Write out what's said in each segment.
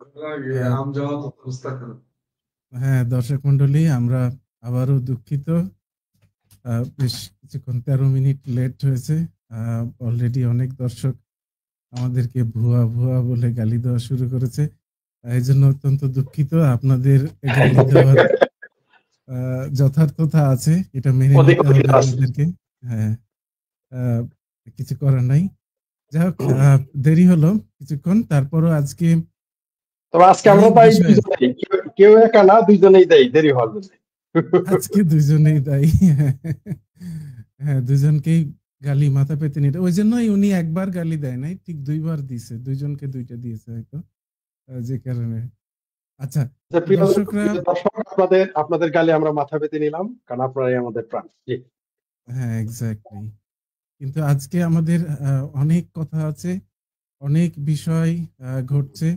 আহ, হ্যাঁ, দর্শক মন্ডলী, আমরা আবারও দুঃখিত। বেশ কিছুক্ষণ 13 মিনিট লেট হয়েছে। অলরেডি অনেক দর্শক আমাদেরকে ভুয়া ভুয়া বলে গালি দেওয়া শুরু করেছে। এই জন্য অত্যন্ত দুঃখিত। আপনাদের গালি দেওয়ার যথার্থতা আছে, এটা মেনে অধিক নিতে হবে অধিকার আছে। আমাদেরকে। হ্যাঁ, আহ, কিছু করার নাই। যাই হোক, দেরি হলো কিছুক্ষণ, তারপরও আজকে তবে আজকে আমরা অনেক তাই বিষয়। দুজনেই, কেউ একা না, দুজনেই দেয় দেরি হওয়ার জন্য। আজকে দুজনেই দায়ী। হ্যাঁ, দুজনকেই গালি মাথা পেতে নিতে, ওই জন্যই উনি একবার গালি দেয় নাই, ঠিক দুইবার দিছে, দুইজনকে দুইটা দিয়েছে হয়তো, যে কারণে। আচ্ছা, যে প্রিয় দর্শকরা। প্রিয় দর্শক, আপনাদের আপনাদের গালে আমরা মাথা পেতে নিলাম, কারণ আপনারাই আমাদের প্রাণ। জি। হ্যাঁ, এক্স্যাক্টলি। কিন্তু আজকে আমাদের অনেক কথা আছে, অনেক বিষয় ঘটছে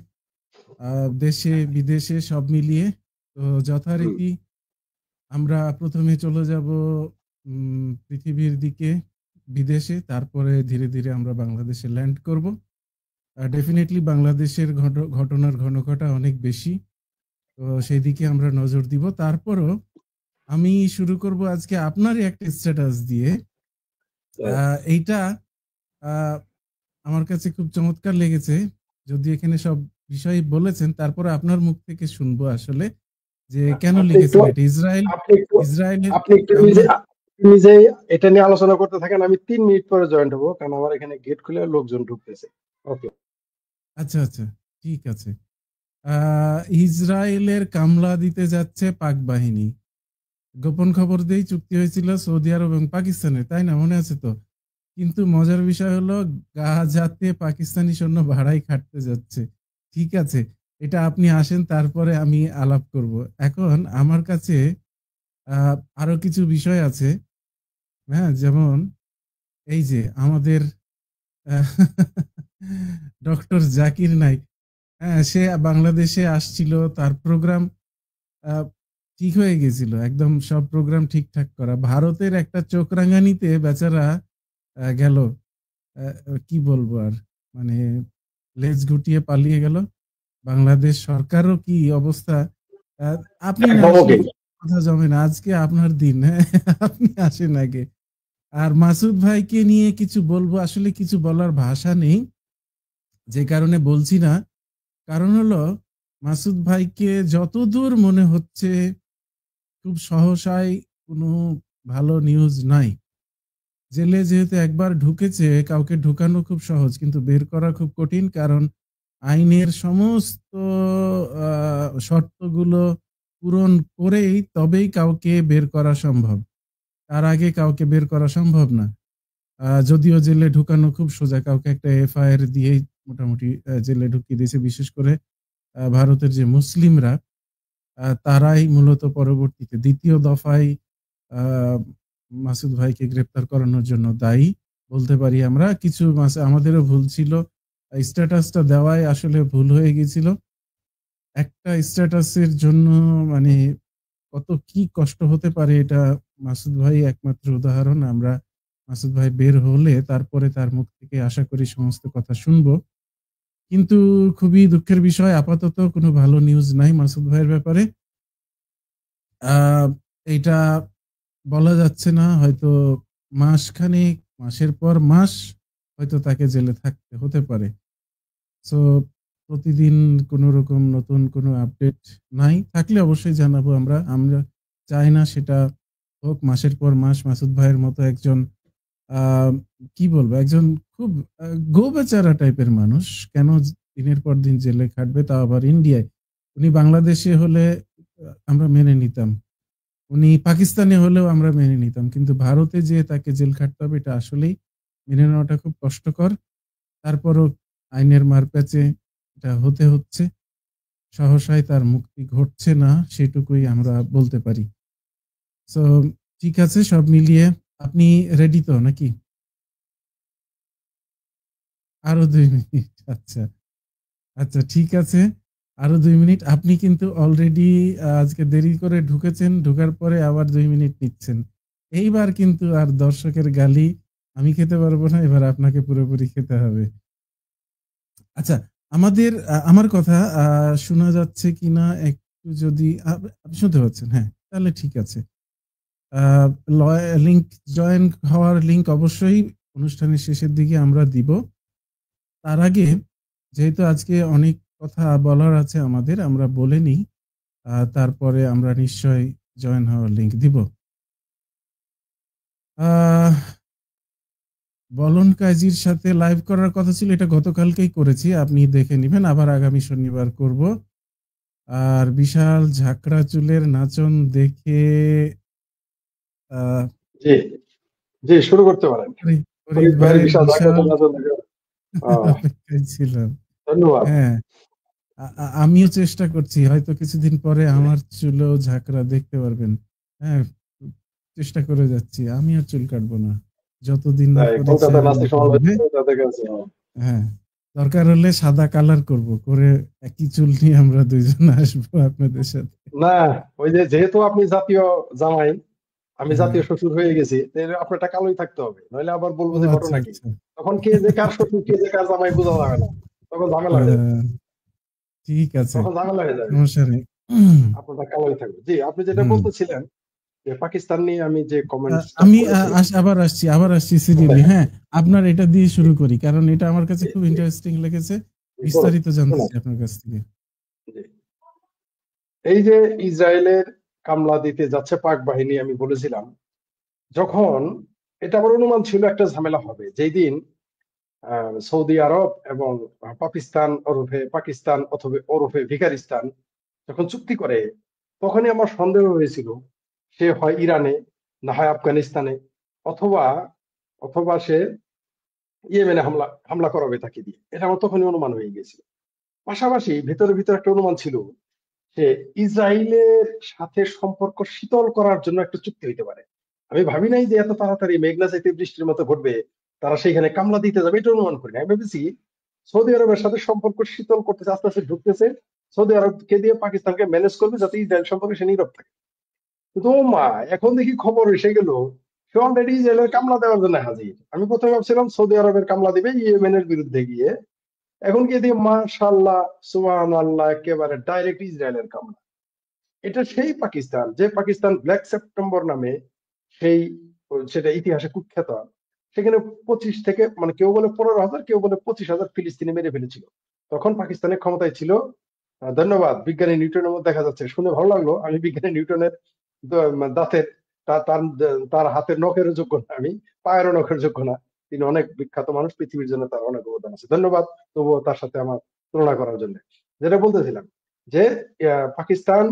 দেশে বিদেশে সব মিলিয়ে। তো হুম। যথারীতি আমরা প্রথমে চলে যাব পৃথিবীর দিকে, বিদেশে, তারপরে ধীরে ধীরে আমরা বাংলাদেশে ল্যান্ড করব। ডেফিনেটলি বাংলাদেশের ঘটনার ঘনঘটা অনেক বেশি, তো সেই দিকে আমরা নজর দিব। তারপরও আমি শুরু করব আজকে আপনারই একটা স্ট্যাটাস দিয়ে। এইটা আহ, আমার কাছে খুব চমৎকার লেগেছে। যদি এখানে সব বিষয় বলেছেন, তারপরে আপনার মুখ থেকে শুনবো আসলে যে কেন আপনি একটু লিখেছেন এটা। ইসরায়েল, আপনি একটু ইসরায়েলের আপনি একটু হামলা। নিজেই এটা নিয়ে আলোচনা করতে থাকেন। আমি 3 মিনিট পরে জয়েন্ট হবো, কারণ আমার এখানে গেট খুলে লোকজন ঢুকতেছে। ওকে। আচ্ছা আচ্ছা, ঠিক আছে। ইসরায়েলের কামলা দিতে যাচ্ছে পাক বাহিনী। গোপন খবর দিয়েই চুক্তি হয়েছিল সৌদি আরব এবং পাকিস্তানের, তাই না? মনে আছে তো? কিন্তু মজার বিষয় হলো, গাজাতে পাকিস্তানি সৈন্য ভাড়াই খাটতে যাচ্ছে। ঠিক আছে, এটা আপনি আসেন, তারপরে আমি আলাপ করব। এখন আমার কাছে আরো কিছু বিষয় আছে। হ্যাঁ, যেমন এই যে আমাদের ডক্টর জাকির নাইক, হ্যাঁ, সে বাংলাদেশে আসছিল, তার প্রোগ্রাম ঠিক হয়ে গেছিল, একদম সব প্রোগ্রাম ঠিকঠাক করা। ভারতের একটা চোখ রাঙানিতে বেচারা গেল। কি বলবো আর, মানে লেজ গুটিয়ে পালিয়ে গেল। বাংলাদেশ সরকারও কি অবস্থা। আহ, আপনি না একদম আসলে ওকে। কথা জমে না, আজকে আপনার দিন। হ্যাঁ, আপনি আসেন আগে। আর মাসুদ ভাইকে নিয়ে কিছু বলবো, আসলে কিছু বলার ভাষা নেই, যে কারণে বলছি না। কারণ হলো, মাসুদ ভাইকে যতদূর মনে হচ্ছে খুব সহসায় কোনো ভালো নিউজ নাই। জেলে যেহেতু একবার ঢুকেছে, কাউকে ঢুকানো খুব সহজ, কিন্তু বের করা খুব কঠিন। কারণ আইনের সমস্ত শর্তগুলো পূরণ করেই তবেই কাউকে বের করা সম্ভব, তার আগে কাউকে বের করা সম্ভব না। যদিও জেলে ঢুকানো খুব সোজা, কাউকে একটা এফআইআর দিয়েই মোটামুটি জেলে ঢুকিয়ে দিয়েছে। বিশেষ করে ভারতের যে মুসলিমরা, তারাই মূলত পরবর্তীতে দ্বিতীয় দফায় আহ, মাসুদ ভাইকে গ্রেপ্তার করানোর জন্য দায়ী বলতে পারি আমরা। কিছু মাসে আমাদেরও ভুল ছিল, স্ট্যাটাসটা দেওয়াই আসলে ভুল হয়ে গেছিল। একটা স্ট্যাটাসের জন্য মানে কত কি কষ্ট হতে পারে, এটা মাসুদ ভাই একমাত্র উদাহরণ। আমরা মাসুদ ভাই বের হলে তারপরে তার মুখ থেকে আশা করি সমস্ত কথা শুনবো। কিন্তু খুবই দুঃখের বিষয়, আপাতত কোনো ভালো নিউজ নাই মাসুদ ভাইয়ের ব্যাপারে। আহ এইটা বলা যাচ্ছে না, হয়তো মাসখানেক, মাসের পর মাস হয়তো তাকে জেলে থাকতে হতে পারে। সো প্রতিদিন কোন রকম নতুন কোনো আপডেট নাই, থাকলে অবশ্যই জানাবো আমরা। আমরা চাই না সেটা হোক মাসের পর মাস। মাসুদ ভাইয়ের মতো একজন আহ কি বলবো, একজন খুব গো বেচারা টাইপের মানুষ, কেন দিনের পর দিন জেলে খাটবে, তাও আবার ইন্ডিয়ায়? উনি বাংলাদেশে হলে আমরা মেনে নিতাম, উনি পাকিস্তানে হলেও আমরা মেনে নিতাম, কিন্তু ভারতে যে তাকে জেল খাটতে হবে, এটা আসলেই মেনে নেওয়াটা খুব কষ্টকর। তারপরও আইনের মারপ্যাচে এটা হতে হচ্ছে, সহসায় তার মুক্তি ঘটছে না, সেটুকুই আমরা বলতে পারি। সো ঠিক আছে, সব মিলিয়ে আপনি রেডি তো নাকি? আরো 2 মিনিট? আচ্ছা আচ্ছা, ঠিক আছে। আরো 2 মিনিট। আপনি কিন্তু অলরেডি আজকে দেরি করে ঢুকেছেন, ঢোকার পরে আবার 2 মিনিট নিচ্ছেন। এইবার কিন্তু আর দর্শকের গালি আমি খেতে পারবো না, এবার আপনাকে পুরোপুরি খেতে হবে। আচ্ছা, আমাদের আমার কথা শোনা যাচ্ছে কিনা একটু যদি আপনি শুনতে পাচ্ছেন? হ্যাঁ, তাহলে ঠিক আছে। আ লিংক জয়েন হওয়ার লিংক অবশ্যই অনুষ্ঠানের শেষের দিকে আমরা দিব। তার আগে যেহেতু আজকে অনেক কথা বলার আছে আমাদের, আমরা বলে নিই। তারপরে আমরা নিশ্চয়ই জয়েন হওয়ার লিংক দিব। আহ বলন কাজীর সাথে লাইভ করার কথা ছিল, এটা গতকালকেই করেছি। আপনি দেখে নিবেন। আবার আগামী শনিবার করব। আর বিশাল ঝাঁকড়া চুলের নাচন দেখে আ জি, জি শুরু করতে পারেন। ফরিদ ফরিদ ভাইয়ের ভাইয়ের বিশাল বিশাল আহ অপেক্ষায় ছিলাম। ধন্যবাদ। হ্যাঁ, আমিও চেষ্টা করছি। হয়তো কিছুদিন পরে আমার চুলও ঝাঁকড়া দেখতে পারবেন। হ্যাঁ, চেষ্টা করে যাচ্ছি। আমি আর চুল কাটবো না। যতদিন না তাই ফরিদ কলকাতা সাহেবের নাচের মতো সময় হবে। তাদের কাছে হ্যাঁ, দরকার হলে সাদা কালার করব। করে একই চুল নিয়ে আমরা ২ জন আসবো আপনাদের সাথে। না, ওই যে যেহেতু আপনি জাতীয় জামাই, আমি হ্যাঁ। জাতীয় শ্বশুর হয়ে গেছি, তাহলে আপনারটা কালোই থাকতে হবে। নইলে আবার ও বলবো যে আচ্ছা, ঘটনা কি? আচ্ছা। তখন কে যে কার শ্বশুর, কে যে কার জামাই বোঝা যাবে না। তখন ঝামেলা হয়ে যাবে। হ্যাঁ, ঠিক আছে। তখন ঝামেলা হয়ে যাবে। সমস্যা নেই। আপনারটা কালোই থাকবে। জি, আপনি যেটা হুম। বলতেছিলেন যে পাকিস্তান নিয়ে আমি যে কমেন্টসটা আমি করেছিলাম। আবার আসছি সিরিয়ালি। হ্যাঁ, আপনার এটা দিয়ে শুরু করি। কারণ এটা আমার কাছে খুব ইন্টারেস্টিং লেগেছে। বলুন, বিস্তারিত জানতে শোনান। চাই আপনার কাছ থেকে। জি। এই যে ইসরায়েলের কামলা দিতে যাচ্ছে পাক বাহিনী, আমি বলেছিলাম যখন, এটা আমার অনুমান ছিল একটা ঝামেলা হবে যেই দিন সৌদি আরব এবং পাকিস্তান অথবা ওরফে ভিকারিস্তান যখন চুক্তি করে, তখনই আমার সন্দেহ হয়েছিল সে হয় ইরানে, না হয় আফগানিস্তানে, অথবা অথবা সে ইয়েমেনে হামলা হামলা করাবে তাকে দিয়ে। এটা আমার তখনই অনুমান হয়ে গেছিল। পাশাপাশি ভিতরে ভিতরে একটা অনুমান ছিল যে ইসরায়েলের সাথে সম্পর্ক শীতল করার জন্য একটা চুক্তি হইতে পারে। আমি ভাবি নাই যে এত তাড়াতাড়ি মেঘনা চাইতে বৃষ্টির মতো ঘটবে, তারা সেইখানে কামলা দিতে যাবে, এটা অনুমান করি না। আমি ভেবেছি সৌদি আরবের সাথে সম্পর্ক শীতল করতেছে, আস্তে আস্তে ঢুকতেছে, সৌদি আরবকে দিয়ে পাকিস্তানকে ম্যানেজ করবে যাতে ইসরায়েল সম্পর্কে সে নীরব থাকে। কিন্তু ও মা, এখন দেখি খবর এসে গেল সে অলরেডি ইসরায়েলের কামলা দেওয়ার জন্য হাজির। আমি প্রথমে ভাবছিলাম সৌদি আরবের কামলা দিবে ইয়েমেনের বিরুদ্ধে গিয়ে, এখন গিয়ে দিয়ে মাশাআল্লাহ সুবহানাল্লাহ একেবারে ডাইরেক্ট ইসরায়েলের কামলা। এটা সেই পাকিস্তান যে পাকিস্তান ব্ল্যাক সেপ্টেম্বর নামে সেই সেটা ইতিহাসে কুখ্যাত। সেখানে 25 থেকে মানে কেউ বলে 15,000, কেউ বলে 25,000 ফিলিস্তিনি মেরে ফেলেছিল। তখন পাকিস্তানের ক্ষমতায় ছিল ধন্যবাদ বিজ্ঞানী নিউটনের মধ্যে দেখা যাচ্ছে, শুনে ভালো লাগলো। আমি বিজ্ঞানী নিউটনের দাঁতের তার তার হাতের নখেরও যোগ্য না, আমি পায়েরও নখের যোগ্য না। তিনি অনেক বিখ্যাত মানুষ, পৃথিবীর জন্য তার অনেক অবদান আছে। ধন্যবাদ তবুও তার সাথে আমার তুলনা করার জন্য। যেটা বলতেছিলাম যে পাকিস্তান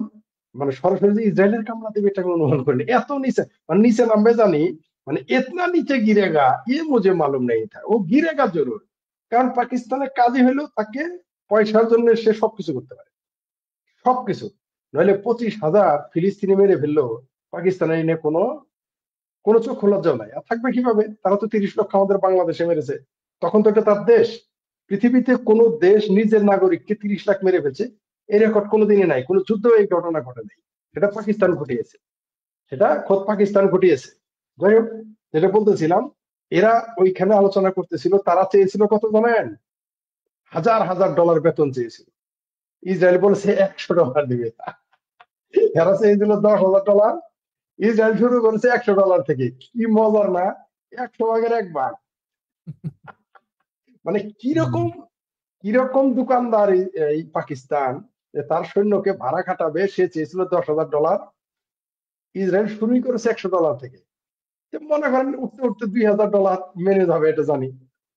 মানে সরাসরি যে ইসরায়েলের কামলা দেবে এটা আমি অনুমান করিনি। এত নিচে মানে নিচে নামবে জানি, মানে ইতনা নিচে গিরেগা ये मुझे मालूम नहीं था। ও গিরেগা জরুর। কারণ পাকিস্তানের কাজই হলো তাকে পয়সার জন্য সে সবকিছু করতে পারে, সবকিছু। নইলে 25,000 ফিলিস্তিনি মেরে ফেললো, পাকিস্তানের এনে কোনো কোনো চক্ষু লজ্জাও নাই। আর থাকবে কিভাবে? তারা তো 30 লক্ষ আমাদের বাংলাদেশে মেরেছে। তখন তো এটা তার দেশ। পৃথিবীতে কোন দেশ নিজের নাগরিককে 30 লাখ মেরে ফেলছে এই রেকর্ড কোনোদিনই নাই। কোন যুদ্ধ এই ঘটনা ঘটে নাই। সেটা পাকিস্তান ঘটিয়েছে। সেটা খোদ পাকিস্তান ঘটিয়েছে। যাই হোক, যেটা বলতেছিলাম, এরা ওইখানে আলোচনা করতেছিল, তারা চেয়েছিল কত জানেন? হাজার হাজার ডলার বেতন চেয়েছিল। ইসরায়েল বলেছে $100 দিবে। এরা চেয়েছিল $10,000। ইসরায়েল শুরু করেছে $100 থেকে। কি মজার না? 100 ভাগের 1 ভাগ। মানে হুম, কিরকম কিরকম দোকানদার এই পাকিস্তান, যে তার সৈন্যকে ভাড়া খাটাবে, সে চেয়েছিল $10,000, ইসরায়েল শুরুই করেছে $100 থেকে। মনে করেন উঠতে উঠতে $2,000 মেনে যাবে এটা জানি,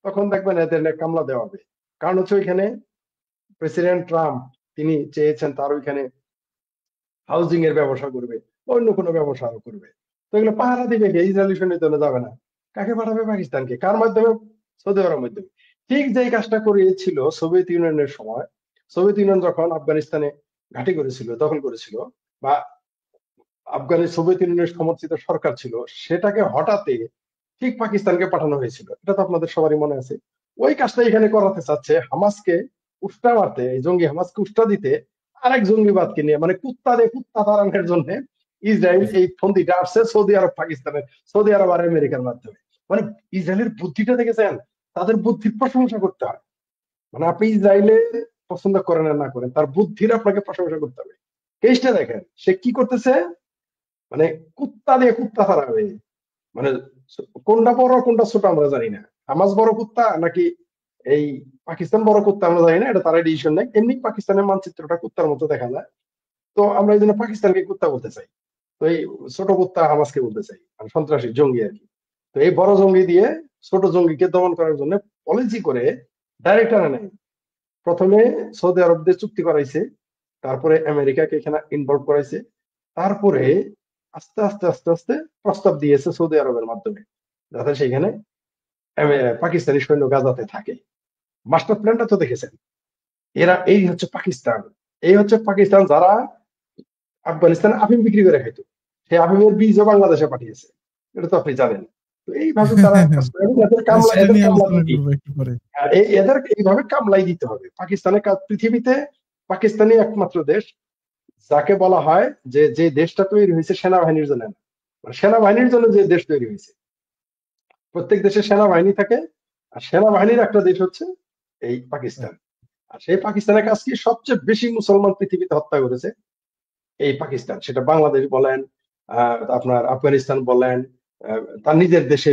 তখন দেখবেন এদের কামলা দেওয়া হবে। কারণ হচ্ছে ওইখানে প্রেসিডেন্ট ট্রাম্প তিনি চেয়েছেন তার ওইখানে হাউজিং এর ব্যবসা করবে, অন্য কোনো ব্যবসা আরো করবে। তো এগুলো পাহারা দিবে কে? ইসরায়েলি সৈন্য তো যাবে না। কাকে পাঠাবে? পাকিস্তানকে। কার মাধ্যমে? সৌদি আরবের মাধ্যমে। ঠিক যেই কাজটা করেছিল সোভিয়েত ইউনিয়নের সময়। সোভিয়েত ইউনিয়ন যখন আফগানিস্তানে ঘাঁটি করেছিল, দখল করেছিল, বা সোভিয়েত ইউনিয়নের সমর্থিত সরকার ছিল, সেটাকে হঠাতে ঠিক পাকিস্তানকে পাঠানো হয়েছিল। এটা তো আপনাদের সবারই মনে আছে। ওই কাজটা এখানে করাতে চাচ্ছে হামাসকে উস্কা মারতে, এই জঙ্গি হামাসকে উস্কা দিতে আরেক জঙ্গিবাদকে নিয়ে, মানে কুত্তা তাড়ানোর জন্য ইসরায়েল এই ফন্দিটা আসছে সৌদি আরব পাকিস্তানের, সৌদি আরব আর আমেরিকার মাধ্যমে। মানে ইসরায়েলের বুদ্ধিটা দেখেছেন? তাদের বুদ্ধির প্রশংসা করতে হয়। মানে আপনি ইসরায়েলে পছন্দ করেন আর না করেন, তার বুদ্ধির আপনাকে প্রশংসা করতে হবে। কেসটা দেখেন সে কি করতেছে, মানে কুত্তা দিয়ে কুত্তা ছাড়াবে। মানে কোনটা বড় কোনটা ছোট আমরা জানি না। হামাস বড় কুত্তা নাকি এই পাকিস্তান বড় কুত্তা আমরা জানি না, এটা তারা ডিসিশন নেয়। এমনি পাকিস্তানের মানচিত্রটা কুত্তার মতো দেখা যায়। তো আমরা এই জন্য পাকিস্তানকে কুত্তা বলতে চাই। তো এই ছোট কুত্তা হামাসকে বলতে চাই, মানে সন্ত্রাসী জঙ্গি আর কি। তো এই বড় জঙ্গি দিয়ে ছোট জঙ্গিকে দমন করার জন্য পলিসি করে ডাইরেক্ট আনে নাই। প্রথমে সৌদি আরব দিয়ে চুক্তি করাইছে, তারপরে আমেরিকাকে এখানে ইনভলভ করাইছে, তারপরে আস্তে আস্তে আস্তে আস্তে প্রস্তাব দিয়েছে সৌদি আরবের মাধ্যমে, যাতে সেখানে পাকিস্তানি সৈন্য গাজাতে থাকে। মাস্টার প্ল্যানটা তো দেখেছেন। এরা এই হচ্ছে পাকিস্তান, এই হচ্ছে পাকিস্তান যারা আফগানিস্তানে আফিম বিক্রি করে খাইতো, সেই আফিমের বীজও বাংলাদেশে পাঠিয়েছে। এটা তো আপনি জানেন। তো এইভাবে তারা কাজ করে এবং এদের কামলা সেটা এদের নিয়ে কামলা আলোচনা কি? করবো একটু পরে। এদের এইভাবে কামলাই দিতে হবে। পাকিস্তানের কাজ পৃথিবীতে পাকিস্তানই একমাত্র দেশ যাকে বলা হয় যে যে দেশটা তৈরি হয়েছে সেনাবাহিনীর জন্য না। মানে সেনাবাহিনীর জন্য যে দেশ তৈরি হয়েছে, প্রত্যেক দেশে সেনাবাহিনী থাকে, আর সেনাবাহিনীর একটা দেশ হচ্ছে এই পাকিস্তান। আর সেই পাকিস্তানের কাজ কি, সবচেয়ে বেশি মুসলমান পৃথিবীতে হত্যা করেছে এই পাকিস্তান। সেটা বাংলাদেশ বলেন, আপনার আফগানিস্তান বলেন, তার নিজের দেশে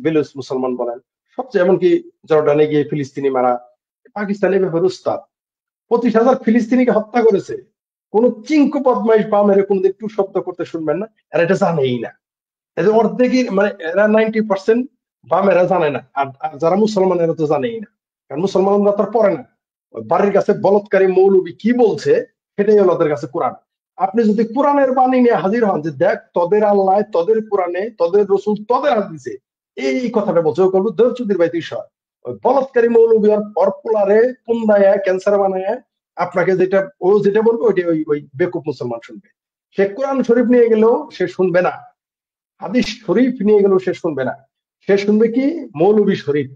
বেলুচ মুসলমান বলেন, সবচেয়ে এমনকি জর্ডানে গিয়ে ফিলিস্তিনি মারা, পাকিস্তানি ব্যাপারে উস্তাদ। 25,000 ফিলিস্তিনিকে হত্যা করেছে। কোন চিঙ্কু বদমাইশ বা মেরে কোনদিন একটু শব্দ করতে শুনবেন না, এরা এটা জানেই না। এদের অর্ধেকই মানে এরা 90% বামেরা জানে না, আর যারা মুসলমান এরা তো জানেই না, কারণ মুসলমানরা তো পড়ে না। ওই বাড়ির কাছে বলৎকারী মৌলবি কি বলছে সেটাই হলো ওদের কাছে কোরআন। আপনি যদি কোরআনের বাণী নিয়ে হাজির হন যে দেখ তোদের আল্লাহ তোদের কোরআনে তোদের রসুল তোদের হাদিসে এই কথাটা বলছে, ও বলবো দরচুদির ভাই তুই সর। ওই বলৎকারী মৌলবি আর পোলারে পুন্দায় ক্যান্সার বানায় আপনাকে যেটা ও যেটা বলবে ওইটা ওই ওই বেকুব মুসলমান শুনবে। সে কোরআন শরীফ নিয়ে গেলেও সে শুনবে না, হাদিস শরীফ নিয়ে গেলেও সে শুনবে না। সে শুনবে কি, মৌলবী শরীফ।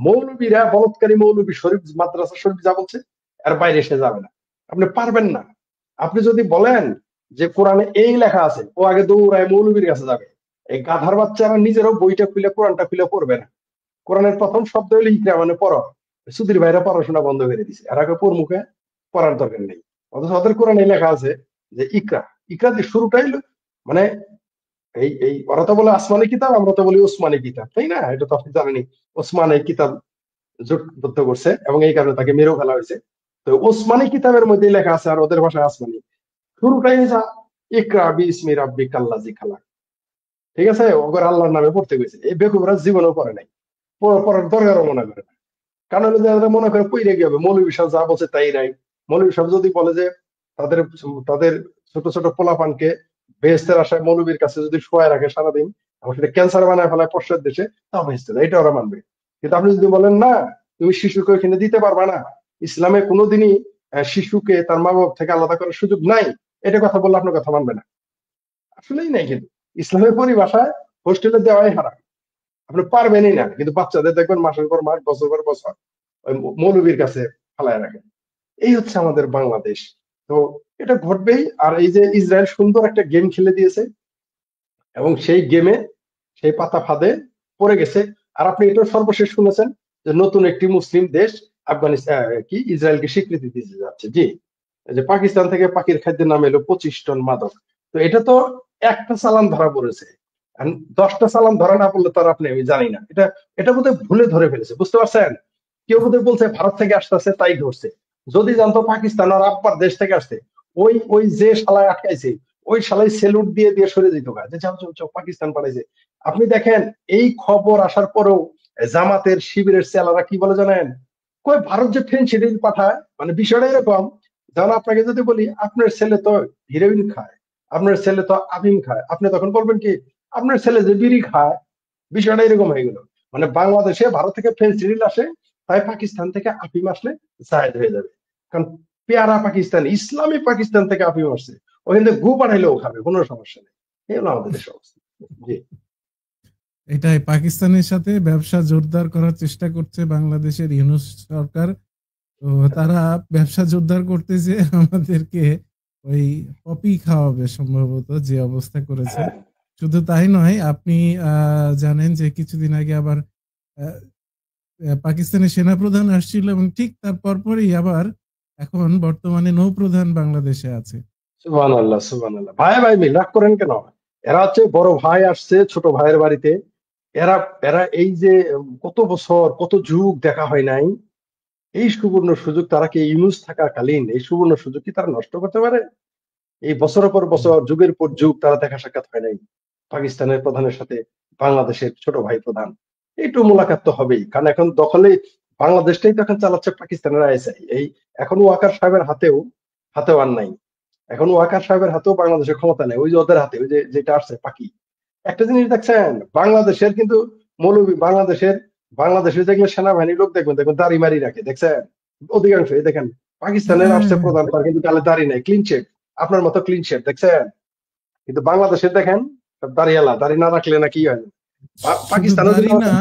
মৌলবীরা বলৎকারী মৌলবী শরীফ মাদ্রাসা শরীফ যা বলছে এর বাইরে সে যাবে না। আপনি পারবেন না। আপনি যদি বলেন যে কোরআনে এই লেখা আছে, ও আগে দৌড়ায় মৌলবীর কাছে যাবে। এই গাধার বাচ্চারা নিজেরও বইটা খুলে কোরআনটা খুলে পড়বে না। কোরআনের প্রথম শব্দ হলো ইকরা, মানে পড়ো। সুধীর ভাইরা পড়াশোনা বন্ধ করে দিছে, এর আগে মুখে পড়ার দরকার নেই। অথচ ওদের কোরআনে লেখা আছে যে ইকরা। ইকরা দিয়ে শুরুটাই মানে এই এই ওরা তো বলে আসমানি কিতাব, আমরা তো বলি ওসমানি কিতাব, তাই না? এটা তো আপনি জানেনই। ওসমান এই কিতাব জোটবদ্ধ করছে এবং এই কারণে তাকে মেরেও ফেলা হয়েছে। তো ওসমানি কিতাবের মধ্যে লেখা আছে, আর ওদের ভাষায় আসমানি। শুরুটাই যা ইকরা বিসমি রাব্বিকাল্লাযী খালাক। ঠিক আছে, ওগর আল্লাহর নামে পড়তে গেছে। এই বেকুবরা জীবনেও পড়ে নাই, পড়ার দরকারও মনে করে না। কারণ হলো যে এরা মনে করে পইরে কি হবে, মৌলবী সাহেব যা বলছে তাই নাই। মৌলবী সাহেব যদি বলে যে তাদের তাদের ছোট ছোট পোলাপানকে বেহেস্তের আশায় মৌলবীর কাছে যদি শোয়ায় রাখে সারাদিন, এবং সেটা ক্যান্সার বানায় ফেলায় পশ্চাৎ দেশে, তাও বেহেস্তে যায়, এটা ওরা মানবে। কিন্তু আপনি যদি বলেন না, তুমি শিশুকে ওইখানে দিতে পারবা না, ইসলামে কোনোদিনই শিশুকে তার মা বাবা থেকে আলাদা করার সুযোগ নাই, এটা কথা বললে আপনার কথা মানবে না। আসলেই নাই। কিন্তু ইসলামের পরিভাষায় হোস্টেলে দেওয়াই হারাম, আপনি পারবেনই না। কিন্তু বাচ্চাদের দেখবেন মাসের পর মাস বছর পর বছর ওই মৌলবীর কাছে ফালায় রাখেন। এই হচ্ছে আমাদের বাংলাদেশ। তো এটা ঘটবেই। আর এই যে ইসরায়েল সুন্দর একটা গেম খেলে দিয়েছে, এবং সেই গেমে সেই পাতা ফাঁদে পড়ে গেছে। আর আপনি এটা সর্বশেষ শুনেছেন যে নতুন একটি মুসলিম দেশ আফগানিস্তান কি ইসরায়েলকে স্বীকৃতি দিতে যাচ্ছে। জি, এই যে পাকিস্তান থেকে পাখির খাদ্যের নাম এলো 25 টন মাদক। তো এটা তো একটা চালান ধরা পড়েছে, আর 10টা চালান ধরা না পড়লে তো আর আপনি আমি জানি না। এটা এটা বোধহয় ভুলে ধরে ফেলেছে, বুঝতে পারছেন? কেউ বোধহয় বলছে ভারত থেকে আসতেছে তাই ধরছে। যদি জানতো পাকিস্তান আর আব্বার দেশ থেকে আসছে, ওই ওই যে শালায় আটকাইছে ওই শালাই সেলুট দিয়ে দিয়ে সরে দিত গা, যে যাও যাও যাও পাকিস্তান পাঠাইছে। আপনি দেখেন এই খবর আসার পরেও জামাতের শিবিরের চেলারা কি বলে জানেন, কই ভারত যে ফেন্সিডিল পাঠায়, মানে বিষয়টা এরকম। যেমন আপনাকে যদি বলি আপনার ছেলে তো হিরোইন খায়, আপনার ছেলে তো আফিম খায়, আপনি তখন বলবেন কি আপনার ছেলে যে বিড়ি খায়। বিষয়টা এরকম হয়ে গেল। মানে বাংলাদেশে ভারত থেকে ফেন্সিডিল আসে, তাই পাকিস্তান থেকে আফিম আসলে জায়েজ হয়ে যাবে। কারণ পেয়ারা পাকিস্তান, ইসলামী পাকিস্তান থেকে আফিম আসছে, ওখান থেকে গু পাঠাইলেও খাবে, কোনো সমস্যা নেই। এই হলো আমাদের দেশের অবস্থা। জি। এটাই পাকিস্তানের সাথে ব্যবসা জোরদার করার চেষ্টা করছে বাংলাদেশের ইউনূস সরকার। তো তারা ব্যবসা জোরদার করতেছে, আমাদেরকে ওই পপি খাওয়াবে সম্ভবত, যে অবস্থা করেছে। হ্যাঁ, শুধু তাই নয়, আপনি জানেন যে কিছুদিন আগে আবার পাকিস্তানের সেনাপ্রধান আসছিল এবং ঠিক তার পরপরই আবার এখন বর্তমানে নৌপ্রধান বাংলাদেশে আছে। সুবহানাল্লাহ, সুবহানাল্লাহ। ভাই ভাই মিল রাগ করেন কেন? এরা হচ্ছে বড় ভাই আসছে ছোট ভাইয়ের বাড়িতে। এরা এরা এই যে কত বছর কত যুগ দেখা হয় নাই, এই সুবর্ণ সুযোগ তারা কি ইউনুস থাকাকালীন এই সুবর্ণ সুযোগ কি তারা নষ্ট করতে পারে? এই বছরের পর বছর যুগের পর যুগ তারা দেখা সাক্ষাৎ হয় নাই পাকিস্তানের প্রধানের সাথে বাংলাদেশের ছোট ভাই প্রধান। একটু মোলাকাত তো হবেই, কারণ এখন দখলে বাংলাদেশটাই তো এখন চালাচ্ছে পাকিস্তানের আইএসআই। এই এখন ওয়াকার সাহেবের হাতেও হাতেও আর নাই। এখন ওয়াকার সাহেবের হাতেও বাংলাদেশের ক্ষমতা নেই, ওই যে ওদের হাতে, ওই যে যেটা আসছে পাকি। একটা জিনিস দেখছেন, বাংলাদেশের কিন্তু মৌলবী বাংলাদেশের যেগুলো সেনাবাহিনীর লোক দেখবেন দেখবেন দাড়ি মারি রাখে, দেখছেন অধিকাংশ। এই দেখেন পাকিস্তানের আসছে হ্যাঁ, প্রধান, তার কিন্তু গালে দাড়ি নেই, ক্লিন শেভ, আপনার মতো ক্লিন শেভ, দেখছেন। কিন্তু বাংলাদেশের দেখেন সব দাড়িওয়ালা, দাড়ি না রাখলে না কি হয়। শুধু পাকিস্তানও যদি দাড়ি না,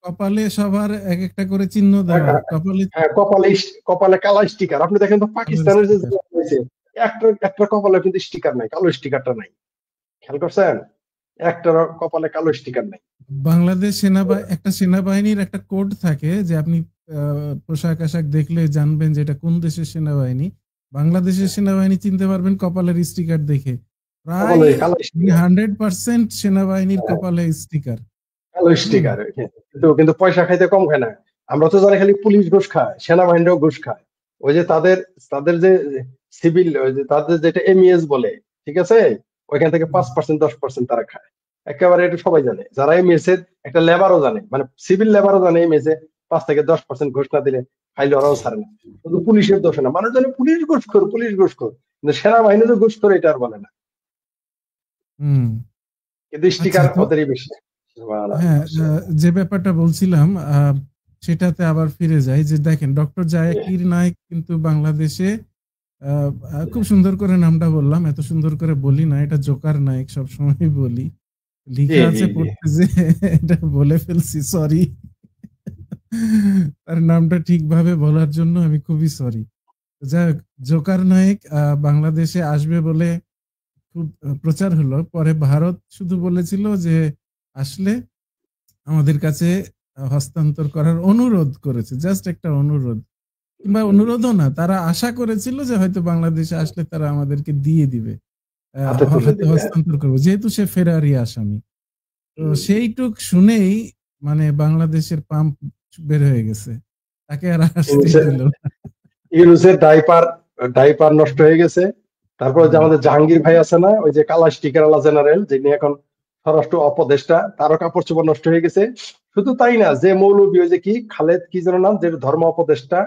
কপালে সবার এক একটা করে চিহ্ন দেওয়া, কপালে হ্যাঁ, কপালে কালো স্টিকার। আপনি দেখেন তো পাকিস্তানের যে sticker। হয়েছে, একটা একটা কপালে কিন্তু স্টিকার নাই, কালো স্টিকারটা নাই, খেয়াল করছেন? একটা কপালে কালো স্টিকার নাই। বাংলাদেশ একটা সেনাবাহিনীর একটা কোড থাকে যে আপনি পোশাক আশাক দেখলে জানবেন যে এটা কোন দেশের সেনাবাহিনী। বাংলাদেশের সেনাবাহিনী চিনতে পারবেন কপালের স্টিকার দেখে। প্রায় কপালে কালো স্টিকার, 100% সেনাবাহিনীর কপালে স্টিকার। কালো হুম। স্টিকার। কিন্তু কিন্তু পয়সা খাইতে কম খায় না। আমরা তো জানি খালি পুলিশ ঘুষ খায়, সেনাবাহিনীও ঘুষ খায়। ওই যে তাদের তাদের যে সিভিল, ওই যে তাদের যেটা এমইএস বলে, ঠিক আছে, ওইখান থেকে 5% 10% তারা খায়। একেবারে এটা সবাই জানে, যারা এমএস এর একটা লেবারও জানে, মানে সিভিল লেবারও জানে এমএস এ 5 থেকে 10% ঘুষ না দিলে ফাইল ওরাও ছাড়ে না। শুধু পুলিশের দোষ না, মানুষ জানে পুলিশ ঘুষখোর, পুলিশ ঘুষখোর, কিন্তু সেনাবাহিনী তো ঘুষ করে এটা আর বলে না। হুম। কিন্তু আচ্ছা, স্টিকার তো ওদেরই বেশি। হ্যাঁ, সুবহানাল্লাহ, সুবহানাল্লাহ। যে ব্যাপারটা বলছিলাম সেটাতে আবার ফিরে যাই যে দেখেন ডক্টর জাকির নায়েক কিন্তু বাংলাদেশে খুব সুন্দর করে নামটা বললাম, এত সুন্দর করে বলি না, এটা জোকার নায়েক সবসময় বলি। জি লিখা জি আছে জি। পড়তে যে এটা বলে ফেলছি, সরি। তার নামটা ঠিকভাবে বলার জন্য আমি খুবই সরি। যাই হোক, জোকার নায়েক বাংলাদেশে আসবে বলে খুব প্রচার হলো। পরে ভারত শুধু বলেছিল যে আসলে আমাদের কাছে হস্তান্তর করার অনুরোধ করেছে। জাস্ট একটা অনুরোধ। কিংবা অনুরোধও না। তারা আশা করেছিল যে হয়তো বাংলাদেশে আসলে তারা আমাদেরকে দিয়ে দিবে। হাতে তুলে হাতে দিবে। হস্তান্তর করবে। যেহেতু সে ফেরারি আসামি। তো হুম। সেইটুক শুনেই মানে বাংলাদেশের পাম্প বের হয়ে গেছে। তাকে আর আসতেই ইউনুসের দিল না। ইউনুসের ডাইপার ডাইপার নষ্ট হয়ে গেছে। তারপরে যে হুম। আমাদের জাহাঙ্গীর ভাই আছে না, ওই যে কালা স্টিকার আলা জেনারেল, যিনি এখন স্বরাষ্ট্র উপদেষ্টা, তারও কাপড় চোপড় নষ্ট হয়ে গেছে। শুধু তাই না, যে মৌলবী, ওই যে কি খালেদ কি যেন নাম, যে ধর্ম উপদেষ্টা,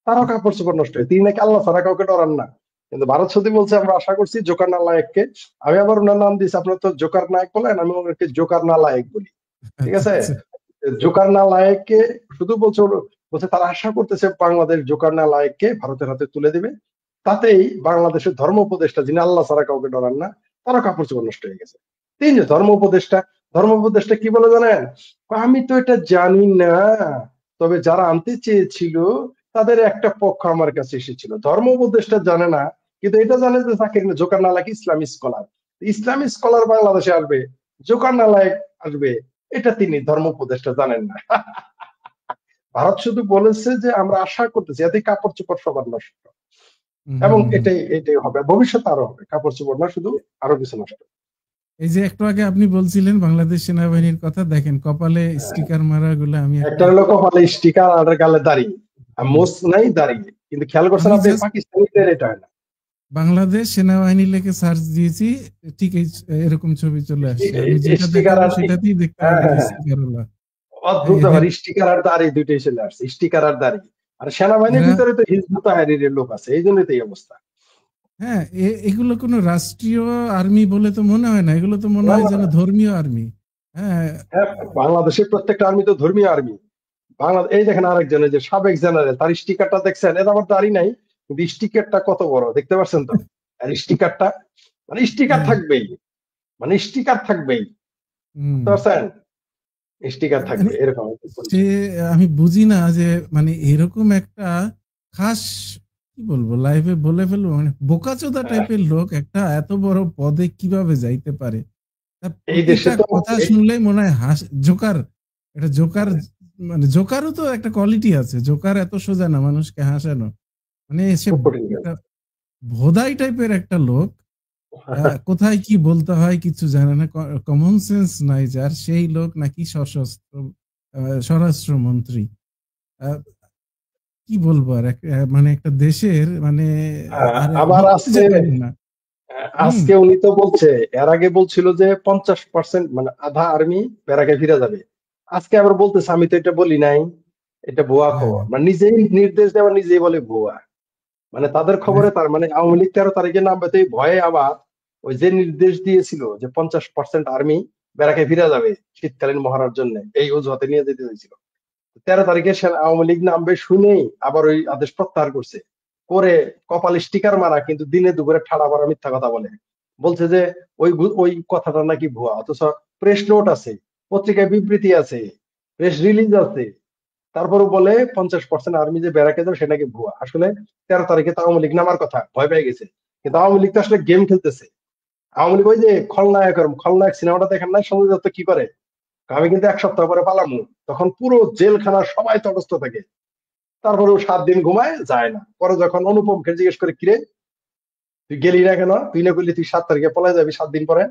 তারও কাপড় চোপড় নষ্ট হয়েছে। তিনি নাকি আল্লাহ ছাড়া কাউকে ডরান না। কিন্তু ভারত সত্যি বলছে আমরা আশা করছি জোকার নালায়েককে। আমি আবার ওনার নাম দিয়েছি, আপনার তো জোকার নায়ক বলেন, আমি ওনাকে জোকার নালায়েক বলি। ঠিক আচ্ছা, আছে, আচ্ছা। জোকার নালায়েককে শুধু বলছে, বলছে তারা আশা করতেছে বাংলাদেশ জোকার নালায়েককে ভারতের হাতে তুলে দিবে। তাতেই বাংলাদেশের ধর্ম উপদেষ্টা, যিনি আল্লাহ ছাড়া কাউকে ডরান না, তারা কাপড় চোপড় নষ্ট হয়ে গেছে। তিন যে ধর্ম উপদেষ্টা কি বলে জানেন? আমি তো এটা জানি না, তবে যারা আনতে চেয়েছিল তাদের একটা পক্ষ আমার কাছে এসেছিল। ধর্ম উপদেষ্টা জানে না, কিন্তু এটা জানে যে জাকির জোকার নালায়েক ইসলামী স্কলার। ইসলামী স্কলার বাংলাদেশে আসবে, জোকার নালায়েক আসবে, এটা তিনি ধর্ম উপদেষ্টা জানেন না। ভারত শুধু বলেছে যে আমরা আশা করতেছি এতে কাপড় চোপড় সবার নষ্ট, এবং হুম। এটাই হবে, ভবিষ্যতে আরো হবে, কাপড় চোপড় না শুধু, আরো কিছু নষ্ট। এই যে একটু আগে আপনি বলছিলেন বাংলাদেশ সেনাবাহিনীর কথা, দেখেন কপালে স্টিকার মারা গুলো আমি একটা একটা লোক হলে স্টিকার, আর গালে দাঁড়িয়ে, আর মোস নাই দাঁড়িয়ে। কিন্তু খেয়াল করছেন আমি আপনি, জাস্ট পাকিস্তানিদের এটা হয় না। বাংলাদেশ সেনাবাহিনী লিখে সার্চ দিয়েছি, ঠিক এরকম ছবি চলে আসছে। আমি যেটা স্টিকার দেখাবো আর সেটাতেই দেখতে হ্যাঁ পাবেন হ্যাঁ হ্যাঁ, স্টিকার ওলা। অদ্ভুত এদের ব্যাপার, স্টিকার আর দাড়ি দুইটাই চলে আসছে, স্টিকার আর দাড়ি। আর সেনাবাহিনীর এরা ভিতরে তো হিজবুত তাহরীরের লোক আছে, এই জন্যই তো এই অবস্থা। হ্যাঁ, এগুলো কোনো রাষ্ট্রীয় আর্মি বলে তো মনে হয় না, এগুলো তো মনে না হয় না, যেন ধর্মীয় আর্মি। হ্যাঁ। হ্যাঁ, বাংলাদেশের প্রত্যেকটা আর্মি তো ধর্মীয় আর্মি। এই দেখেন আরেকজন, এই যে সাবেক জেনারেল, তার স্টিকারটা দেখছেন, এটা আমার দাড়ি নাই, কিন্তু স্টিকারটা কত বড় দেখতে পাচ্ছেন তো। আর স্টিকারটা, মানে স্টিকার হ্যাঁ। থাকবেই, মানে স্টিকার থাকবেই, হুম। বুঝতে পারছেন, স্টিকার মানে থাকবে এরকম একটা সে পরিচয়। আমি বুঝি না যে মানে এরকম একটা খাস, কি বলবো, লাইফে বলে ফেলবো, মানে বোকাচোদা হ্যাঁ, টাইপের লোক একটা এত বড় পদে কিভাবে যাইতে পারে। তার এই দেশে প্রতিটা তো কথা শুনলেই মনে হয় জোকার, এটা জোকার হ্যাঁ, মানে জোকারও তো একটা কোয়ালিটি আছে, জোকার এত সোজা না মানুষকে হাসানো, মানে সে খুব কঠিন কাজ। একটা ভোদাই টাইপের একটা লোক, কোথায় কি বলতে হয় কিছু জানে না, কমন সেন্স নাই যার, সেই লোক নাকি সশস্ত্র স্বরাষ্ট্রমন্ত্রী। আহ, কি বলবো আর, মানে একটা দেশের মানে আর আবার বলতে আজকে, যে পারেন না। হুম। আজকে উনি তো বলছে, এর আগে বলছিল যে 50% মানে আধা আর্মি ব্যারাকে ফিরে যাবে, আজকে আবার বলতেছে আমি তো এটা বলি নাই, এটা ভুয়া হ্যাঁ, খবর, মানে নিজেই নির্দেশ দেওয়া নিজেই বলে ভুয়া। মানে তাদের খবরে তার মানে আওয়ামী লীগ 13 তারিখে নামবে, তো এই ভয়ে আবার ওই যে নির্দেশ দিয়েছিল যে 50% আর্মি ব্যারাকে ফিরে যাবে শীতকালীন মহড়ার জন্য, এই অজুহাতে নিয়ে যেতে হয়েছিল। 13 তারিখে আওয়ামী লীগ নামবে শুনেই আবার ওই আদেশ প্রত্যাহার করছে, করে কপালে স্টিকার মারা, কিন্তু দিনে দুপুরে ঠাড়া মারা মিথ্যা কথা বলে, বলছে যে ওই কথাটা নাকি ভুয়া, অথচ প্রেস নোট আছে, পত্রিকায় বিবৃতি আছে, প্রেস রিলিজ আছে, তারপরে বলে 50% আর্মি যে ব্যারাকে যাবে সেটা নাকি ভুয়া। আসলে 13 তারিখে তো আওয়ামী লীগ নামার কথা, ভয় পেয়ে গেছে, কিন্তু আওয়ামী লীগ তো আসলে গেম খেলতেছে। আওয়ামী লীগ ওই যে খলনায়ক সিনেমাটা দেখেন নাই, সঞ্জয় দত্ত কি করে, আমি কিন্তু 1 সপ্তাহ পরে পালামু, তখন পুরো জেলখানা সবাই তটস্থ থাকে, তারপরেও 7 দিন ঘুমায় যায় না, পরে যখন অনুপমকে জিজ্ঞেস করে কিরে তুই গেলি না কেন, তুই না করলি তুই 7 তারিখে পলাই যাবি 7 দিন পরে,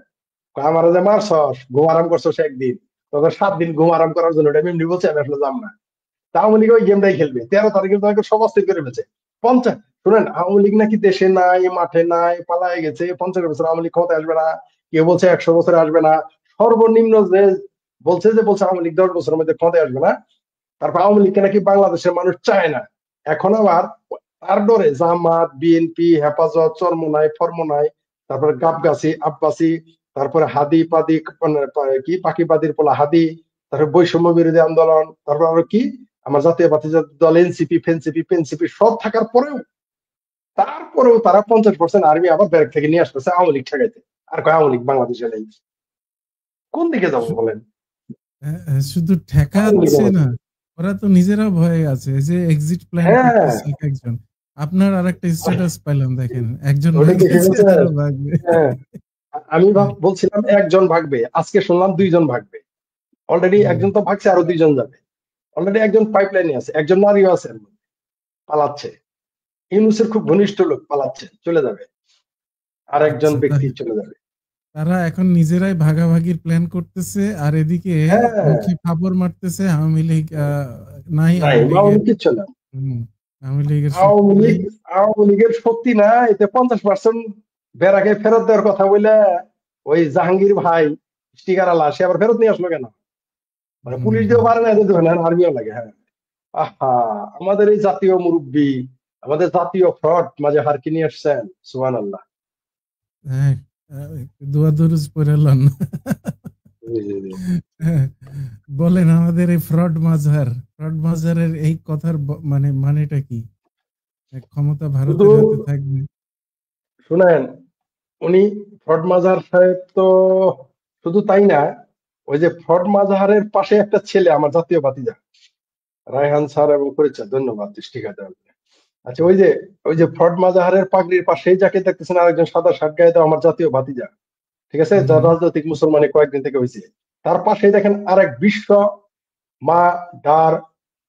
আমার যে মারছস ঘুম আরাম করছস একদিন, তখন 7 দিন ঘুম আরাম করার জন্য এটা এমনি বলছে, আমি আসলে যাম না। তা আওয়ামী লীগ ওই গেমটাই খেলবে, 13 তারিখে তোমাকে সব অস্থির করে ফেলছে। 50, শুনেন আওয়ামী লীগ নাকি দেশে নাই, মাঠে নাই, পালায় গেছে, 50 বছর আওয়ামী লীগ ক্ষমতায় আসবে না, কেউ বলছে 100 বছরে আসবে না, সর্বনিম্ন যে বলছে আওয়ামী লীগ 10 বছরের মধ্যে ক্ষমতায় আসবে না। তারপর আওয়ামী লীগকে নাকি বাংলাদেশের মানুষ চায় না, এখন আবার তার ডরে জামাত, বিএনপি, হেফাজত, চরমোনাই, ফরমোনাই, তারপরে গাবগাছি, আব্বাসি, তারপরে হাদি পাদি, মানে কি পাখিবাদীর পোলা হাদি, তারপরে বৈষম্য বিরোধী আন্দোলন, তারপর আরো কি আমার জাতীয়বাদী দল এনসিপি ফেনসিপি পেনসিপি সব থাকার পরেও, তারপরেও তারা 50% আর্মি আবার ব্যারেক থেকে নিয়ে আসতেছে আওয়ামী লীগ ঠেকাইতে। আর কয় আওয়ামী লীগ বাংলাদেশে নেই, কোন দিকে যাবো বলেন? শুধু আওয়ামী লীগ ঠেকাচ্ছে না, বাংলাদেশে। ওরা তো নিজেরা ভয়ে আছে, এই যে এক্সিট প্ল্যান হ্যাঁ, করতেছে এক একজন। আপনার আর একটা স্ট্যাটাস পাইলাম, দেখেন একজন ওটা দেখে ভাগেছে ফেলছে। আরো ভাগবে। হ্যাঁ, আমি বলছিলাম একজন ভাগবে, আজকে শুনলাম 2 জন ভাগবে, অলরেডি হুম। একজন তো ভাগছে, আরো 2 জন যাবে, অলরেডি একজন পাইপলাইনে আছে, একজন নারীও আছে এর মধ্যে, পালাচ্ছে, ইউনূসের খুব ঘনিষ্ঠ লোক পালাচ্ছে, চলে যাবে, আর একজন আচ্ছা, ব্যক্তি চলে যাবে। তারা এখন নিজেরাই ভাগাভাগির প্ল্যান করতেছে, আর এদিকে হ্যাঁ, মুখে খবর মারতেছে আওয়ামী লীগ নাই, নাই আওয়ামী লীগের আওয়ামী কিচ্ছু না, হুম, আওয়ামী লীগের শক্তি আওয়ামী নাই। লীগ, আওয়ামী লীগের শক্তি না, এতে 50% বেড়াকে ফেরত দেওয়ার কথা বলে ওই জাহাঙ্গীর ভাই স্টিকার আলা সে আবার ফেরত নিয়ে আসলো কেন? মানে হুম, পুলিশ হুম। দিয়েও পারে না, এদের দেবে না, আর্মিও লাগে। হ্যাঁ, আহা, আমাদের এই জাতীয় মুরব্বী, আমাদের জাতীয় ফ্রড মাঝে হারকি নিয়ে আসছেন, সুবহান আল্লাহ। হ্যাঁ, দোয়া দরুদ পড়ে লন। জি, জি, জি। হ্যাঁ, বলেন আমাদের এই ফ্রড মাঝহারের এই কথার মানে মানেটা কি? ক্ষমতা শুধু ভারতের হাতে থাকবে। শুনেন, উনি ফ্রড মাজার সাহেব তো শুধু তাই না, ওই যে ফ্রড মাজাহারের পাশে একটা ছেলে আমার জাতীয় ভাতিজা, রায়হান স্যার এবং পরিচয়, ধন্যবাদ দৃষ্টিঘাত। আচ্ছা, ওই যে ফ্রড মাজাহারের পাগড়ির পাশেই যাকে দেখতেছেন আরেকজন সাদা শার্ট গায়ে দেওয়া আমার জাতীয় ভাতিজা, ঠিক আছে, যার হুম, রাজনৈতিক মুসলমানি কয়েকদিন থেকে হয়েছে, তার পাশেই দেখেন আরেক বিশ্ব মা ডার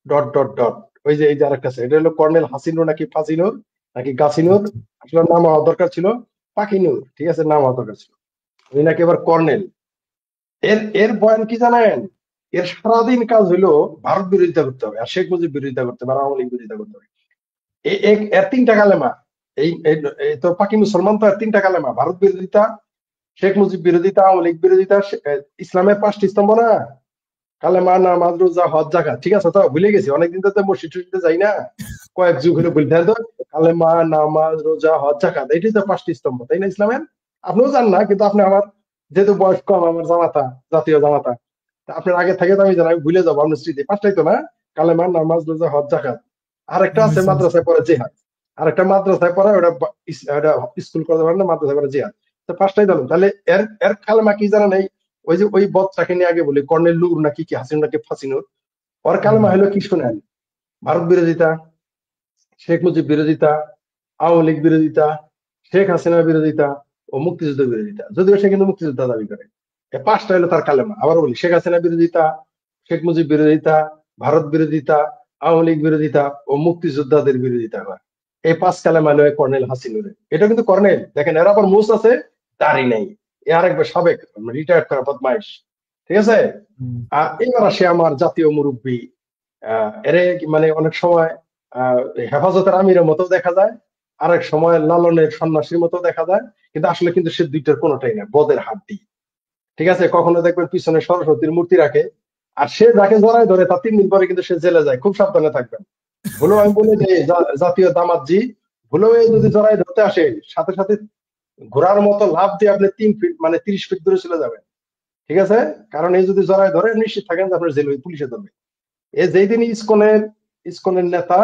ডট ডট ডট, ওই যে এই যে আরেকটা আছে, এটা হলো কর্নেল হাসিনুর নাকি ফাজিনুর নাকি গাছিনুর, আচ্ছা। আসলে নাম হওয়া দরকার ছিল পাকিনুর, ঠিক আছে, নাম হওয়া দরকার ছিল, উনি নাকি এবার কর্নেল। এর এর বয়ান কি জানেন, এর সারাদিন কাজ হইলো ভারত বিরোধিতা করতে হবে, আর শেখ মুজিব বিরোধিতা করতে হবে, আর আওয়ামী লীগ বিরোধিতা করতে হবে। এর 3টা কালেমা, এই তো পাকি মুসলমান, তো এর 3টা কালেমা, ভারত বিরোধিতা, শেখ মুজিব বিরোধিতা, আওয়ামী লীগ বিরোধিতা, ইসলামের 5টি স্তম্ভ না, কালেমা, নামাজ, রোজা, হজ, যাকাত, ঠিক আছে, তো ভুলে গেছি, অনেকদিন তো মসজিদ টসজিদে যাই না, কয়েক যুগ হলো ভুলতে তো, কালেমা, নামাজ, রোজা, হজ, যাকাত, এটাই তো 5টি স্তম্ভ, তাই না ইসলামের? আপনিও জান না, কিন্তু আপনি আমার, যেহেতু বয়স কম, আমার জামাতা, জাতীয় জামাতা, তা আপনার আগে থেকে তো আমি জানি, আমি ভুলে যাবো আপনার স্মৃতি, 5টাই তো না, কালেমা, নামাজ, রোজা, হজ, যাকাত, আরেকটা আছে বুঝছি, বুঝছি। মাদ্রাসায় পড়ে জিহাদ, আরেকটা মাদ্রাসায় পড়ে ওটা, ওটা স্কুল করতে পারে না, মাদ্রাসায় পড়ে জিহাদ, তো 5টাই জানেন, তাহলে এর এর কালেমা কি জানেন? ওই যে ওই বদটাকে নিয়ে আগে বলি, কর্নেল নূর নাকি কি হাসিন নাকি ফাসিনুর, ওর হুম, কালেমা হলো কি শুনেন, ভারত বিরোধিতা, শেখ মুজিব বিরোধিতা, আওয়ামী লীগ বিরোধিতা, শেখ হাসিনার বিরোধিতা ও মুক্তিযুদ্ধ বিরোধিতা, যদিও সে কিন্তু মুক্তিযোদ্ধা দাবি করে। এই 5টা হলো তার কালেমা। আবার বলি, শেখ হাসিনা বিরোধিতা, শেখ মুজিব বিরোধিতা, ভারত বিরোধিতা, আওয়ামী লীগ বিরোধিতা ও মুক্তিযোদ্ধাদের বিরোধিতা করে। এই 5 কালেমা নয় কর্নেল হাসিনুরের। এটা কিন্তু কর্নেল, দেখেন এর আবার মুস আছে, দাড়ি নেই। এ আরেকবার সাবেক রিটায়ার্ড করা বদমাইশ, ঠিক আছে। হুম। আর এবার আসে আমার জাতীয় মুরব্বী, এরে মানে অনেক সময় হেফাজতের আমিরের মতো দেখা যায়, আরেক সময় লালনের সন্ন্যাসীর মতো দেখা যায়, কিন্তু আসলে কিন্তু সে দুইটার কোনোটাই না, বদের হাড্ডি, ঠিক আছে। কখনো দেখবেন পিছনে সরস্বতীর মূর্তি রাখে, আর সে যাকে জড়ায় ধরে তার 3 দিন পরে কিন্তু সে জেলে যায়, খুব সাবধানে থাকবেন। ভুলেও আমি বলি যে জাতীয় দামাতজি ভুলেও যদি জড়ায় ধরতে আসে, সাথে সাথে ঘোড়ার মতো লাফ দিয়ে আপনি 3 ফিট মানে 30 ফিট দূরে চলে যাবেন, ঠিক আছে। কারণ এই যদি জড়ায় ধরে নিশ্চিত থাকেন যে আপনার জেল পুলিশে ধরবে। এ যেই দিন ইসকনের নেতা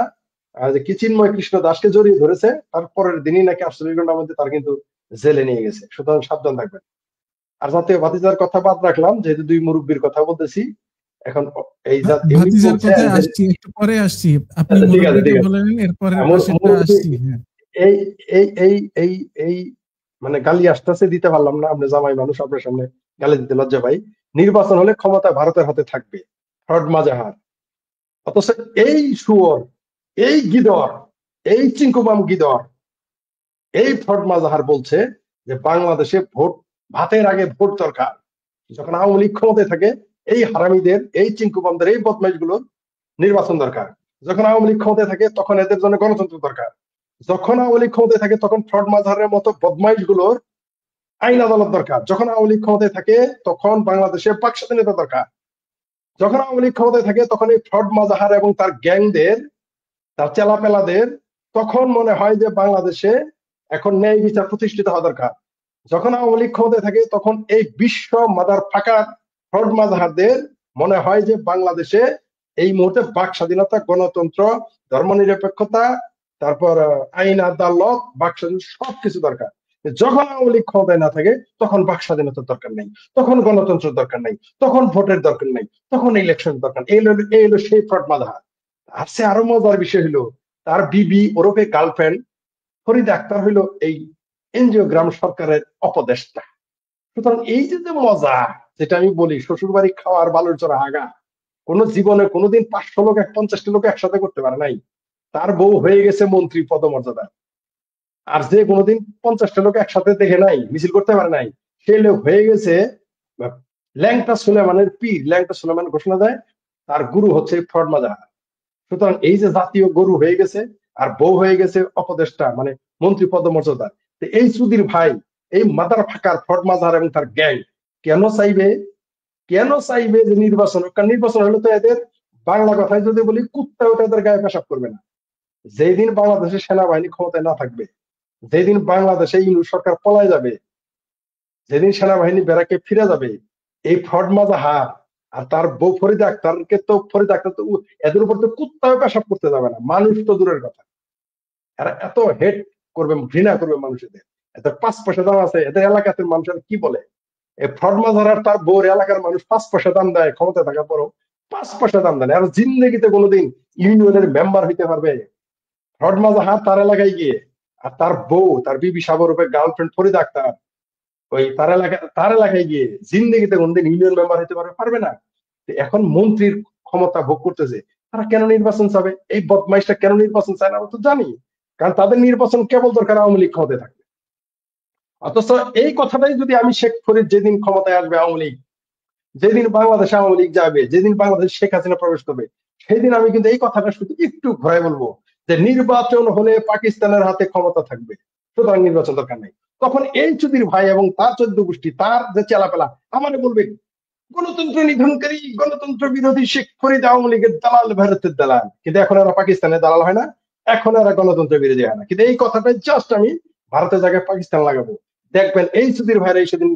যে কি চিন্ময় কৃষ্ণ দাসকে জড়িয়ে ধরেছে, তার পরের দিনই নাকি 48 ঘন্টার মধ্যে তার কিন্তু জেলে নিয়ে গেছে। সুতরাং সাবধান থাকবেন। আর জাতীয় ভাতিজার কথা বাদ রাখলাম, যেহেতু 2 মুরব্বীর কথা বলতেছি এখন। এই এমনি ভাতিজার বলছেন কথায় যে আসছি, একটু পরে আসছি। আপনি আচ্ছা, ঠিক আছে মুরব্বিটা ঠিক আছে। বলে নিন, এরপরের এমন পাশেরটা মুরব্বী আসছি। হ্যাঁ। এই এই এই এই এই মানে গালি আসতেছে, দিতে পারলাম না, আপনি জামাই মানুষ, আপনার সামনে গালি দিতে লজ্জা পাই। নির্বাচন হলে ক্ষমতা ভারতের হাতে থাকবে, ফ্রড মাজাহার। অথচ এই শুয়োর, এই গিদর, এই চিঙ্কুমাম গিদর, এই ফ্রড মাজাহার বলছে যে বাংলাদেশে ভোট, ভাতের আগে ভোট দরকার। যখন আওয়ামী লীগ ক্ষমতায় থাকে, এই হারামিদের, এই চিঙ্কুমামদের, এই বদমাইশ গুলোর নির্বাচন দরকার। যখন আওয়ামী লীগ ক্ষমতায় থাকে তখন এদের জন্য গণতন্ত্র দরকার। যখন আওয়ামী লীগ ক্ষমতায় থাকে তখন ফ্রড মাজাহারের মতো বদমাইশ গুলোর আইন আদালত দরকার। যখন আওয়ামী লীগ ক্ষমতায় থাকে তখন বাংলাদেশে বাক স্বাধীনতা দরকার। যখন আওয়ামী লীগ ক্ষমতায় থাকে তখন এই ফ্রড মাজাহার এবং তার গ্যাংদের, তার চেলাপেলাদের তখন মনে হয় যে বাংলাদেশে এখন ন্যায় বিচার প্রতিষ্ঠিত হওয়া দরকার। যখন আওয়ামী লীগ ক্ষমতায় থাকে তখন এই বিশ্ব মাদার ফাঁকা ফ্রড মাজাহারদের মনে হয় যে বাংলাদেশে এই মুহূর্তে বাক স্বাধীনতা, গণতন্ত্র, ধর্মনিরপেক্ষতা, তারপর আইন আদালত, বাক স্বাধীনতা সবকিছু দরকার। যখন আওয়ামী লীগ ক্ষমতায় না থাকে তখন বাক স্বাধীনতার দরকার নেই, তখন গণতন্ত্রের দরকার নেই, তখন ভোটের দরকার নেই, তখন ইলেকশনের দরকার নেই। এই হলো সেই ফ্রড মাজাহার। আর সে আরো মজার বিষয় হলো, তার বিবি ওরফে গার্লফ্রেন্ড ফরিদা আক্তার হইলো এই এনজিওগ্রাম সরকারের অপদেষ্টা। সুতরাং এই যে যে মজা, যেটা আমি বলি শ্বশুর বাড়ি খাওয়ার বালুর চড়া আগা, কোন জীবনে কোনোদিন 500 লোক 50টা লোক একসাথে করতে পারে নাই। তার বউ হয়ে গেছে মন্ত্রী পদমর্যাদা। আর যে কোনোদিন 50টা লোক একসাথে দেখে নাই, মিছিল করতে পারে নাই, সে লোক হয়ে গেছে ল্যাংটা সুলেমানের পীর। ল্যাংটা সুলেমান ঘোষণা দেয় তার গুরু হচ্ছে ফ্রড মাজাহার। সুতরাং এই যে জাতীয় গরু হয়ে গেছে আর বউ হয়ে গেছে অপদেষ্টা, মানে মন্ত্রী পদমর্যাদা। এই সুধীর ভাই, এই মাদার ফাঁকার ফ্রড মাজাহার এবং তার গ্যাং কেন চাইবে, কেন চাইবে যে নির্বাচন? কারণ নির্বাচন হলে তো এদের, বাংলা কথায় যদি বলি, কুত্তাও তাদের গায়ে পেশাব করবে না। যেদিন বাংলাদেশের সেনাবাহিনী ক্ষমতায় না থাকবে, যেদিন বাংলাদেশে ইউনূস সরকার পলায় যাবে, যেদিন সেনাবাহিনী বেড়াকে ফিরে যাবে, এই ফ্রড মাজাহার আর তার বউ ফরিদা আক্তারকে তো, ফরিদা আক্তার তো এদের উপর তো কুত্তাও পেশাব করতে যাবে না, মানুষ তো দূরের কথা। এরা এত হেট করবে, ঘৃণা করবে মানুষদের, এত 5 পয়সা দাম আছে এদের এলাকাতে। মানুষের কি বলে, এই ফ্রড মাজাহার তার বউর এলাকার মানুষ 5 পয়সা দাম দেয়, ক্ষমতা থাকার পরও 5 পয়সা দাম দেয়। আর জিন্দগিতে কোনোদিন ইউনিয়নের মেম্বার হইতে পারবে ফ্রড মাজাহার তার এলাকায় গিয়ে? আর তার বউ, তার বিবি সাগর রূপে গার্লফ্রেন্ড ফরিদা আক্তার, ওই তার এলাকায় গিয়ে জিন্দগিতে কোনদিন ইউনিয়ন মেম্বার হতে পারবে না। এখন মন্ত্রীর ক্ষমতা ভোগ করতেছে, তারা কেন নির্বাচন চাবে? এই বদমাইশটা কেন নির্বাচন চায় না আমরা তো জানি। কারণ তাদের নির্বাচন কেবল দরকার আওয়ামী লীগ ক্ষমতায় থাকবে। অথচ এই কথাটাই যদি আমি শেখ ফরিদ, যেদিন ক্ষমতায় আসবে আওয়ামী লীগ, যেদিন বাংলাদেশে আওয়ামী লীগ যাবে, যেদিন বাংলাদেশ শেখ হাসিনা প্রবেশ করবে, সেদিন আমি কিন্তু এই কথাটা শুধু একটু ঘুরাই বলবো যে নির্বাচন হলে পাকিস্তানের হাতে ক্ষমতা থাকবে, সুতরাং নির্বাচন দরকার নেই। তখন এই চুদির ভাই এবং তার 14 গোষ্ঠী, তার যে চেলাপেলা আমারে বলবে গণতন্ত্র নিধনকারী, গণতন্ত্র বিরোধী শেখ ফরিদ আওয়ামী লীগের দালাল, ভারতের দালাল। কিন্তু এখন এরা পাকিস্তানের দালাল হয় না, এখন এরা গণতন্ত্র বিরোধী হয় না। কিন্তু এই কথাটা জাস্ট আমি ভারতের জায়গায় পাকিস্তান লাগাবো, দেখবেন এই চুদির ভাইরা এই সেদিন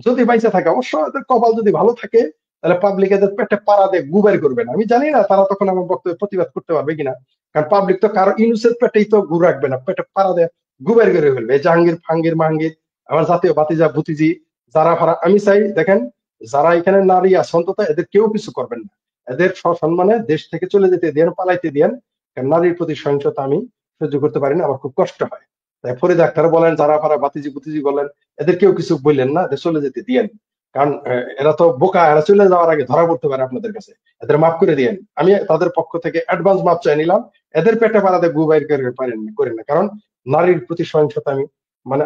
যদি বাইসা থাকে, অবশ্য এদের কপাল যদি ভালো থাকে, তাহলে পাবলিক এদের পেটে পাড়া দিয়ে গুবার করবে না। আমি জানি না তারা তখন আমার বক্তব্য প্রতিবাদ করতে পারবে কিনা, কারণ পাবলিক তো কারো ইউনুসের পেটেই তো গু রাখবে না, পেটে পাড়া দিয়ে গুবার করে ফেলবে। এই জাহাঙ্গীর ফাঙ্গির মাহাঙ্গীর, আমার জাতীয় বাতিজা ভুতিজি, যারা ফারা, আমি চাই দেখেন যারা এখানে নারী আছে অন্তত এদের কেউ কিছু করবেন না, এদের সসম্মানে দেশ থেকে চলে যেতে দিয়েন, পালাইতে দিয়েন। কারণ নারীর প্রতি সহিংসতা আমি সহ্য করতে পারি না, আমার খুব কষ্ট হয়। তাই ফরিদ আক্তার বলেন, যারা ফারা বাতিজি বুতিজি বলেন, এদের কেউ কিছু বললেন না, এদের চলে যেতে দিয়েন। কারণ এরা তো বোকা, এরা চলে যাওয়ার আগে ধরা পড়তে পারে আপনাদের কাছে। এদের মাফ করে দিয়েন, আমি তাদের পক্ষ থেকে অ্যাডভান্স মাপ চাই নিলাম। এদের পেটে পাড়াতে গু বাইর করেন না, কারণ নারীর প্রতি সহিংসতা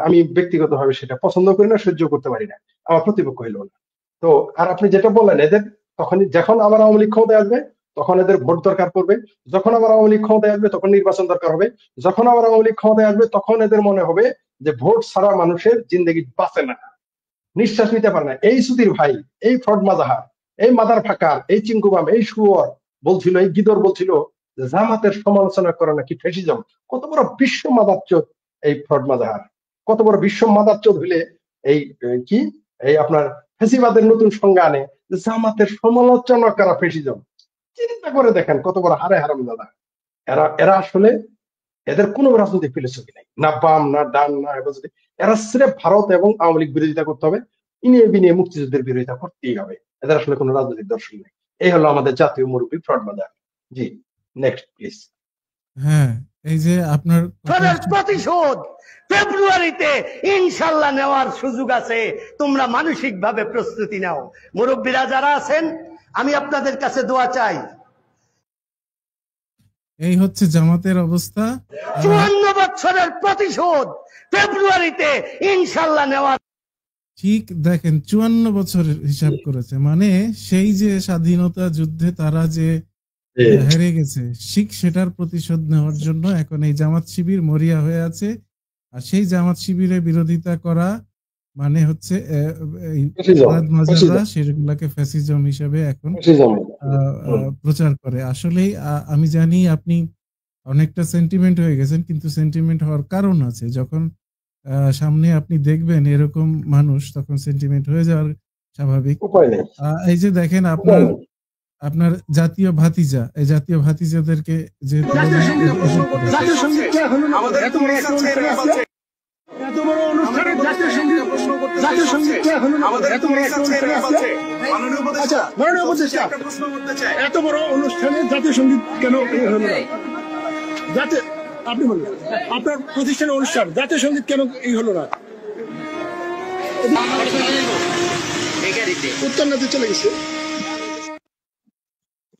আমি ব্যক্তিগতভাবে সেটা পছন্দ করি না, সহ্য করতে পারি না, আমার প্রতিপক্ষ হইলো না। তো আর আপনি যেটা বললেন, এদের তখনই যখন আবার আওয়ামী লীগ ক্ষমতায় আসবে তখন এদের ভোট দরকার পড়বে, যখন আবার আওয়ামী লীগ ক্ষমতায় আসবে তখন নির্বাচন দরকার হবে, যখন আবার আওয়ামী লীগ ক্ষমতায় আসবে তখন এদের মনে হবে যে ভোট ছাড়া মানুষের জিন্দগি বাঁচে না, নিঃশ্বাস নিতে পারে না। এই সুধীর ভাই, এই ফ্রড মাজাহার, এই মাদার ফাকার, এই চিঙ্কুবাম, এই শুয়োর বলছিল, এই গিদর বলছিল যে জামাতের সমালোচনা করে নাকি ফ্যাসিজম। কত বড় বিশ্ব মাদারচোদ এই ফ্রড মাজাহার, কত বড় বিশ্ব মাদারচোদ হইলে এই কি এই আপনার ফ্যাসিবাদের নতুন সংজ্ঞা আনে যে জামাতের সমালোচনা করা ফ্যাসিজম। চিন্তা করে দেখেন কত বড় হারে হারাম দাদা। এরা এরা আসলে এদের কোনো রাজনৈতিক ফিলোসফি নাই, না বাম না ডান না হেফাজতে। এরা স্রেফ ভারত এবং আওয়ামী লীগ বিরোধিতা করতে হবে, ইনিয়ে বিনিয়ে মুক্তিযুদ্ধের বিরোধিতা করতেই হবে। এদের আসলে কোনো রাজনৈতিক দর্শন নেই। এই হলো আমাদের জাতীয় মুরব্বী fraud mother. G, next please. হ্যাঁ, এই যে আপনার প্রতিশোধ ফেব্রুয়ারিতে ইনশাল্লাহ নেওয়ার সুযোগ আছে, তোমরা মানসিক ভাবে প্রস্তুতি নাও। মুরব্বীরা যারা আছেন, আমি আপনাদের কাছে দোয়া চাই। এই হচ্ছে জামাতের অবস্থা। 54 বছরের প্রতিশোধ ফেব্রুয়ারিতে ইনশাল্লাহ নেওয়ার। ঠিক দেখেন, 54 বছর হিসাব করেছে, মানে সেই যে স্বাধীনতা যুদ্ধে তারা যে হেরে গেছে, ঠিক সেটার প্রতিশোধ নেওয়ার জন্য এখন এই জামাত শিবির মরিয়া হয়ে আছে। আর সেই জামাত শিবিরের বিরোধিতা করা মানে হচ্ছে সেগুলাকে ফ্যাসিজম হিসেবে এখন প্রচার করে। আসলেই আমি জানি আপনি অনেকটা সেন্টিমেন্ট হয়ে গেছেন, কিন্তু সেন্টিমেন্ট হওয়ার কারণ আছে। যখন সামনে আপনি দেখবেন এরকম মানুষ, তখন সেন্টিমেন্ট হয়ে যাওয়ার স্বাভাবিক। এই যে দেখেন আপনার জাতীয় ভাতিজা, এই জাতীয় ভাতিজাদেরকে যে এত বড় অনুষ্ঠানে জাতীয় সঙ্গীত এত বড় অনুষ্ঠানে জাতীয় সঙ্গীত কেন হলো না? আপনি বললেন আপনার প্রতিষ্ঠানের অনুষ্ঠান, জাতীয় সঙ্গীত কেন এই হলো না? উত্তর না দিয়ে চলে গেছে।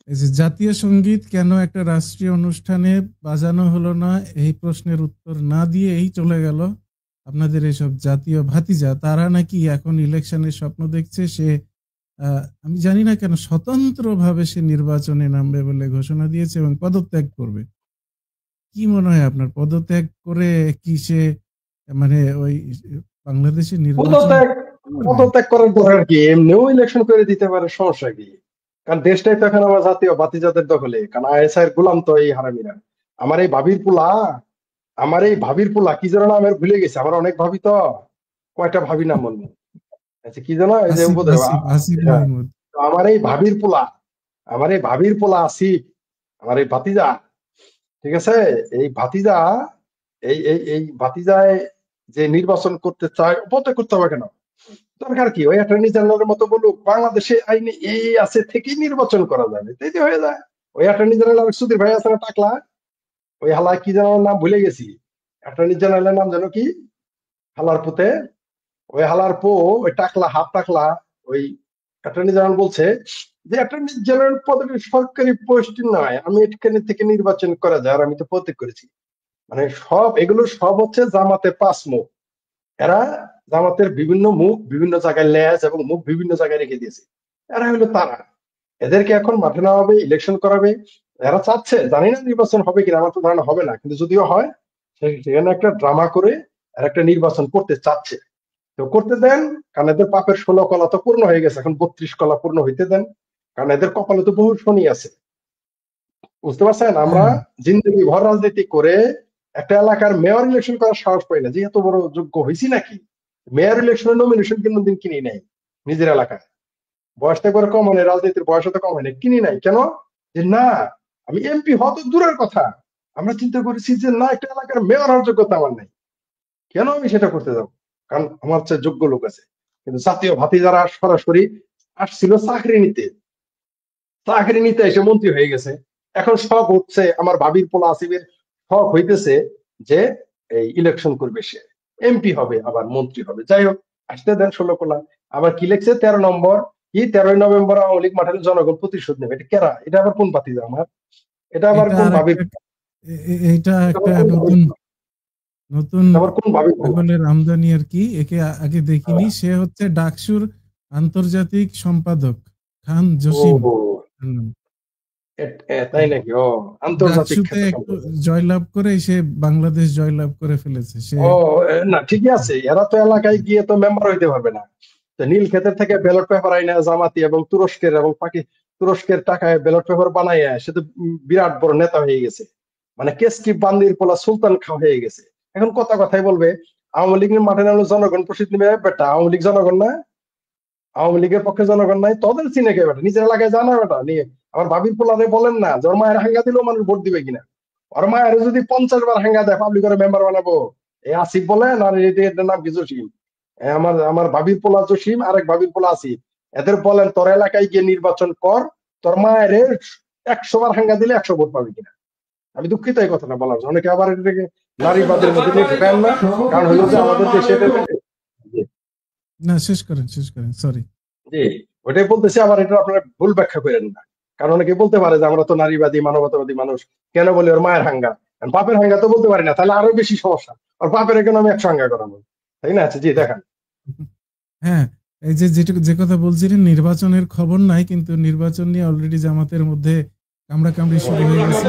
এই যে জাতীয় সঙ্গীত কেন একটা রাষ্ট্রীয় অনুষ্ঠানে বাজানো হলো না, এই প্রশ্নের উত্তর না দিয়ে এই চলে গেল। আপনাদের এসব জাতীয় ভাতিজা, তারা নাকি এখন ইলেকশনের স্বপ্ন দেখছে। সে আমি জানি না কেন স্বতন্ত্রভাবে সে নির্বাচনে নামবে বলে ঘোষণা দিয়েছে এবং পদত্যাগ করবে। কি মনে হয় আপনার, পদত্যাগ করে কি সে মানে ওই বাংলাদেশের পদত্যাগ করার দরকার কি? এমনিও ইলেকশন করে দিতে পারে, সমস্যা কি? কারণ দেশটাই তো এখন আমার জাতীয় ভাতিজাদের দখলে, কারণ আইএসআই এর গোলাম তো এই হারামিরা। আমার এই ভাবির পোলা কি যেন নামের ভুলে গেছে, আমার অনেক ভাবি তো, কয়টা ভাবি নাম বলবো, আচ্ছা কি যেন, এই যে আমার এই ভাবির পোলা আসিফ, আমার এই ভাতিজা, ঠিক আছে, এই ভাতিজা এই ভাতিজায় যে নির্বাচন করতে চায়, পদত্যাগ করতে হবে কেন? দরকার কি? ওই অ্যাটর্নি জেনারেলের মতো বলুক বাংলাদেশে আইনে এই আছে থেকেই নির্বাচন করা যাবে, তাই তো হয়ে যায়। ওই অ্যাটর্নি জেনারেল সুধীর ভাই আছে না, টাকলা, ওই হালা কি যেন নাম ভুলে গেছি, অ্যাটর্নি জেনারেলের নাম যেন কি, হালার পুতে, ওই হালার পো, ওই টাকলা, হাফ টাকলা, ওই অ্যাটর্নি জেনারেল বলছে যে অ্যাটর্নি জেনারেল পদবি সরকারি পোস্ট নয়, আমি এখানে থেকে নির্বাচন করা যায়, আর আমি তো পদত্যাগ করেছি। মানে এগুলো সব হচ্ছে জামাতের পাঁচ মুখ। এরা জামাতের বিভিন্ন মুখ বিভিন্ন জায়গায়, লেজ এবং মুখ বিভিন্ন জায়গায় রেখে দিয়েছে। এরা হলো তারা, এদেরকে এখন মাঠে নেওয়া হবে, ইলেকশন করাবে। এরা চাচ্ছে, জানি না নির্বাচন হবে কিনা, আমার তো ধারণা হবে না, কিন্তু যদিও হয় সেখানে একটা ড্রামা করে আর একটা নির্বাচন করতে চাচ্ছে। তো করতে দেন, কারণ এদের পাপের 16 কলা তো পূর্ণ হয়ে গেছে, এখন 32 কলা পূর্ণ হইতে দেন, কারণ এদের কপালে তো বহু শনি আছে, বুঝতে পারছেন? আমরা জিন্দগি ভর রাজনীতি করে একটা এলাকার মেয়র ইলেকশন করার সাহস পাই না, যে এত বড় যোগ্য হয়েছি নাকি? মেয়র ইলেকশনের নমিনেশন কোনদিন কিনি নাই নিজের এলাকায়, বয়সটা করে কম হয়, রাজনীতির বয়স তো কম হয় না, কিনি নাই কেন? যে না, আমি এমপি হওয়া তো দূরের কথা, আমরা চিন্তা করেছি যে না, একটা এলাকার মেয়র হওয়ার যোগ্যতা আমার নাই, কেন আমি সেটা করতে যাবো? কারণ আমার চেয়ে যোগ্য লোক আছে। কিন্তু জাতীয় ভাতিজারা সরাসরি আসছিল চাকরি নিতে এসে মন্ত্রী হয়ে গেছে। এখন শখ হচ্ছে, আমার ভাবির পোলা আসিফের শখ হইতেছে যে এই ইলেকশন করবে, সে এমপি হবে আবার মন্ত্রী হবে। যাই হোক, আসতে দেন 16 কোলা। আবার কি লিখছে 13 নম্বর, কি 13ই নভেম্বর আওয়ামী লীগ মাঠের জনগণ প্রতিশোধ নেবে। এটা কেরা? এটা আবার কোন বাতিজা আমার? এটা আবার এটা কোন আর ভাবির? একটা এইটা এটা আবার একটা কোন নতুন ভাবির? নতুন এটা আবার কোন ভাবির বলা? পাগলের আমদানি আর কি। একে আগে দেখিনি। হ্যাঁ। সে হচ্ছে ডাকসুর আন্তর্জাতিক সম্পাদক খান ও জসিম। হুম। তাই নাকি? ও, আন্তর্জাতিক ডাকসুতে খ্যাত একটু সম্পর্ক। জয়লাভ করে সে বাংলাদেশ জয়লাভ করে ফেলেছে সে। ও, না ঠিকই আছে, এরা তো এলাকায় গিয়ে তো মেম্বার হইতে পারবে না। তো নীল ক্ষেতের থেকে ব্যালট পেপার আইনা জামাতি এবং তুরস্কের এবং তুরস্কের টাকায় ব্যালট পেপার বানাইয়া সে তো বিরাট বড় নেতা হয়ে গেছে। মানে কেসকি বান্দির পোলা সুলতান খা হয়ে গেছে। এখন কথাই বলবে আওয়ামী লীগের মাঠে নামলে জনগণ প্রসিদ্ধ নেবে। বেটা আওয়ামী লীগ জনগণ না? আওয়ামী লীগের পক্ষে জনগণ নাই? তোদের চিনে কে বেটা? নিজের এলাকায় জানা বেটা নিয়ে। আমার ভাবির পোলারে বলেন না যে ওর মায়ের হাঙ্গা দিলেও মানুষ ভোট দিবে কিনা। ওর মায়ের যদি 50 বার হাঙ্গা দেয় পাবলিক করে মেম্বার বানাবো। এই আসিফ বলেন আর এটার নাম কি জসিম। আমার আমার ভাবির পোলা জসিম, আরেক ভাবির পোলা আসিফ। এদের বলেন তোর এলাকায় গিয়ে নির্বাচন কর, তোর মায়ের 100 বার হাঙ্গা দিলে 100 ভোট পাবি কিনা। আমি দুঃখিত এই কথাটা বলার জন্য। অনেকে আবার এটাকে নারীবাদের মধ্যে নিয়ে ঢুকান না। কারণ হলো যে আমাদের দেশে না, শেষ করেন সরি। জি, ওটাই বলতেছি। আবার এটা আপনারা ভুল ব্যাখ্যা করেন না। কারণ অনেকে বলতে পারে যে আমরা তো নারীবাদী মানবতাবাদী মানুষ, কেন বলি ওর মায়ের হাঙ্গা। আর বাপের হাঙ্গা তো বলতে পারি না, তাহলে আরো বেশি সমস্যা। আর বাপের কেন আমি 100 হাঙ্গা করাবো, তাই না? আচ্ছা জি, দেখান। হ্যাঁ, এই যে যে কথা বলছিলেন নির্বাচনের খবর নাই, কিন্তু নির্বাচন নিয়ে অলরেডি জামাতের মধ্যে কামড়াকামড়ি শুরু হয়ে গেছে।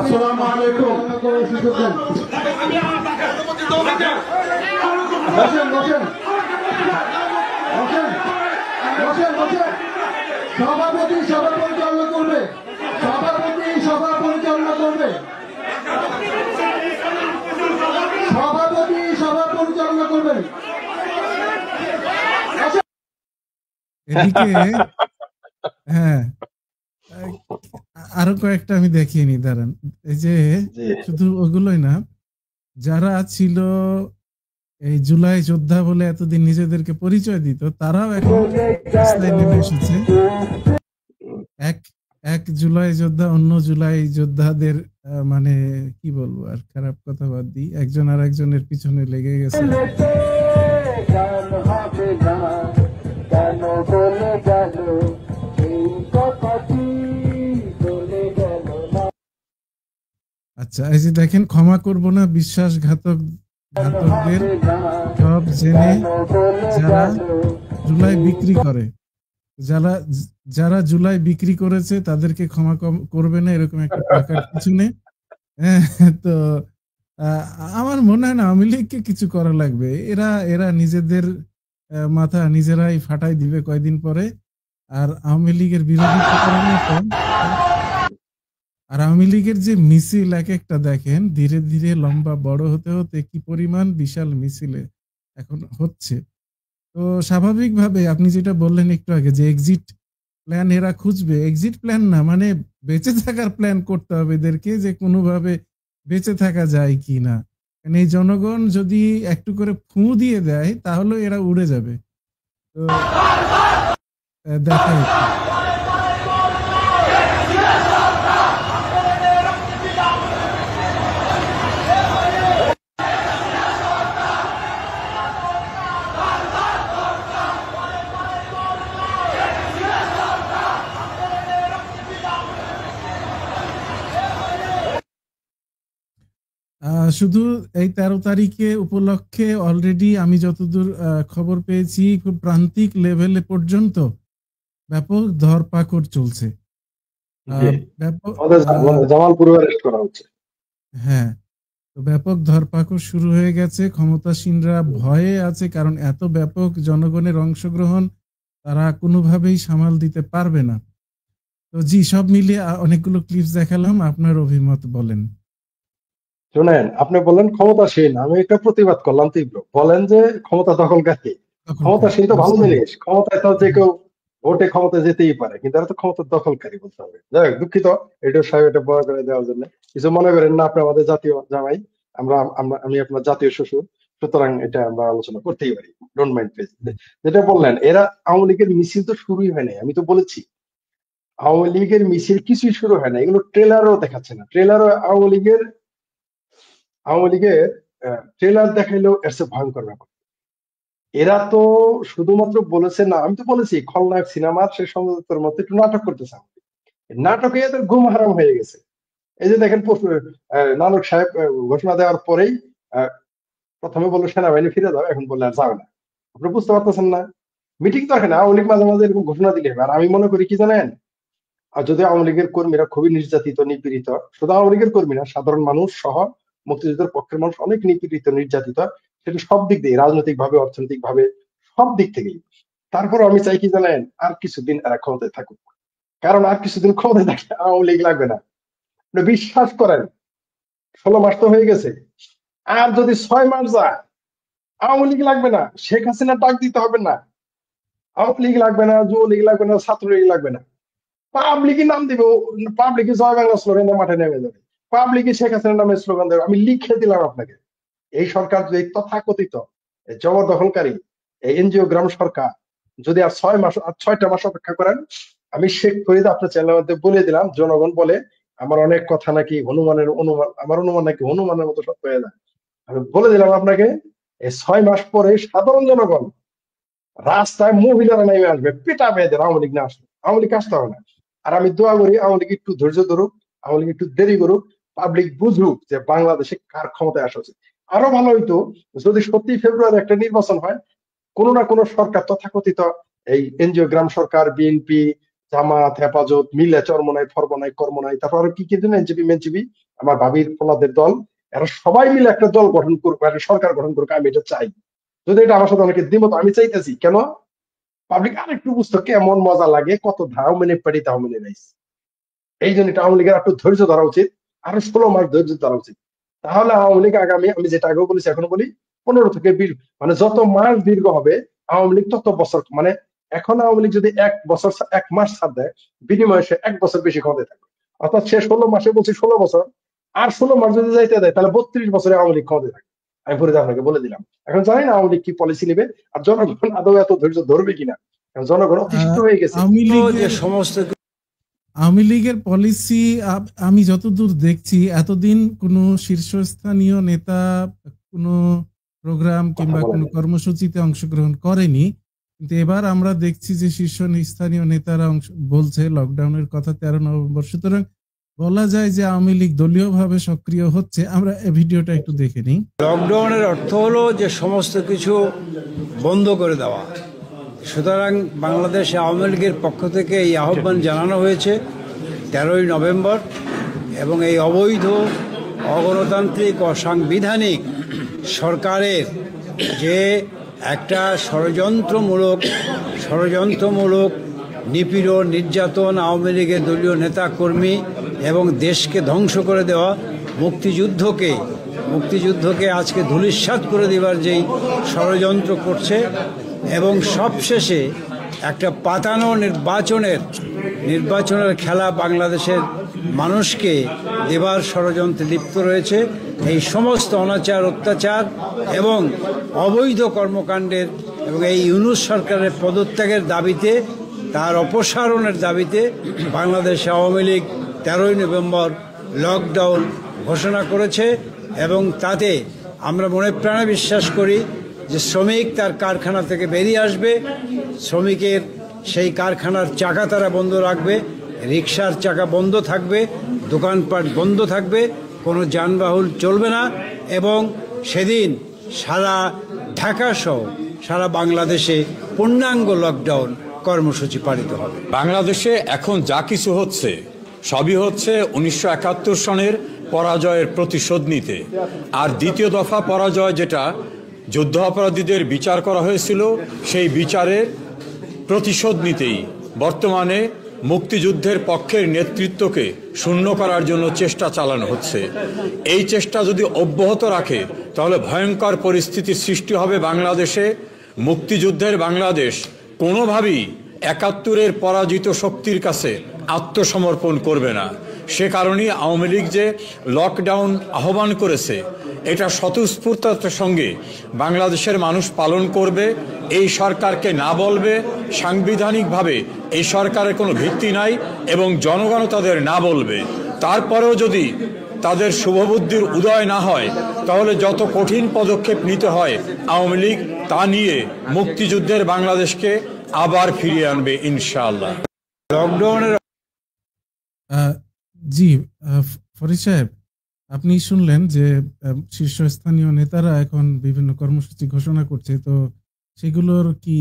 আসসালামু আলাইকুম। বসেন বসেন বসেন বসেন বসেন। সভাপতি সভা পরিচালনা করবে। সভাপতি সভা পরিচালনা করবে। সভাপতি সভা পরিচালনা করবেন। এদিকে হ্যাঁ, আরো কয়েকটা আমি দেখিয়ে নি, দাঁড়ান। এই যে জি। শুধু ওগুলোই না, যারা ছিল এই জুলাই যোদ্ধা বলে এতদিন নিজেদেরকে পরিচয় দিত, তারাও এখন রাস্তায় নেমে এসেছে। এক এক জুলাই যোদ্ধা অন্য জুলাই যোদ্ধাদের মানে কি বলবো, আর খারাপ কথা বাদ দিই, একজন আর একজনের পিছনে লেগে গেছে। আচ্ছা, এই যে দেখেন, ক্ষমা করব না ঘাতকদের সব জেনে যারা জুলাই বিক্রি করে, যারা যারা জুলাই বিক্রি করেছে তাদেরকে ক্ষমা করবে না, এরকম একটা প্ল্যাকার্ড পিছনে। হ্যাঁ, তো আহ, আমার মনে হয় না আওয়ামী লীগকে কিছু করা লাগবে। এরা এরা নিজেদের মাথা নিজেরাই ফাটাই দিবে কয়দিন পরে। আর আওয়ামী লীগের বিরোধিতা করার মতো, আর আওয়ামী লীগের যে মিছিল এক একটা দেখেন ধীরে ধীরে লম্বা বড় হতে হতে কি পরিমাণ বিশাল মিছিলে এখন হচ্ছে। তো স্বাভাবিকভাবে আপনি যেটা বললেন একটু আগে যে এক্সিট প্ল্যান এরা খুঁজবে, এক্সিট প্ল্যান না, মানে বেঁচে থাকার প্ল্যান করতে হবে এদেরকে, যে কোনোভাবে বেঁচে থাকা যায় কি না। মানে এই জনগণ যদি একটু করে ফু দিয়ে দেয় তাহলে এরা উড়ে যাবে। তো দেখাই একটু। শুধু এই 13 তারিখে উপলক্ষে অলরেডি আমি যতদূর খবর পেয়েছি খুব প্রান্তিক লেভেলে পর্যন্ত ব্যাপক ধরপাকড় চলছে। জি, ব্যাপক আমাদের জামালপুরে অ্যারেস্ট করা হচ্ছে। হ্যাঁ, তো ব্যাপক ধরপাকড় শুরু হয়ে গেছে। ক্ষমতাসীনরা ভয়ে আছে, কারণ এত ব্যাপক জনগণের অংশগ্রহণ তারা কোনোভাবেই সামাল দিতে পারবে না। তো জি, সব মিলিয়ে অনেকগুলো ক্লিপস দেখালাম, আপনার অভিমত বলেন। শোনেন, আপনি বললেন ক্ষমতাসীন, আমি একটা প্রতিবাদ করলাম তীব্র। বলেন যে ক্ষমতা দখলকারী। ক্ষমতাসীন তো ভালো জিনিস, ক্ষমতায় তো যে কেউ ভোটে ক্ষমতা যেতেই পারে, কিন্তু এরা তো ক্ষমতার দখলকারী বলতে হবে। যাই হোক, দুঃখিত এটা সাহেব, এটা বড় করে দেওয়ার জন্য। কিছু মনে করেন না, আপনি আমাদের জাতীয় জামাই, আমি আপনার জাতীয় শ্বশুর, সুতরাং এটা আমরা আলোচনা করতেই পারি। Don't mind please. যেটা বললেন, এরা আওয়ামী লীগের মিছিল তো শুরুই হয় নাই। আমি তো বলেছি আওয়ামী লীগের মিছিল কিছুই শুরু হয় না, এগুলো ট্রেলারও দেখাচ্ছে না। ট্রেলারও আওয়ামী লীগের ট্রেলার দেখাইলেও এর চেয়ে ভয়ঙ্কর ব্যাপার। এরা তো শুধুমাত্র বলেছে না, আমি তো বলেছি খলনায়ক সিনেমার শেষ সংযুক্তের মতো একটু নাটক করতেছে। নাটকে এদের ঘুম হারাম হয়ে গেছে। এই যে দেখেন নানক সাহেব ঘোষণা দেওয়ার পরেই প্রথমে বললো সেনাবাহিনী ফিরে যাও, এখন বললে আর যাবে না। আপনি বুঝতে পারতেছেন না? মিটিং তো রাখে না, আওয়ামী লীগ মাঝে মাঝে এরকম ঘোষণা দিলে। আর আমি মনে করি কি জানেন, আর যদি আওয়ামী লীগের কর্মীরা খুবই নির্যাতিত নিপীড়িত, শুধু আওয়ামী লীগের কর্মী না, সাধারণ মানুষ সহ মুক্তিযুদ্ধের পক্ষের মানুষ অনেক নিপীড়িত নির্যাতিত, সেটা সব দিক দিয়ে, রাজনৈতিক ভাবে, অর্থনৈতিক ভাবে, সব দিক থেকেই। তারপর আমি চাই কি জানেন, আর কিছুদিন এরা ক্ষমতায় থাকুক। কারণ আর কিছুদিন ক্ষমতায় থাকলে আওয়ামী লীগ লাগবে না। বিশ্বাস করেন, 16 মাস তো হয়ে গেছে, আর যদি 6 মাস যায় আওয়ামী লীগ লাগবে না। শেখ হাসিনা ডাক দিতে হবে না, আওয়ামী লীগ লাগবে না, যুবলীগ লাগবে না, ছাত্রলীগ লাগবে না। পাবলিকই নাম দিবে, পাবলিকই জয় বাংলা স্লোগান মাঠে নেমে যাবে, পাবলিকই শেখ হাসিনার নামে স্লোগান দেবে। আমি লিখে দিলাম আপনাকে, এই সরকার যদি তথাকথিত জবরদখলকারী এই এনজিও গ্রাম সরকার যদি আর 6 মাস, আর 6টা মাস অপেক্ষা করেন, আমি শেখ ফরিদ আপনার চ্যানেলের মধ্যে বলে দিলাম, জনগণ বলে আমার অনেক কথা নাকি হনুমানের অনুমান, আমার অনুমান নাকি হনুমানের মতো সত্য হয়ে যায়। আমি বলে দিলাম আপনাকে, এই 6 মাস পরে সাধারণ জনগণ রাস্তায় মহিলারা নেমে আসবে, পেটা বেঁধে আওয়ামী লীগ না আসবে, আওয়ামী লীগ আসতে হবে না। আর আমি দোয়া করি আওয়ামী লীগ একটু ধৈর্য ধরুক, আওয়ামী লীগ একটু দেরি করুক, পাবলিক বুঝুক যে বাংলাদেশে কার ক্ষমতায় আসা উচিত। আরো ভালো হইতো যদি সত্যি ফেব্রুয়ারি একটা নির্বাচন হয়, কোন না কোন সরকার তথাকথিত এই এনজিও গ্রাম সরকার, বিএনপি, জামাত, হেফাজত মিলে, চরমনাই, ফরমনাই, কর্মনাই, তারপর কি কি এনজিপি মেনজিপি, আমার ভাবির ফলাদের দল, এরা সবাই মিলে একটা দল গঠন করুক, একটা সরকার গঠন করুক। আমি এটা চাই। যদি এটা আমার সাথে অনেকে দ্বিমত, আমি চাইতেছি কেন, পাবলিক আর একটু বুঝতো কেমন মজা লাগে, কত ধাও মেনে পারি তাও মেনে রাইস। এই জন্য এটা আওয়ামী লীগের একটু ধৈর্য ধরা উচিত, আরো 16 মাস ধৈর্য ধরা উচিত। তাহলে আওয়ামী লীগ আগামী, আমি যেটা আগেও বলেছি এখনো বলি, 15 থেকে 20, মানে যত মাস দীর্ঘ হবে আওয়ামী লীগ তত বছর, মানে এখন আওয়ামী লীগ যদি 1 বছর 1 মাস ছাড় দেয়, বিনিময়ে সে 1 বছর বেশি ক্ষমতায় থাকবে। অর্থাৎ সে 16 মাসে বলছি 16 বছর, আর 16 মাস যদি যাইতে দেয় তাহলে 32 বছরে আওয়ামী লীগ ক্ষমতায় থাকবে। আমি ফরিদ আপনাকে বলে দিলাম। এখন জানি না আওয়ামী লীগ কি পলিসি নেবে, আর জনগণ আদৌ এত ধৈর্য ধরবে কিনা। জনগণ অতিষ্ঠ হয়ে গেছে। আওয়ামী লীগের পলিসি আমি যতদূর দেখছি, এতদিন কোনো শীর্ষস্থানীয় নেতা কোনো প্রোগ্রাম কিংবা কোনো কর্মসূচিতে অংশগ্রহণ করেনি, কিন্তু এবার আমরা দেখছি যে শীর্ষস্থানীয় নেতারা বলছে লকডাউনের কথা 13 নভেম্বর। সুতরাং বলা যায় যে আওয়ামী লীগ দলীয়ভাবে সক্রিয় হচ্ছে। আমরা এই ভিডিওটা একটু দেখে নিই। লকডাউনের অর্থ হলো যে সমস্ত কিছু বন্ধ করে দেওয়া। সুতরাং বাংলাদেশে আওয়ামী লীগের পক্ষ থেকে এই আহ্বান জানানো হয়েছে 13ই নভেম্বর, এবং এই অবৈধ, অগণতান্ত্রিক, অসাংবিধানিক সরকারের যে একটা ষড়যন্ত্রমূলক নিপীড়ন, নির্যাতন, আওয়ামী লীগের দলীয় নেতা কর্মী এবং দেশকে ধ্বংস করে দেওয়া, মুক্তিযুদ্ধকে আজকে ধূলিসাৎ করে দেওয়ার যেই ষড়যন্ত্র করছে, এবং সবশেষে একটা পাতানো নির্বাচনের খেলা বাংলাদেশের মানুষকে দেবার ষড়যন্ত্রে লিপ্ত রয়েছে। এই সমস্ত অনাচার, অত্যাচার এবং অবৈধ কর্মকাণ্ডের এবং এই ইউনূস সরকারের পদত্যাগের দাবিতে, তার অপসারণের দাবিতে বাংলাদেশ আওয়ামী লীগ 13ই নভেম্বর লকডাউন ঘোষণা করেছে। এবং তাতে আমরা মনে প্রাণে বিশ্বাস করি যে শ্রমিক তার কারখানা থেকে বেরিয়ে আসবে, শ্রমিকের সেই কারখানার চাকা তারা বন্ধ রাখবে, রিকশার চাকা বন্ধ থাকবে, দোকানপাট বন্ধ থাকবে, কোনো যানবাহন চলবে না, এবং সেদিন সারা ঢাকা সহ সারা বাংলাদেশে পূর্ণাঙ্গ লকডাউন কর্মসূচি পালিত হবে। বাংলাদেশে এখন যা কিছু হচ্ছে সবই হচ্ছে 1971 সনের পরাজয়ের প্রতিশোধ নিতে। আর দ্বিতীয় দফা পরাজয়, যেটা যুদ্ধ অপরাধীদের বিচার করা হয়েছিল, সেই বিচারের প্রতিশোধ নিতেই বর্তমানে মুক্তিযুদ্ধের পক্ষের নেতৃত্বকে শূন্য করার জন্য চেষ্টা চালানো হচ্ছে। এই চেষ্টা যদি অব্যাহত রাখে তাহলে ভয়ঙ্কর পরিস্থিতির সৃষ্টি হবে বাংলাদেশে। মুক্তিযুদ্ধের বাংলাদেশ কোনোভাবেই 71-এর পরাজিত শক্তির কাছে আত্মসমর্পণ করবে না। সে কারণেই আওয়ামী লীগ যে লকডাউন আহ্বান করেছে, এটা স্বতঃস্ফূর্ততার সঙ্গে বাংলাদেশের মানুষ পালন করবে। এই সরকারকে না বলবে, সাংবিধানিকভাবে এই সরকারের কোনো ভিত্তি নাই এবং জনগণও তাদের না বলবে। তারপরেও যদি তাদের শুভবুদ্ধির উদয় না হয়, তাহলে যত কঠিন পদক্ষেপ নিতে হয় আওয়ামী লীগ তা নিয়ে মুক্তিযুদ্ধের বাংলাদেশকে আবার ফিরিয়ে আনবে ইনশাআল্লাহ। লকডাউনের জি, ফরিদ সাহেব, আপনি শুনলেন যে শীর্ষস্থানীয় নেতারা এখন বিভিন্ন কর্মসূচি ঘোষণা করছে, তো সেগুলোর কি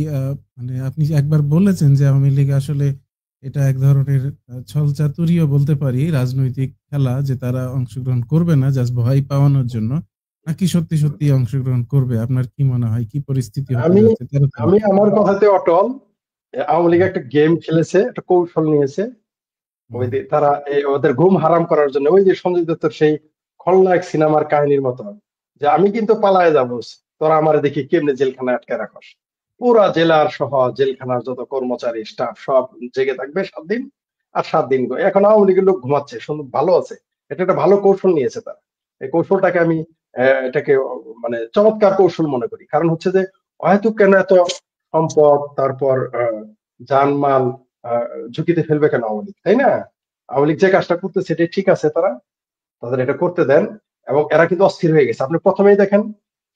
মানে আপনি একবার বলেছেন যে আওয়ামী লীগ আসলে এটা এক ধরনের ছলচাতুরিও বলতে পারি, রাজনৈতিক খেলা, যে তারা অংশগ্রহণ করবে না জাস্ট ভয় পাওয়ানোর জন্য, নাকি সত্যি সত্যি অংশগ্রহণ করবে? আপনার কি মনে হয়, কি পরিস্থিতি হতে যাচ্ছে? আমি আমার কথাতে অটল। আওয়ামী লীগ একটা গেম খেলেছে, একটা কৌশল নিয়েছে। ওই যে তারা ওদের ঘুম হারাম করার জন্য, ওই যে সঞ্জয় দত্তর সেই খলনায়ক সিনেমার কাহিনীর মতো, যে আমি কিন্তু পালায়ে যাবো, তোরা আমার দেখি কেমনে জেলখানায় আটকে রাখস। পুরা জেলার সহ জেলখানার যত কর্মচারী স্টাফ সব জেগে থাকবে 7 দিন, আর 7 দিন এখন আওয়ামী লীগের লোক ঘুমাচ্ছে, সুন্দর ভালো আছে। এটা একটা ভালো কৌশল নিয়েছে তারা। এই কৌশলটাকে আমি এটাকে মানে চমৎকার কৌশল মনে করি। কারণ হচ্ছে যে হয়তো কেন এত সম্পদ, তারপর জানমাল ঝুঁকিতে ফেলবে কেন আওয়ামী লীগ, তাই না? আওয়ামী লীগ যে কাজটা করতে সেটাই ঠিক আছে, তাদের এটা করতে দেন। এবং এরা কিন্তু অস্থির হয়ে গেছে। আপনি প্রথমেই দেখেন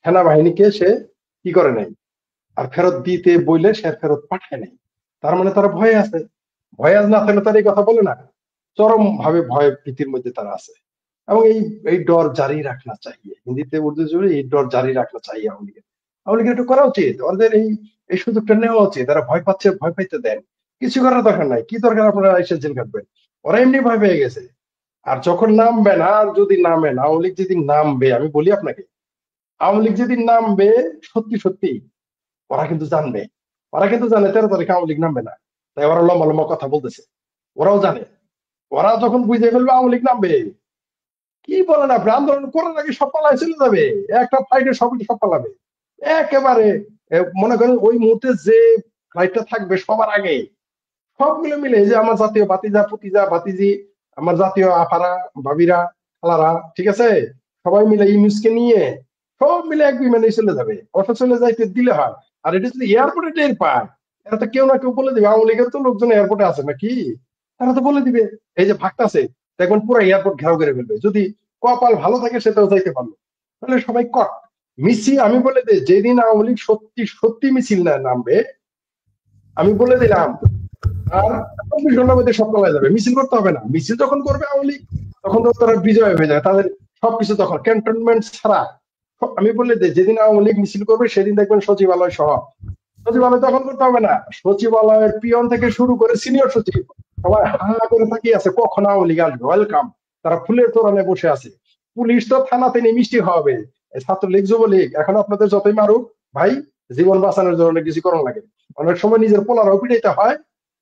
সেনাবাহিনীকে সে কি করে নাই, আর ফেরত দিতে বইলে সে ফেরত পাঠায় নাই। তার মানে তারা ভয়ে আছে। ভয়ে না থাকলে তারা এই কথা বলে না। চরম ভাবে ভয় ভীতির মধ্যে তারা আছে। এবং এই ডর জারি রাখনা চাইয়ে, হিন্দিতে উর্দু জুড়ে এই ডর জারি রাখনা চাইয়ে আওয়ামী লীগের একটু করা উচিত। ওদের এই সুযোগটা নেওয়া উচিত। তারা ভয় পাচ্ছে, ভয় পাইতে দেন। কিছু করার দরকার নাই। কি দরকার আপনারা এসে জেল কাটবেন? ওরা এমনি ভয় পেয়ে গেছে। আর যখন নামবে না, যদি নামেন, আওয়ামী লীগ যেদিন নামবে, আমি বলি আপনাকে, আওয়ামী লীগ যেদিন নামবে সত্যি সত্যি, ওরা কিন্তু জানবে। ওরা কিন্তু জানে 13 তারিখে আওয়ামী লীগ নামবে না, তাই ওরা লম্বা লম্বা কথা বলতেছে। ওরাও জানে। ওরা যখন বুঝে ফেলবে আওয়ামী লীগ নামবে, কি বলেন আপনি, আন্দোলন করার আগে সব পালায় চলে যাবে। একটা ফ্লাইটে সব পালাবে একেবারে। মনে করেন ওই মুহূর্তে যে ফ্লাইটটা থাকবে সবার আগে, সবগুলো মিলে, যে আমার জাতীয় বাতিজা, পুতিজা, ভাতিজি, আমার জাতীয় আফারা, ভাবিরা, খালারা, ঠিক আছে, সবাই মিলে ইউনুসকে নিয়ে সব মিলে এক বিমানে চলে যাবে। অটো চলে যাইতে দিলে হয়। আর এটা যদি এয়ারপোর্টে টের পায়, এরা তো কেউ না কেউ বলে দিবে। আওয়ামী লীগের তো লোকজন এয়ারপোর্টে আছে নাকি, তারা তো বলে দিবে এই যে ভাগতাছে, দেখবেন পুরো এয়ারপোর্ট ঘেরাও করে ফেলবে। যদি কপাল ভালো থাকে সেটাও যাইতে পারলো, তাহলে সবাই কট মিছিল। আমি বলে দিই, যেদিন আওয়ামী লীগ সত্যি সত্যি মিছিল না নামবে, আমি বলে দিলাম, আর 24 ঘন্টার মধ্যে সব পালা যাবে। মিছিল করতে হবে না। মিছিল যখন করবে আওয়ামী লীগ, তখন তো তারা বিজয় হয়ে যায়। তাদের সবকিছু তখন ক্যান্টনমেন্ট ছাড়া। আমি বলে দিই, যেদিন আওয়ামী লীগ মিছিল করবে সেদিন দেখবেন সচিবালয় সহ, সচিবালয় তখন করতে হবে না। সচিবালয়ের পিয়ন থেকে শুরু করে সিনিয়র সচিব সবাই হাল্লা করে তাকিয়ে আছে, কখন আওয়ামী লীগ আসবে, ওয়েলকাম। তারা ফুলের তোরণে বসে আছে। পুলিশ তো থানাতে নিয়ে মিষ্টি হবে। ছাত্রলীগ, যুবলীগ, এখন আপনাদের যতই মারুক ভাই, জীবন বাঁচানোর জন্য অনেক কিছু করার লাগে। অনেক সময় নিজের পোলারও পিটাইতে হয়,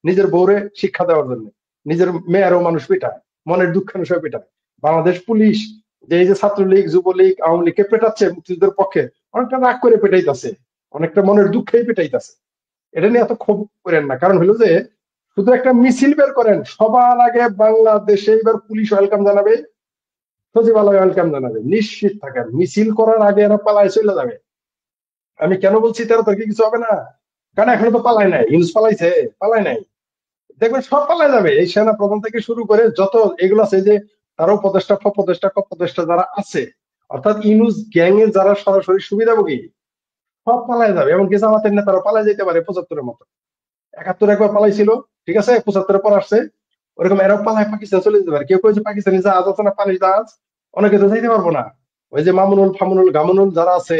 নিজের বউরে শিক্ষা দেওয়ার জন্য। নিজের মেয়েরও মানুষ পিটায়, মনের দুঃখানুষয় পিটায়। বাংলাদেশ পুলিশ যে এই যে ছাত্রলীগ, যুবলীগ, আওয়ামী লীগকে পেটাচ্ছে মুক্তিযুদ্ধের পক্ষে, অনেকটা রাগ করে পেটাইতেছে, অনেকটা মনের দুঃখেই পেটাইতেছে। এটা নিয়ে এত ক্ষোভ করেন না। কারণ হলো যে শুধু একটা মিছিল বের করেন, সবার আগে বাংলাদেশে এবার পুলিশ ওয়েলকাম জানাবে, সচিবালয় ওয়েলকাম জানাবে, নিশ্চিত থাকেন। মিছিল করার আগে এরা পালায় চলে যাবে। আমি কেন বলছি 13 তারিখে কিছু হবে না, কারণ এখনো তো পালায় নাই। ইউনুস পালাইছে? পালায় নাই। দেখবেন সব পালায় যাবে। এই সেনা প্রধান থেকে শুরু করে যত এগুলো আছে, যে তারা উপদেষ্টা, উপদেষ্টা যারা আছে, অর্থাৎ ইউনুস গ্যাং এর যারা সরাসরি সুবিধাভোগী, সব পালায় যাবে। এমনকি জামাতের নেতারা পালায় যেতে পারে 75-এর মতো। 71 একবার পালাইছিল, ঠিক আছে, 75-এর পর আসছে। ওরকম এরাও পালায় পাকিস্তান চলে যেতে পারে। কেউ কেউ যে পাকিস্তানি জাহাজ আছে না, পানির জাহাজ, অনেকে তো যাইতে পারবো না। ওই যে মামুনুল, ফামুনুল, গামুনুল যারা আছে,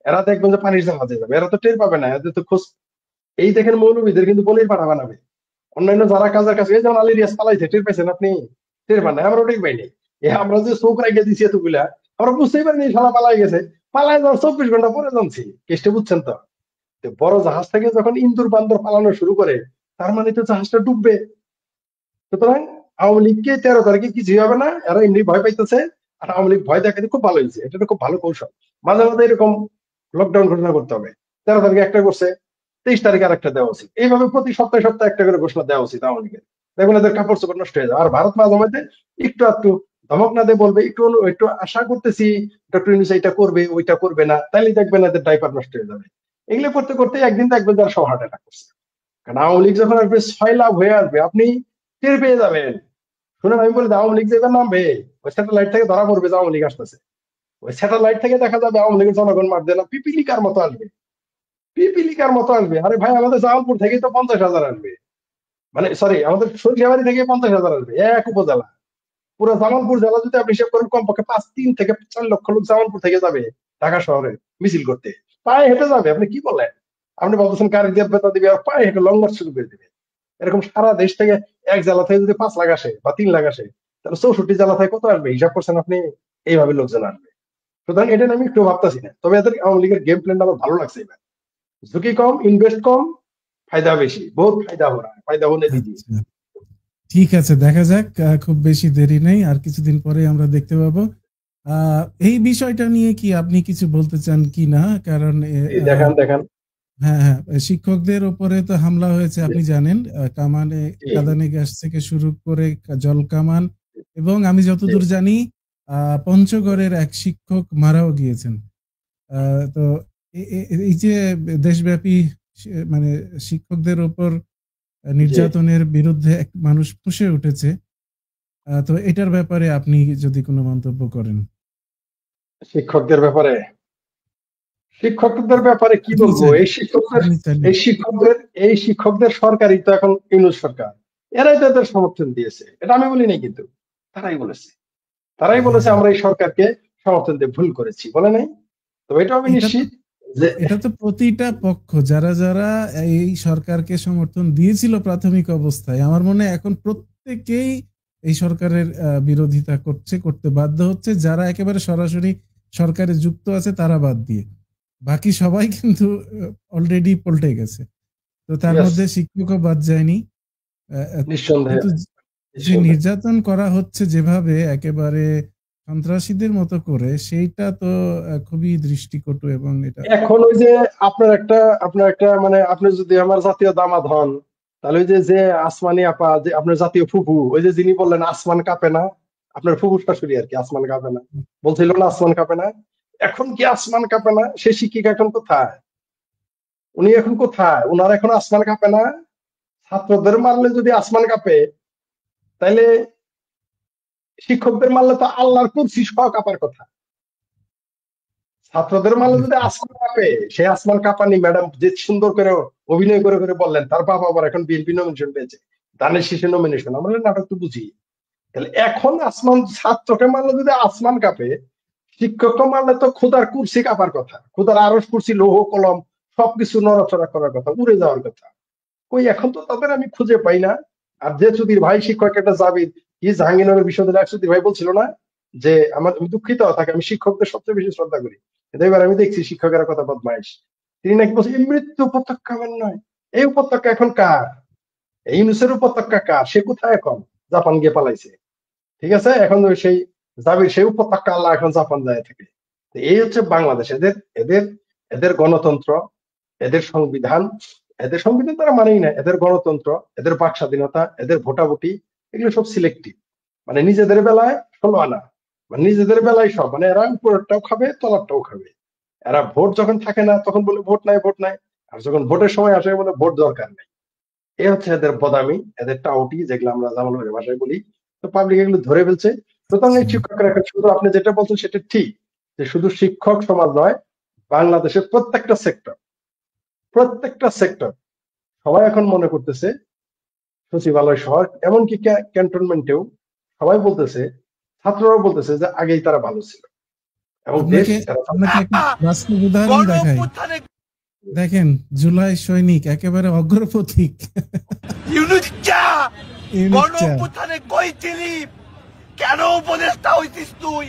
এরা দেখবেন যে পানির জাহাজে যাবে। এরা তো টের পাবে না, এদের তো খোঁজ। এই দেখেন মৌলবীদের কিন্তু বলির পাঠা বানাবে। অন্যান্য যারা কাজের কাছে, এই যেমন আলী রিয়াজ পালাইছে, টের পাইছেন আপনি? টের পান না? আমরাও টের পাইনি। আমরা যে চোখ রাখিয়ে দিচ্ছি এতগুলা, আমরা বুঝতেই পারিনি শালা পালাই গেছে। পালাই যাওয়ার 24 ঘন্টা পরে জানছি কেসটা, বুঝছেন তো? বড় জাহাজ থেকে যখন ইন্দুর বান্দর পালানো শুরু করে, তার মানে তো জাহাজটা ডুববে। সুতরাং আওয়ামী লীগকে 13 তারিখে কিছুই হবে না। এরা এমনি ভয় পাইতেছে। আর আওয়ামী লীগ ভয় দেখাতে খুব ভালো হয়েছে। এটা খুব ভালো কৌশল। মাঝে মাঝে এরকম লকডাউন ঘোষণা করতে হবে। 13 তারিখে একটা করছে, 23 তারিখে আর একটা দেওয়া উচিত। এইভাবে প্রতি সপ্তাহে সপ্তাহে একটা করে ঘোষণা দেওয়া উচিত আওয়ামী লীগের। দেখবেন এদের কাপড় চোপড় নষ্ট হয়ে যাবে। আর ভারত মাঝে মাঝে একটু ধমক না দিয়ে বলবে, একটু আশা করতেছি ডক্টর ইউনূস এটা করবে, ওইটা করবে না, তাইলে দেখবেন এদের ডাইপার নষ্ট হয়ে যাবে। এগুলো করতে করতে একদিন দেখবেন যারা সব হার্ট অ্যাটাক করছে। কারণ আওয়ামী লীগ যখন আসবে, 6 লাভ হয়ে আসবে, আপনি টের পেয়ে যাবেন। শুনেন, আমি বলি আওয়ামী লীগ যেটা নামবে, ওই স্যাটেলাইট থেকে ধরা পড়বে যে আওয়ামী লীগ আসতেছে। ওই স্যাটেলাইট থেকে দেখা যাবে আওয়ামী লীগের জনগণ মাঠ দিলাম পিপিলিকার মতো আসবে, পিপিলিকার মতো আসবে। আরে ভাই আমাদের জামালপুর থেকেই তো 50,000 আসবে, মানে সরি আমাদের সরিষাবাড়ি থেকে 50,000 আসবে এক উপজেলা। পুরো জামালপুর জেলা যদি আপনি হিসাব করেন কমপক্ষে 3 থেকে 4 লক্ষ লোক জামালপুর থেকে যাবে ঢাকা শহরে মিছিল করতে, পায়ে হেঁটে যাবে। আপনি কি বলেন? আপনি বলতেছেন গাড়ি দিয়ে বেতা দিবে আর পায়ে হেঁটে লং মার্চ শুরু করে দিবে। এরকম সারা দেশ থেকে এক জেলা থেকে যদি 5 লাখ আসে বা 3 লাখ আসে, তাহলে 64 জেলা থেকে কত আসবে হিসাব করছেন আপনি? এইভাবে লোকজন আসবে। সুতরাং এটা আমি একটু ভাবতেছি না। তবে এদের আওয়ামী লীগের গেম প্ল্যানটা আমার ভালো লাগছে। এবার ঝুঁকি কম, ইনভেস্ট কম, ফায়দা বেশি, বহুত ফায়দা हो रहा है, ফায়দা होने दीजिए। আচ্ছা, ঠিক আছে, দেখা যাক। খুব বেশি দেরি নেই, আর কিছুদিন পরে আমরা দেখতে পাবো। এই বিষয়টা নিয়ে কি আপনি কিছু বলতে চান কি না? কারণ দেখান দেখান। হ্যাঁ হ্যাঁ, শিক্ষকদের উপরে তো হামলা হয়েছে, আপনি জানেন। কামানে, কাঁদানে গ্যাস থেকে শুরু করে জল কামান, এবং আমি যতদূর জানি পঞ্চগড়ের এক শিক্ষক মারাও গিয়েছেন। তো এই যে দেশব্যাপী মানে শিক্ষকদের উপর নির্যাতনের বিরুদ্ধে এক মানুষ ফুঁসে উঠেছে, তো এটার ব্যাপারে আপনি যদি কোনো মন্তব্য করেন। শিক্ষকদের ব্যাপারে কি বলবো? এই শিক্ষকদের সরকারই তো এখন ইউনূস সরকার, এরাই তো এদের সমর্থন দিয়েছে। এটা আমি বলি নাই, কিন্তু তারাই বলেছে আমরা এই সরকারকে সমর্থন দিয়ে ভুল করেছি, বলে নাই? তো এটা আমি নিশ্চিত যে এটা তো প্রতিটা পক্ষ যারা যারা এই সরকারকে সমর্থন দিয়েছিল প্রাথমিক অবস্থায়, আমার মনে হয় এখন প্রত্যেকেই এই সরকারের বিরোধিতা করতে বাধ্য হচ্ছে। যারা একেবারে সরাসরি সরকারে যুক্ত আছে তারা বাদ দিয়ে বাকি সবাই কিন্তু অলরেডি পল্টে গেছে। তো তার মধ্যে শিক্ষকও বাদ যায়নি। কিন্তু যে নির্যাতন করা হচ্ছে যেভাবে একেবারে সন্ত্রাসীদের মতো করে, সেইটা তো খুবই দৃষ্টিকটু। এবং এটা এখন ওই যে আপনার একটা মানে আপনি যদি আমার জাতীয় দামাত হন, তাহলে ওই যে আসমানি আপা, যে আপনার জাতীয় ফুফু, ওই যে যিনি বললেন আসমান কাঁপে না, আপনার ফুফুর শাশুড়ি আর কি, আসমান কাঁপে না বলছিল না, আসমান কাঁপে না। এখন কি আসমান কাঁপে না? সে শিক্ষিকা এখন কোথায়? উনি এখন কোথায়? উনার এখন আসমান কাঁপে না? ছাত্রদের মারলে যদি আসমান কাঁপে, তাইলে শিক্ষকদের মারলে তো আল্লাহর কুরসি সহ কাঁপার কথা। ছাত্রদের মারলে যদি আসমান কাঁপে, সে আসমান কাঁপানি ম্যাডাম যে সুন্দর করে অভিনয় করে করে বললেন, তার বাবা আবার এখন বিএনপি নমিনেশন পেয়েছে, দানের শীষে নমিনেশন। আমরা নাটক তো বুঝি। তাহলে এখন আসমান, ছাত্রকে মারলে যদি আসমান কাঁপে, শিক্ষককে মারলে তো খোদার কুরসি কাঁপার কথা, খোদার আরশ কুরসি লৌহ কলম সবকিছু নড়াচড়া করার কথা, উড়ে যাওয়ার কথা। কই এখন তো তাদের আমি খুঁজে পাই না। আর যে সুধীর ভাই শিক্ষক একটা জাবির কি জাহাঙ্গীরনগর বিশ্ববিদ্যালয় সুধীর ভাই বলছিল না যে আমি দুঃখিত থাকে, আমি শিক্ষকদের সবচেয়ে বেশি শ্রদ্ধা করি, কিন্তু এবার আমি দেখছি শিক্ষকেরা কথা বদমাইশ। তিনি নাকি বলছে এই মৃত্যু উপত্যকা আমার নয়, এই উপত্যকা এখন কার? এই ইউনূসের উপত্যকা কার? সে কোথায় এখন? জাপান গিয়ে পালাইছে। ঠিক আছে, এখন সেই জাবির সেই উপত্যকা আল্লাহ এখন জাপান যায় থাকে। এই হচ্ছে বাংলাদেশ। এদের এদের গণতন্ত্র, এদের সংবিধান তারা মানেই না। এদের গণতন্ত্র, এদের বাক স্বাধীনতা, এদের ভোটাভুটি, এগুলো সব সিলেক্টিভ। মানে নিজেদের বেলায় 16 আনা, মানে নিজেদের বেলায় সব, মানে এরা উপরেরটাও খাবে তলারটাও খাবে। এরা ভোট যখন থাকে না তখন বলে ভোট নাই, আর যখন ভোটের সময় আসে বলে ভোট দরকার নেই। এই হচ্ছে এদের বদামি, এদের টাউটি, যেগুলো আমরা জামালের ভাষায় বলি। তো পাবলিক এগুলো ধরে ফেলছে। সুতরাং এই শিক্ষকরা এখন শুধু আপনি যেটা বলছেন সেটা ঠিক, যে শুধু শিক্ষক সমাজ নয়, বাংলাদেশের প্রত্যেকটা সেক্টর সবাই এখন মনে করতেছে, সচিবালয় শহর এমনকি ক্যান্টনমেন্টেও সবাই বলতেছে, ছাত্ররাও বলতেছে যে আগেই তারা ভালো ছিল। এবং উদাহরণ দেখাই, দেখেন জুলাই সৈনিক একেবারে অগ্রপথিক। কেন উপদেষ্টা হইছিস তুই?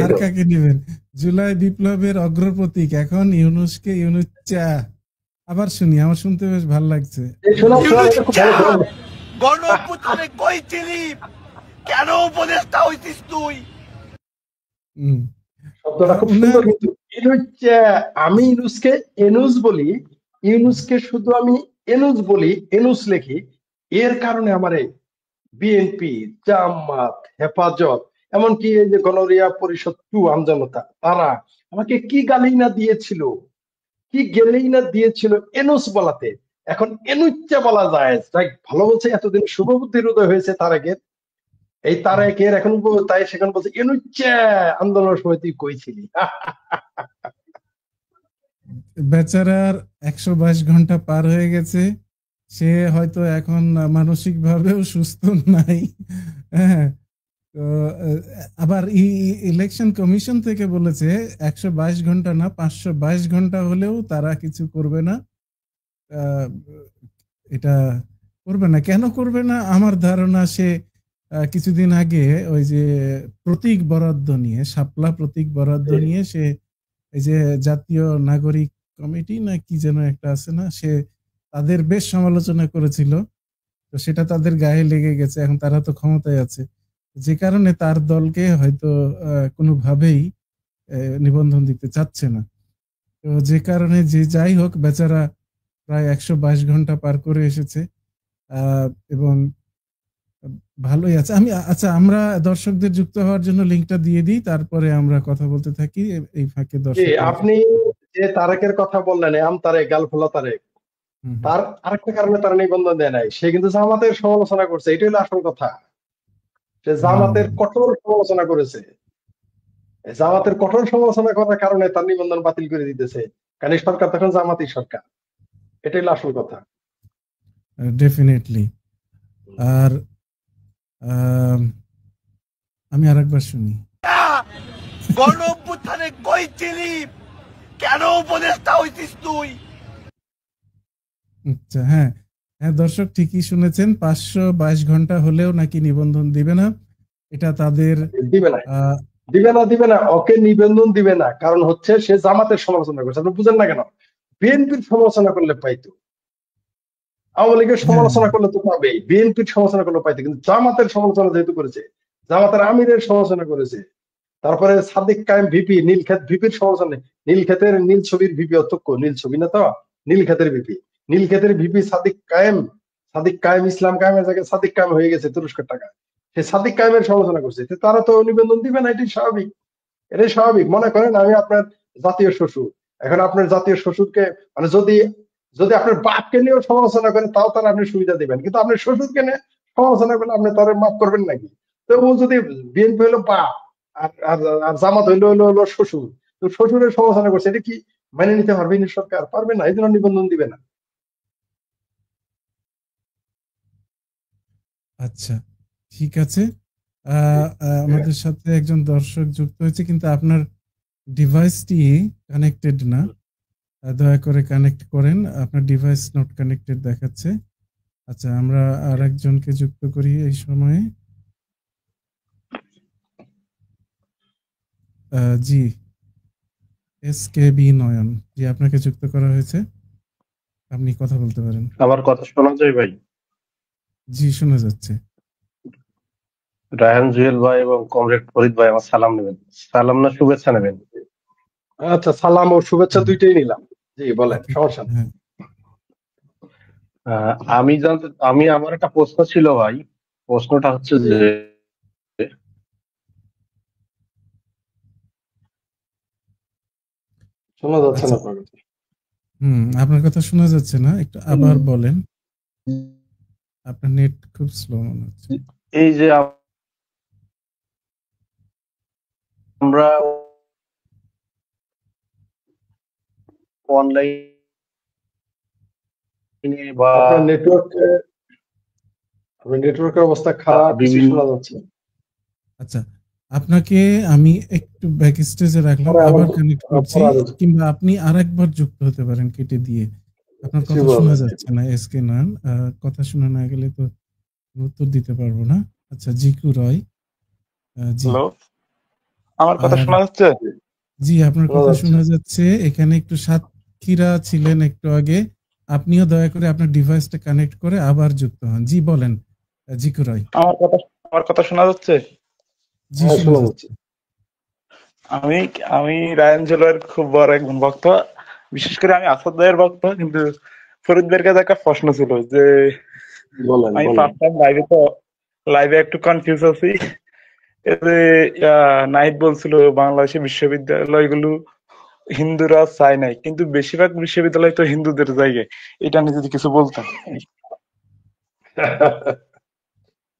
আর কাকে নেবেন? জুলাই বিপ্লবের অগ্রপথিক এখন ইউনূসকে ইউনূসচা। আবার শুনি, আমার শুনতে বেশ ভালো লাগছে। গণঅভ্যুত্থানে কই ছিলি? কেন উপদেষ্টা হইছিস তুই? শব্দটা খুব সুন্দর, কিন্তু আমি ইউনূসকে এনুস বলি, ইউনূসকে শুধু আমি এনুস বলি, এনুস লেখি, এর কারণে আমারে বিএনপি, জামাত, হেফাজত, এমনকি এই যে গণরিয়া পরিষদ 2 আমজনতা, তারা আমাকে কি গালি না দিয়েছিল, কি গেলেই না দিয়েছিল এনুস বলাতে। এখন এনুচ্চা বলা যায়, ভালো বলছে। এতদিন শুভবুদ্ধির উদয় হয়েছে তার আগে, এই তারেকের এখন তাই সেখানে বলছে ইনুচ্চা আন্দোলনের সময় তুই কইছিলি। বেচারার 122 ঘন্টা পার হয়ে গেছে, সে হয়তো এখন মানসিক ভাবেও সুস্থ নাই। হ্যাঁ, তো আবার ইলেকশন কমিশন থেকে বলেছে 122 ঘন্টা না 522 ঘন্টা হলেও তারা কিছু করবে না। এটা করবে না, কেন করবে না? আমার ধারণা সে কিছুদিন আগে ওই যে প্রতীক বরাদ্দ নিয়ে, শাপলা প্রতীক বরাদ্দ নিয়ে সে এই যে জাতীয় নাগরিক কমিটি না কি যেন একটা আছে না, সে তাদের বেশ সমালোচনা করেছিল। তো সেটা তাদের গায়ে লেগে গেছে, এখন তারা তো ক্ষমতায় আছে, যে কারণে তার দলকে হয়তো কোনোভাবেই নিবন্ধন দিতে চাচ্ছে না। তো যে কারণে যে যাই হোক, বেচারা প্রায় 122 ঘন্টা পার করে এসেছে এবং ভালোই আছে। আচ্ছা, আমরা দর্শকদের যুক্ত হওয়ার জন্য লিঙ্কটা দিয়ে দিই, তারপরে আমরা কথা বলতে থাকি এই ফাঁকে। দর্শক, আপনি যে তারেকের কথা বললেন, আম তারেক, গালফোলা তারেক, তার আরেকটা কারণে তারা নিবন্ধন দেয় নাই, সে কিন্তু জামাতের সমালোচনা করছে। এটাই হলো আসল কথা। সে জামাতের কঠোর সমালোচনা করেছে। জামাতের কঠোর সমালোচনা করার কারণে তার নিবন্ধন বাতিল করে দিতেছে, কারণ এই সরকার তখন জামাতি সরকার। এটাই হলো আসল কথা। ডেফিনেটলি। আর আমি আরেকবার শুনি। গণ অভ্যুত্থানে কই ছিলি? কেন উপদেষ্টা হইছিস তুই? আচ্ছা, হ্যাঁ হ্যাঁ, দর্শক ঠিকই শুনেছেন, 522 ঘন্টা হলেও নাকি নিবন্ধন দিবে না। এটা তাদের দিবে না, ওকে নিবন্ধন দিবে না। কারণ হচ্ছে সে জামাতের সমালোচনা করছে। আপনি বুঝেন না কেন? বিএনপির সমালোচনা করলে পাইতো, আওয়ামী লীগের সমালোচনা করলে তো পাবেই, বিএনপির সমালোচনা করলে পাইতো, কিন্তু জামাতের সমালোচনা যেহেতু করেছে, জামাতের আমিরের সমালোচনা করেছে, তারপরে সাদিক কায়েম ভিপি, নীলক্ষেত ভিপির সমালোচনা, নীলক্ষেতের নীল ছবির ভিপি, অত্যক্ষ নীল ছবি না তো, নীলক্ষেতের ভিপি, নীলক্ষেতের ভিপি সাদিক কায়েম ইসলাম কায়েমের জায়গায় সাদিক কায়েম হয়ে গেছে তুরস্কের টাকা। সে সাদিক কায়েমের সমালোচনা করছে, তারা তো নিবন্ধন দিবে না। এটাই স্বাভাবিক, এটাই স্বাভাবিক। মনে করেন আমি আপনার জাতীয় শ্বশুর, এখন আপনার জাতীয় শ্বশুরকে মানে যদি আপনার বাপকে নিয়েও সমালোচনা করেন, তাও তারা আপনি সুবিধা দিবেন, কিন্তু আপনার শ্বশুরকে নিয়ে সমালোচনা করলে আপনি তারা মাফ করবেন নাকি? তো ও যদি বিএনপি হলো বাপ আর জামাত হইলো শ্বশুর, তো শ্বশুরের সমালোচনা করছে, এটা কি মেনে নিতে পারবে সরকার? পারবে না, এই জন্য নিবন্ধন দিবে না। আচ্ছা, ঠিক আছে। আমাদের সাথে একজন দর্শক যুক্ত হয়েছে, কিন্তু আপনার ডিভাইসটি কানেক্টেড না। দয়া করে কানেক্ট করেন, আপনার ডিভাইস নট কানেক্টেড দেখাচ্ছে। আচ্ছা, আমরা আর একজনকে যুক্ত করি এই সময়ে। জি, SKB নয়ন জি, আপনাকে যুক্ত করা হয়েছে, আপনি কথা বলতে পারেন। আমার কথা শোনা যায় ভাই? জি, শোনা যাচ্ছে। রায়হান জুয়েল ভাই এবং কমরেড ফরিদ ভাই আমার সালাম নেবেন। সালাম না শুভেচ্ছা নেবেন? আচ্ছা, সালাম ও শুভেচ্ছা দুইটাই নিলাম। জি বলেন, সমস্যা নেই। আমি আমার একটা প্রশ্ন ছিল ভাই। প্রশ্নটা হচ্ছে যে শোনা যাচ্ছে না আপনার কথা। আপনার কথা শোনা যাচ্ছে না, একটু আবার বলেন, আপনার নেট খুব স্লো মনে হচ্ছে। এই যে আমরা অনলাইনে বা নেটওয়ার্কের অবস্থা খারাপ, শোনা যাচ্ছে। আচ্ছা, আপনাকে আমি একটু ব্যাক স্টেজে রাখলাম, আবার কানেক্ট করছি, কিংবা আপনি আরেকবার যুক্ত হতে পারেন কেটে দিয়ে। আপনার কথা শোনা যাচ্ছে না SK নয়ন, কথা শোনা না গেলে তো উত্তর দিতে পারবো না। আচ্ছা, জিকু রয়। জি, আমার কথা শোনা যাচ্ছে? জি, আপনার কথা শোনা যাচ্ছে। এখানে একটু সাতক্ষীরা ছিলেন একটু আগে, আপনিও দয়া করে আপনার ডিভাইসটা কানেক্ট করে আবার যুক্ত হন। জি বলেন জিকু রয়। আমার কথা শোনা যাচ্ছে? জি, শোনা যাচ্ছে। আমি রায়হান জুয়েলের খুব বড় একজন ভক্ত, বিশেষ করে আমি আসাদ ভাইয়ের ভক্ত। কিন্তু ফরিদ ভাইয়ের কাছে একটা প্রশ্ন ছিল যে আমি ফার্স্ট টাইম লাইভে একটু কনফিউজ আছি। নাহিদ বলছিল বাংলাদেশের বিশ্ববিদ্যালয়গুলো হিন্দুরা চায় নাই, কিন্তু বেশিরভাগ বিশ্ববিদ্যালয় তো হিন্দুদের জায়গায়। এটা নিয়ে যদি কিছু বলতেন।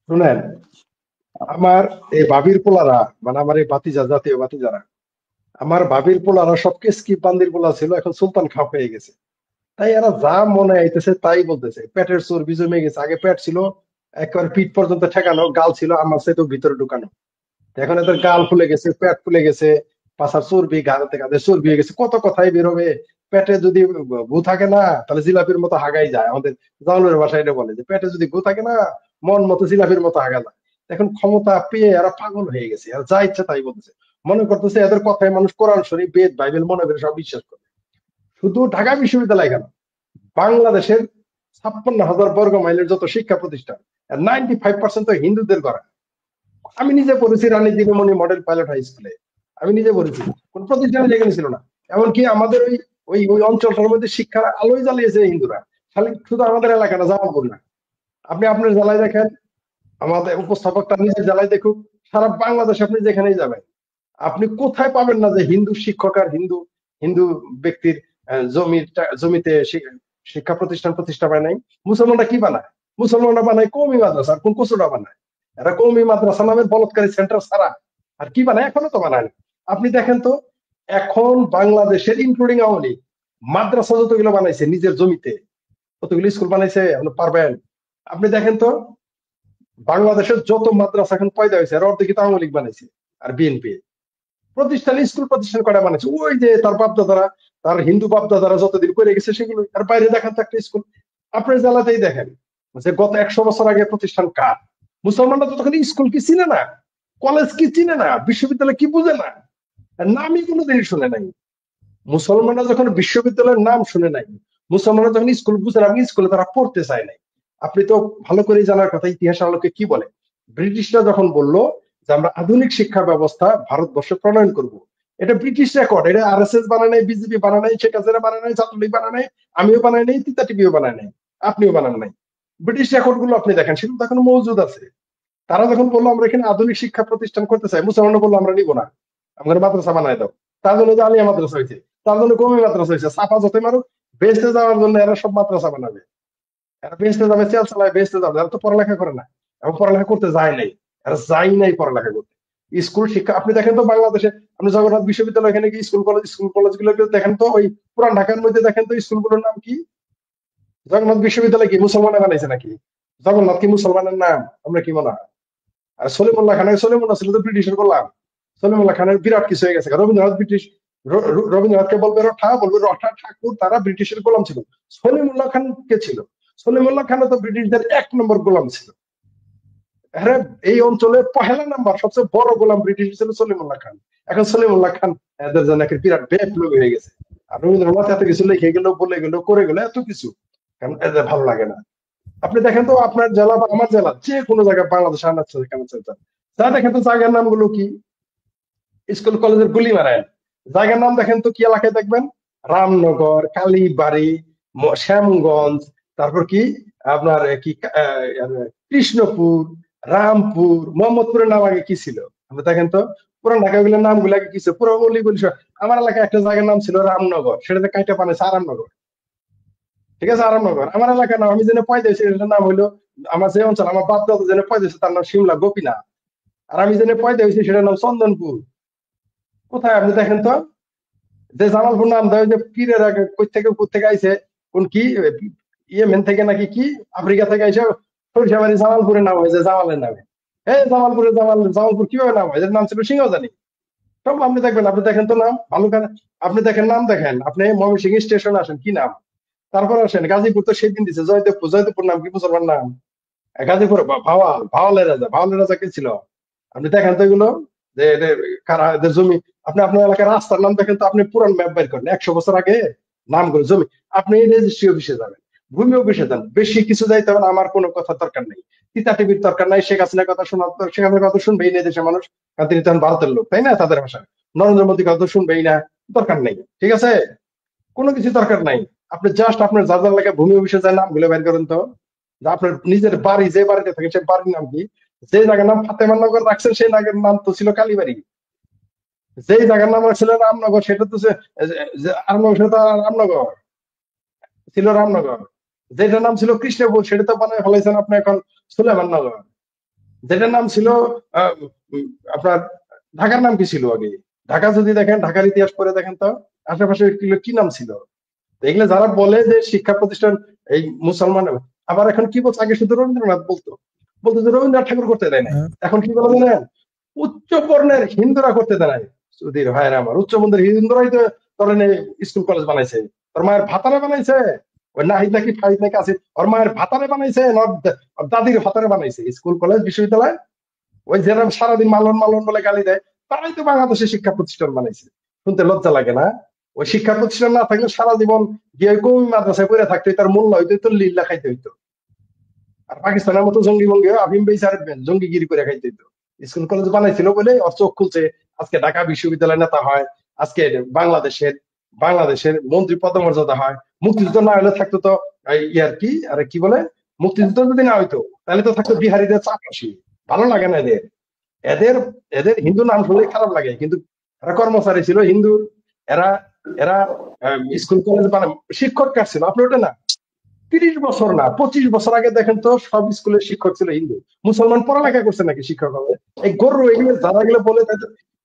শুনেন, আমার এই ভাবির পোলারা, মানে আমার এই ভাতিজা, জাতীয় ভাতিজারা, আমার ভাবির পোলারা সবকে স্কিপ বান্দির পোলা ছিল, এখন সুলতান খাপ হয়ে গেছে। তাই এরা যা মনে আইতেছে তাই বলতেছে। পেটের চর্বি জমে গেছে, আগে পেট ছিল একবার পিঠ পর্যন্ত ঠেকানো, গাল ছিল আমার সাথে ভিতরে ঢুকানো, এখন এদের গাল ফুলে গেছে, পেট ফুলে গেছে, পাশার চর্বি, গাড়াতে গাড়ে চর্বি হয়ে গেছে, কত কথাই বেরোবে। পেটে যদি গু থাকে না তাহলে জিলাপির মতো হাগাই যায়, আমাদের জাউলের ভাষায় এটা বলে যে পেটে যদি গু থাকে না মন মতো জিলাপির মতো হাগা যায়। এখন ক্ষমতা পেয়ে এরা পাগল হয়ে গেছে, আর যা ইচ্ছা তাই বলতেছে, মনে করতেছে এদের কথায় মানুষ কোরআন শরীফ, বেদ, বাইবেল মনে করে সব বিশ্বাস করে। শুধু ঢাকা বিশ্ববিদ্যালয় কেন, বাংলাদেশের 56,000 বর্গ মাইলের যত শিক্ষা প্রতিষ্ঠান 95% তো হিন্দুদের করা। আমি নিজে পড়েছি রানী দিদিমণি মডেল পাইলট হাই স্কুলে, আমি নিজে পড়েছি, কোন প্রতিষ্ঠানে যেখানে ছিল না। এমনকি আমাদের ওই ওই ওই অঞ্চলটার মধ্যে শিক্ষার আলোয় জ্বালিয়েছে হিন্দুরা, খালি শুধু আমাদের এলাকা না, জামালপুর না, আপনি আপনার জেলায় দেখেন, আমাদের উপস্থাপকটা নিজের জেলায় দেখুক, সারা বাংলাদেশে আপনি যেখানেই যাবেন আপনি কোথায় পাবেন না যে হিন্দু শিক্ষক আর হিন্দু হিন্দু ব্যক্তির জমিতে শিক্ষা প্রতিষ্ঠা পায় নাই। মুসলমানরা কি বানায়? মুসলমানরা বানায় কওমি মাদ্রাসা, আর কোন কচুটা বানায় এরা কওমি মাদ্রাসা নামের বলৎকারী সেন্টার ছাড়া আর কি বানায়? এখনো তো বানায় না। আপনি দেখেন তো এখন বাংলাদেশের ইনক্লুডিং আওয়ামী লীগ মাদ্রাসা যতগুলো বানাইছে নিজের জমিতে, কতগুলো স্কুল বানাইছে আপনি পারবেন? আপনি দেখেন তো বাংলাদেশের যত মাদ্রাসা এখন পয়দা হয়েছে আর অর্ধেক আওয়ামী লীগ বানাইছে আর বিএনপি। প্রতিষ্ঠান, স্কুল প্রতিষ্ঠান করা বানাইছে ওই যে তার বাপদাদারা, তার হিন্দু বাপদাদারা যতদিন করে গেছে সেগুলো। আর বাইরে দেখেন তো একটা স্কুল আপনার জেলাতেই দেখেন যে গত 100 বছর আগে প্রতিষ্ঠান কার। মুসলমানরা তো তখন স্কুল কি চিনে না, কলেজ কি চিনে না, বিশ্ববিদ্যালয় কি বুঝে না, নামই কোনোদিনই শুনে নাই। মুসলমানরা যখন বিশ্ববিদ্যালয়ের নাম শুনে নাই, মুসলমানরা যখন স্কুল বুঝে না, স্কুলে তারা পড়তে চায় নাই। আপনি তো ভালো করে জানার কথা ইতিহাস আলোকে কি বলে, ব্রিটিশরা যখন বললো যে আমরা আধুনিক শিক্ষা ব্যবস্থা ভারতবর্ষে প্রণয়ন করব, এটা ব্রিটিশ রেকর্ড, এটা আরএসএস বানায় নাই, বিজেপি বানায় নাই, শেখ হাসিনা বানায় নাই, ছাত্রলীগ বানায় নাই, আমিও বানাই নাই, তিতা টিভিও বানায় নাই, আপনিও বানান নাই। ব্রিটিশ রেকর্ড গুলো আপনি দেখেন, সেগুলো তো এখন মজুদ আছে। তারা যখন বললো আমরা এখানে আধুনিক শিক্ষা প্রতিষ্ঠান করতে চাই, মুসলমানরা বললো আমরা নিব না, আমাদের মাদ্রাসা বানায় দাও। তার জন্য যে আলিয়া মাদ্রাসা হয়েছে, তার জন্য কওমি মাদ্রাসা হয়েছে, সাফা যত মারুক বেহেশতে যাওয়ার জন্য এরা সব মাদ্রাসা বানাবে, এরা বেহেশতে যাবে, চেল চালায় বেহেশতে যাবে। এরা তো পড়ালেখা করে না এবং পড়ালেখা করতে যায় নাই, এরা যাই নাই পড়ালেখা করতে। স্কুল শিক্ষা আপনি দেখেন তো বাংলাদেশে, আপনি জগন্নাথ বিশ্ববিদ্যালয় এখানে কি স্কুল কলেজ গুলো দেখেন তো, ওই পুরান ঢাকার মধ্যে দেখেন তো স্কুলগুলোর নাম কি? জগন্নাথ বিশ্ববিদ্যালয় কি মুসলমানে বানাইছে নাকি? জগন্নাথ কি মুসলমানের নাম? আমরা কি মনে হয়? আর সলিমুল্লাহ খানের, সলিমুল্লাহ ছিল তো ব্রিটিশের গোলাম, সলিমুল্লাহ খানের বিরাট কিছু হয়ে গেছে। রবীন্দ্রনাথ ব্রিটিশ, রবীন্দ্রনাথকে বলবে রঠা, বলবে রঠা ঠাকুর, তারা ব্রিটিশের গোলাম ছিল। সলিমুল্লাহ খান কে ছিল? সলিমুল্লাহ খান তো ব্রিটিশদের 1 নম্বর গোলাম ছিল। হ্যাঁ, এই অঞ্চলে পহেলা নাম্বার সবচেয়ে বড় গোলাম ব্রিটিশ ছিল সলিমুল্লাহ খান। এখন সলিমুল্লাহ খান এদের জন্য একটা বিরাট বেপলব হয়ে গেছে। আর রবীন্দ্রনাথ এত কিছু লিখে গেল, বলে গেল, করে গেল, এত কিছু, কারণ এদের ভালো লাগে না। আপনি দেখেন তো আপনার জেলা বা আমার জেলা যে কোনো জায়গায় বাংলাদেশে আনাচ্ছে কেন চাইছেন, তা দেখেন তো জায়গার নামগুলো কি? স্কুল কলেজের গুলি মারায় জায়গার নাম দেখেন তো, কি এলাকায় দেখবেন? রামনগর, কালীবাড়ি, শ্যামগঞ্জ, তারপর কি আপনার কি কৃষ্ণপুর, রামপুর, মোহাম্মদপুরের নাম আগে কি ছিল? আপনি দেখেন তো পুরান ঢাকাগুলোর নামগুলো আগে কি ছিল? পুরো অলি গলি। আমার এলাকায় একটা জায়গার নাম ছিল রামনগর, সেটাতে কাইটা বানাইছে আরামনগর। ঠিক আছে, আরামনগর আমার এলাকার নাম। আমি জেনে পয়দা হয়েছি এটার নাম হইলো, আমার যে অঞ্চল আমার বাপ দাদা জেনে পয়দা হয়েছে তার নাম শিমলা গোপীনাথ। আর আমি জেনে পয়দা হয়েছি সেটার নাম চন্দনপুর। কোথায় আপনি দেখেন তো যে জামালপুর নাম দেয়, যে পীরের আগে কোথেকে আইছে, কোন কি ইয়েমেন থেকে নাকি কি আফ্রিকা থেকে আইসে সরিষাবাড়ি জামালপুরের নাম হয়েছে জামালের নামে। জামালপুরের জামালপুর কিভাবে নাম হয়? এদের নাম ছিল সিংহজানি। সব আপনি দেখবেন, আপনি দেখেন তো নাম ভালো করে, আপনি দেখেন নাম দেখেন। আপনি ময়মনসিংহ স্টেশন আসেন, কি নাম? তারপর আসেন গাজীপুর, তো সেদিন দিচ্ছে জয়দেবপুর, জয়দেবপুর নাম কি মুসলমান নাম? গাজীপুর ভাওয়ালের রাজা, ভাওয়ালের রাজা কে ছিল? আপনি দেখেন তো এগুলো যে কারা এদের জমি। আপনি আপনার এলাকার রাস্তার নাম দেখেন তো, আপনি পুরান ম্যাপ বের করেন 100 বছর আগে নামগুলো জমি। আপনি রেজিস্ট্রি অফিসে যাবেন, ভূমি অফিসে যান, বেশি কিছু যাইতে হবে না। আমার কোনো কথা দরকার নেই, তিতা টিভির দরকার নাই, শেখ হাসিনার কথা শোনার, শেখ হাসিনার কথা শুনবেই না দেশের মানুষ, কারণ তিনি তখন ভারতের লোক, তাই না? তাদের ভাষায় নরেন্দ্র মোদীর কথা শুনবেই না, দরকার নেই। ঠিক আছে, কোনো কিছু দরকার নাই। আপনি জাস্ট আপনার যার যার এলাকায় ভূমি অফিসে যায় নামগুলো বের করেন তো, যে আপনার নিজের বাড়ি, যে বাড়িতে থাকে সে বাড়ির নাম কি? যে জায়গার নাম ফাতেমানগর রাখছেন সেই জায়গার নাম তো ছিল কালীবাড়ি। যেই জায়গার নাম ছিল রামনগর, সেটা তো রামনগর ছিল, রামনগর। যেটার নাম ছিল কৃষ্ণপুর সেটা তো বানায় ফেলাইছেন আপনি এখন সুলেমাননগর। যেটার নাম ছিল আপনার ঢাকার নাম কি ছিল আগে? ঢাকা যদি দেখেন, ঢাকার ইতিহাস পড়ে দেখেন তো আশেপাশে কি নাম ছিল? এগুলো যারা বলে যে শিক্ষা প্রতিষ্ঠান এই মুসলমান, আবার এখন কি বলছে, আগে শুধু রবীন্দ্রনাথ বলতো যে রবীন্দ্রনাথ ঠাকুর করতে দেয় না, এখন কি বলে জানেন? উচ্চ বর্ণের হিন্দুরা করতে দেয় নাই। সুধীর ভাইয়ের আমার, উচ্চ বর্ণের হিন্দুরাই তো ধরেন স্কুল কলেজ বানাইছে, তোর মায়ের ভাতারে বানাইছে, ওই নাহিদ নাকি ফাহিদ নাকি আছে, ওর মায়ের ভাতারে বানাইছে, দাদির ভাতারে বানাইছে স্কুল কলেজ বিশ্ববিদ্যালয়। ওই যারা সারাদিন মালন মালন বলে গালি দেয়, তারাই তো বাংলাদেশে শিক্ষা প্রতিষ্ঠান বানাইছে। শুনতে লজ্জা লাগে না? ওই শিক্ষা প্রতিষ্ঠান না থাকলে সারা জীবন গিয়ে কৌমি মাদ্রাসায় পড়ে থাকতো, তার মূল্য হইতো, তো লিল্লা খাইতে হইতো। আর পাকিস্তানের মতো জঙ্গি ভঙ্গি আফিম বেচার জঙ্গিগিরি করে খাইতে হইতো। স্কুল কলেজ বানাইছিল বলে ওর চোখ খুলছে, আজকে ঢাকা বিশ্ববিদ্যালয়ের নেতা হয়, আজকে বাংলাদেশের মন্ত্রী পদমর্যাদা হয়। মুক্তিযুদ্ধ না হলে থাকতো তো ইয়ার কি আরে কি বলে, মুক্তিযুদ্ধ যদি না হইতো তাহলে তো থাকতো বিহারীদের চাপাসি। ভালো লাগে না এদের, এদের এদের হিন্দু নাম শুনলে খারাপ লাগে, কিন্তু এরা কর্মচারী ছিল হিন্দু। এরা এরা স্কুল কলেজ শিক্ষক কাটছিল। আপনি ওটা না 30 বছর না 25 বছর আগে দেখেন তো সব স্কুলের শিক্ষক ছিল হিন্দু। মুসলমান পড়ালেখা করছে নাকি শিক্ষক হবে? এই গরু এগুলো যারা গেলে বলে,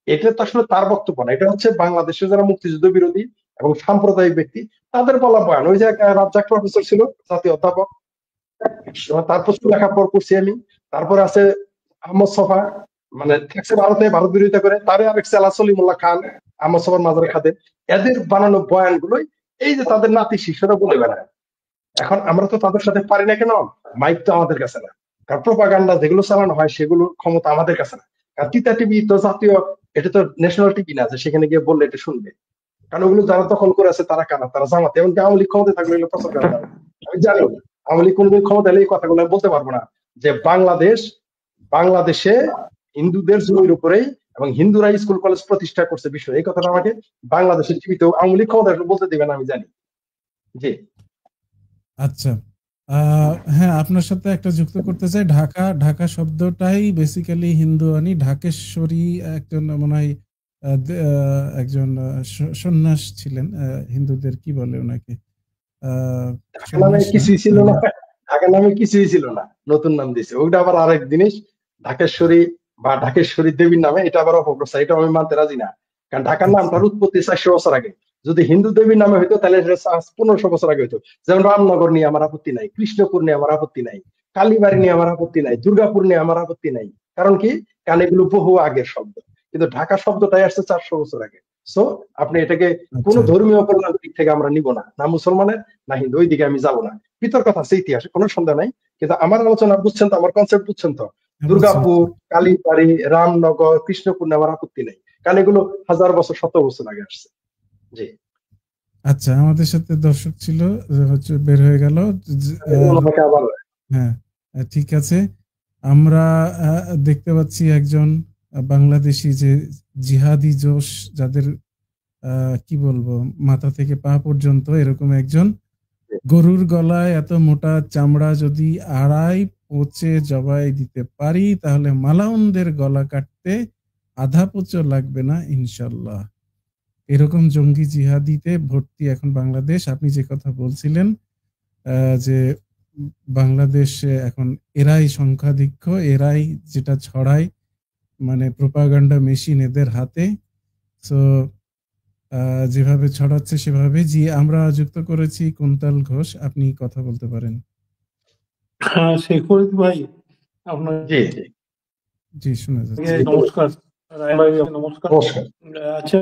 এটা তো আসলে তার বক্তব্য না, এটা হচ্ছে বাংলাদেশে যারা মুক্তিযুদ্ধ বিরোধী এবং সাম্প্রদায়িক ব্যক্তি তাদের বলা বয়ান। ওই যে রাজ্জাক প্রফেসর ছিল, জাতীয় অধ্যাপক, তার পুস্তক লেখা পর করছি আমি। তারপরে আছে আহমদ সফা, মানে থাকছে ভারতে, ভারত বিরোধিতা করে। তারে আরেক চেলা সলিমুল্লাহ খান, আহমদ সফার মাজারে খাদের। এদের বানানো বয়ান গুলোই এই যে তাদের নাতি শিষ্যরা বলে বেড়ায়। এখন আমরা তো তাদের সাথে পারি না কেন? মাইক তো আমাদের কাছে না, কারণ প্রোপাগান্ডা যেগুলো চালানো হয় সেগুলোর ক্ষমতা আমাদের কাছে না। কারণ তিতা টিভি তো জাতীয়, এটা তো ন্যাশনাল টিভি না যে সেখানে গিয়ে বললে এটা শুনবে। কারণ ওগুলো যারা দখল করে আছে তারা কানা, তারা জামাতে। এমনকি আওয়ামী লীগ ক্ষমতা থাকলে এগুলো প্রচার করা যাবে। আমি জানি আওয়ামী লীগ কোনদিন ক্ষমতা এলে এই কথাগুলো আমি বলতে পারবো না যে বাংলাদেশে হিন্দুদের জমির উপরেই এবং হিন্দুরা স্কুল কলেজ প্রতিষ্ঠা করছে বিশ্ব। এই কথাটা আমাকে বাংলাদেশের টিভিতেও আওয়ামী লীগ ক্ষমতা বলতে দিবেন, আমি জানি। জি আচ্ছা, হ্যাঁ, আপনার সাথে একটা যুক্ত করতে চাই। ঢাকা শব্দটাই বেসিক্যালি হিন্দুয়ানি। ঢাকেশ্বরী একজন মনে হয় একজন সন্ন্যাস ছিলেন, হিন্দুদের কি বলে ওনাকে, ঢাকা নামে কিছুই ছিল না, ঢাকা নামে কিছুই ছিল না, নতুন নাম দিয়েছে। ওইটা আবার আরেক জিনিস, ঢাকেশ্বরী বা ঢাকেশ্বরী দেবীর নামে, এটা আবার অপপ্রচার, এটা আমি মানতে রাজি না। কারণ ঢাকার নামটার উৎপত্তি 400 বছর আগে। যদি হিন্দু দেবীর নামে হইতো তাহলে 1500 বছর আগে হইতো। যেমন রামনগর নিয়ে আমার আপত্তি নাই, কৃষ্ণপুর নিয়ে আমার আপত্তি নাই, কালীবাড়ি নিয়ে আমার আপত্তি নাই, দুর্গাপুর নিয়ে আমার আপত্তি নাই। কারণ কি? কারণ এগুলো বহু আগের শব্দ। কিন্তু ঢাকা শব্দটাই আসছে 400 বছর আগে। সো আপনি এটাকে কোনো ধর্মীয় কল্যাণের দিক থেকে আমরা নিব না, না মুসলমানের না হিন্দু, ওই দিকে আমি যাব না। বিতর্ক আছে ইতিহাসে, কোনো সন্দেহ নাই। কিন্তু আমার আলোচনা বুঝছেন তো, আমার কনসেপ্ট বুঝছেন তো? দুর্গাপুর, কালীবাড়ি, রামনগর, কৃষ্ণপুর নিয়ে আমার আপত্তি নাই, কারণ এগুলো 1000 বছর 100 বছর আগে আসছে। জি আচ্ছা, আমাদের সাথে দর্শক ছিল, হচ্ছে বের হয়ে গেল। হ্যাঁ, ঠিক আছে। আমরা দেখতে পাচ্ছি একজন বাংলাদেশি যে জিহাদি জোশ, যাদের কি বলবো, মাথা থেকে পা পর্যন্ত এরকম একজন। গরুর গলায় এত মোটা চামড়া যদি আড়াই পচে জবাই দিতে পারি, তাহলে মালাউনদের গলা কাটতে আধা পোচও লাগবে না ইনশাল্লাহ। এরকম জঙ্গি জিহাদিতে ভর্তি এখন বাংলাদেশ। আপনি যে কথা বলছিলেন যে বাংলাদেশে এখন এরাই সংখ্যাধিক্য, এরাই যেটা ছড়ায়, মানে প্রোপাগান্ডা মেশিন এদের হাতে। সো যেভাবে ছড়াচ্ছে সেভাবে। জি, আমরা যুক্ত করেছি কুন্তল ঘোষ, আপনি কথা বলতে পারেন। হ্যাঁ, শেখর ভাই, আপনার জি শোনা যাচ্ছে। নমস্কার ভাই, নমস্কার। আচ্ছা,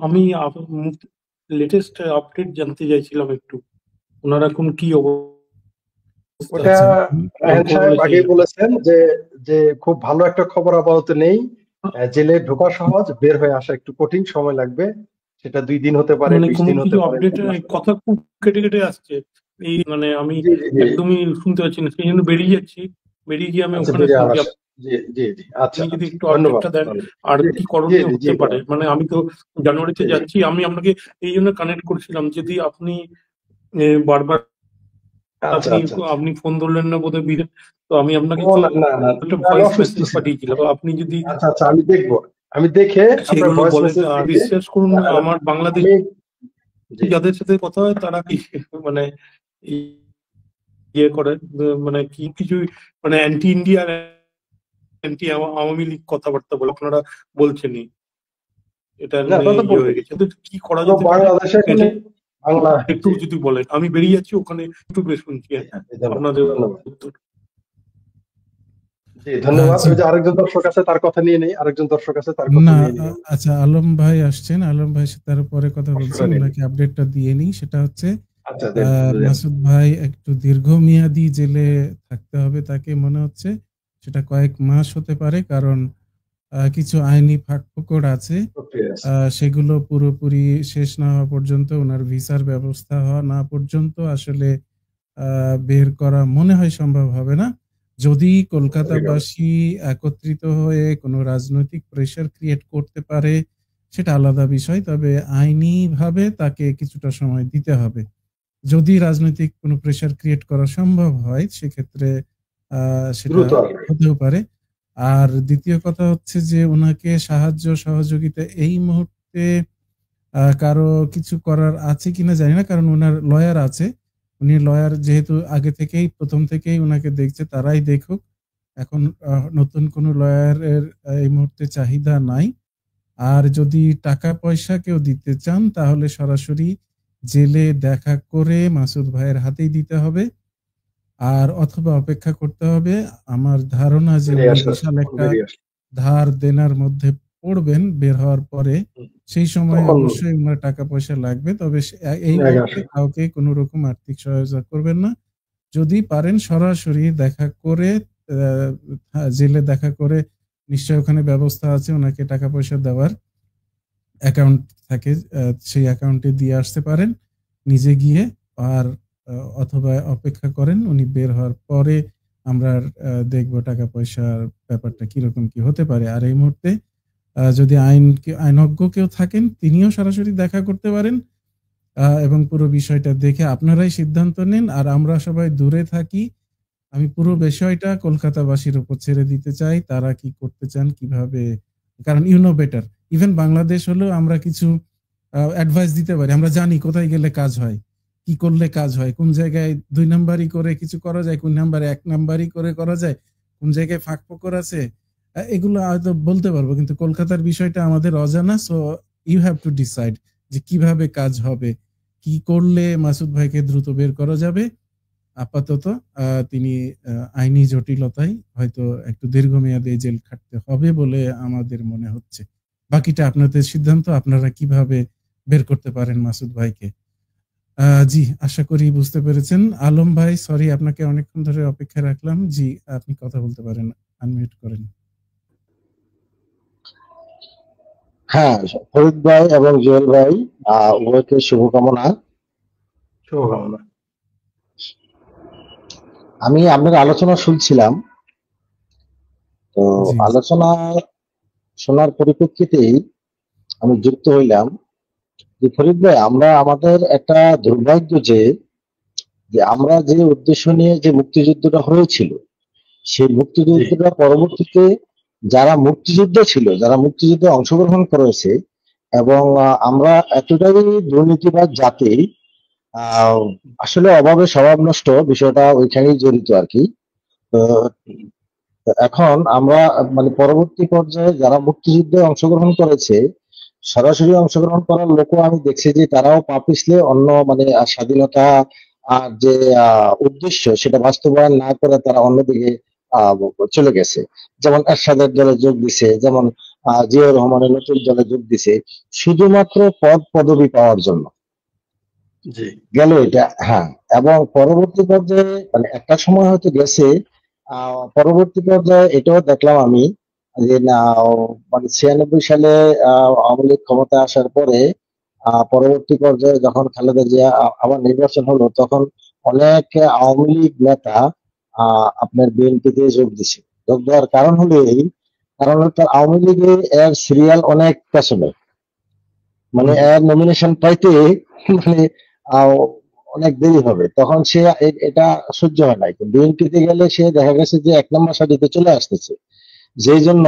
আমি লেটেস্ট আপডেট জানতে চাইছিলাম একটু, ওনারা এখন কি ওটা আগে বলেছেন যে খুব ভালো একটা খবর আপাতত নেই। জেলে ঢোকা সহজ, বের হয়ে আসা একটু কঠিন, সময় লাগবে। সেটা 2 দিন হতে পারে, 20 দিন হতে পারে। কথা খুব কেটে কেটে আসছে, এই মানে আমি একদমই শুনতে পাচ্ছি না, সেই জন্য বেরিয়ে যাচ্ছি। বেরিয়ে গিয়ে আমি ওখানে আপনি যদি একটু আপডেটটা দেন আর কি করণীয় হতে পারে। মানে আমি তো জানুয়ারিতে যাচ্ছি, আমি আপনাকে এই জন্য কানেক্ট করছিলাম, যদি আপনি বারবার আপনি ফোন ধরলেন না বোধহয়, তো আমি আপনাকে একটা ভয়েস মেসেজ পাঠিয়েছিলাম। আপনি যদি আমি দেখবো, আমি দেখে বিশ্বাস করুন, আমার বাংলাদেশ যাদের সাথে কথা হয় তারা কি মানে ইয়ে করে, মানে কি কিছু মানে anti India anti Awami League কথাবার্তা বলে আপনারা বলছেনই, এটা হয়ে গেছে। কি করা যেতে পারে একটু যদি বলেন। আমি বেরিয়ে যাচ্ছি, ওখানে একটু বেশ শুনছি আপনাদের উত্তর। ধন্যবাদ। আরেকজন দর্শক আছে, তার কথা নিয়ে নেই। আরেকজন দর্শক আছে, তার কথা নিয়ে নেই। আচ্ছা, আলম ভাই আসছেন, আলম ভাই তার পরে কথা বলছি, ওনাকে আপডেটটা দিয়ে নিই। সেটা হচ্ছে মাসুদ ভাই একটু দীর্ঘমেয়াদী জেলে থাকতে হবে তাকে মনে হচ্ছে, সেটা কয়েক মাস হতে পারে, কারণ কিছু আইনি ফাঁকফোকর আছে, সেগুলো পুরোপুরি শেষ না হওয়া পর্যন্ত, ওনার ভিসার ব্যবস্থা হওয়া না পর্যন্ত আসলে বের করা মনে হয় সম্ভব হবে না। যদি কলকাতাবাসী একত্রিত হয়ে কোনো রাজনৈতিক প্রেশার ক্রিয়েট করতে পারে সেটা আলাদা বিষয়, তবে আইনি ভাবে তাকে কিছুটা সময় দিতে হবে। যদি রাজনৈতিক কোনো প্রেশার ক্রিয়েট করা সম্ভব হয় সেক্ষেত্রে সেটা হতেও পারে। আর দ্বিতীয় কথা হচ্ছে যে ওনাকে সাহায্য সহযোগিতা এই মুহূর্তে কারো কিছু করার আছে কিনা জানি না, কারণ ওনার লয়ার আছে, উনি লয়ার যেহেতু আগে থেকেই প্রথম থেকেই ওনাকে দেখছে, তারাই দেখুক। এখন নতুন কোনো লয়ারের এই মুহূর্তে চাহিদা নাই। আর যদি টাকা পয়সা কেউ দিতে চান তাহলে সরাসরি জেলে দেখা করে মাসুদ ভাইয়ের হাতেই দিতে হবে, আর অথবা অপেক্ষা করতে হবে। আমার ধারণা যে বিশাল একটা ধার দেনার মধ্যে পড়বেন বের হওয়ার পরে, সেই সময় অবশ্যই ওনার টাকা পয়সা লাগবে। তবে এই মুহূর্তে কাউকে কোনো রকম আর্থিক সহায়তা করবেন না। যদি পারেন সরাসরি দেখা করে জেলে দেখা করে, নিশ্চয় ওখানে ব্যবস্থা আছে ওনাকে টাকা পয়সা দেওয়ার, অ্যাকাউন্ট থাকে, সেই অ্যাকাউন্টে দিয়ে আসতে পারেন নিজে গিয়ে। আর অথবা অপেক্ষা করেন উনি বের হওয়ার পরে, আমরা দেখব টাকা পয়সার ব্যাপারটা কিরকম কি হতে পারে। আর এই মুহূর্তে যদি আইনজ্ঞ কেউ থাকেন তিনিও সরাসরি দেখা করতে পারেন এবং পুরো বিষয়টা দেখে আপনারাই সিদ্ধান্ত নেন। আর আমরা সবাই দূরে থাকি। আমি পুরো বিষয়টা কলকাতাবাসীর উপর ছেড়ে দিতে চাই, তারা কি করতে চান কিভাবে, কারণ you know better. Even Bangladesh হলেও আমরা কিছু অ্যাডভাইস দিতে পারি, আমরা জানি কোথায় গেলে কাজ হয়, কি করলে কাজ হয়, কোন জায়গায় 2 নাম্বারই করে কিছু করা যায়, কোন নাম্বারে 1 নাম্বারই করে করা যায়, কোন জায়গায় ফাঁকফোকর আছে, এগুলো হয়তো বলতে পারবো, কিন্তু কলকাতার বিষয়টা আমাদের অজানা। So you have to decide যে কিভাবে কাজ হবে, কি করলে মাসুদ ভাইকে দ্রুত বের করা যাবে। আপাতত তিনি আইনি জটিলতায় হয়তো একটু দীর্ঘমেয়াদী জেল খাটতে হবে বলে আমাদের মনে হচ্ছে। বাকিটা আপনাদের সিদ্ধান্ত, আপনারা কিভাবে বের করতে পারেন মাসুদ ভাইকে। জি, আশা করি বুঝতে পেরেছেন। আলম ভাই, সরি আপনাকে অনেকক্ষণ ধরে অপেক্ষা রাখলাম। জি, আপনি কথা বলতে পারেন, আনমিউট করেন। হ্যাঁ, ফরিদ ভাই এবং জুয়েল ভাই উভয়কে শুভকামনা। আমি আপনার আলোচনা শুনছিলাম, তো আলোচনা শোনার পরিপ্রেক্ষিতেই আমি যুক্ত হইলাম যে ফরিদ ভাই, আমরা আমাদের একটা দুর্ভাগ্য যে আমরা যে উদ্দেশ্য নিয়ে যে মুক্তিযুদ্ধটা হয়েছিল, সেই মুক্তিযুদ্ধটা পরবর্তীতে যারা মুক্তিযুদ্ধ ছিল, যারা মুক্তিযুদ্ধে অংশগ্রহণ করেছে, এবং আমরা এতটাই দুর্নীতিবাদ জাতি, আসলে অভাবে স্বভাব নষ্ট বিষয়টা ওইখানেই জড়িত আর কি। তো এখন আমরা মানে পরবর্তী পর্যায়ে যারা মুক্তিযুদ্ধে অংশগ্রহণ করেছে, সরাসরি অংশগ্রহণ করার লোকও আমি দেখছি যে তারাও পা পিছলে অন্য মানে স্বাধীনতা আর যে উদ্দেশ্য সেটা বাস্তবায়ন না করে তারা অন্যদিকে চলে গেছে। যেমন এরশাদের দলে যোগ দিছে, যেমন জিয়াউর রহমানের নতুন দলে যোগ দিছে শুধুমাত্র পদ পদবি পাওয়ার জন্য গেল এটা। হ্যাঁ, এবং পরবর্তী পর্যায়ে মানে একটা সময় হয়তো গেছে, পরবর্তী পর্যায়ে এটাও দেখলাম আমি যে না মানে 96 সালে আওয়ামী লীগ ক্ষমতা আসার পরে পরবর্তী পর্যায়ে যখন খালেদা জিয়া আবার নির্বাচন হলো, তখন অনেক আওয়ামী লীগ নেতা আপনার বিএনপিতে যোগ দিছে। যোগ দেওয়ার কারণ হলো এই, কারণ হলো আওয়ামী লীগে এর সিরিয়াল অনেক পেছনে, মানে এর নমিনেশন পাইতে মানে অনেক দেরি হবে, তখন সে এটা সহ্য হয় নাই। বিএনপিতে গেলে সে দেখা গেছে যে 1 নম্বর সারিতে চলে আসতেছে, যেই জন্য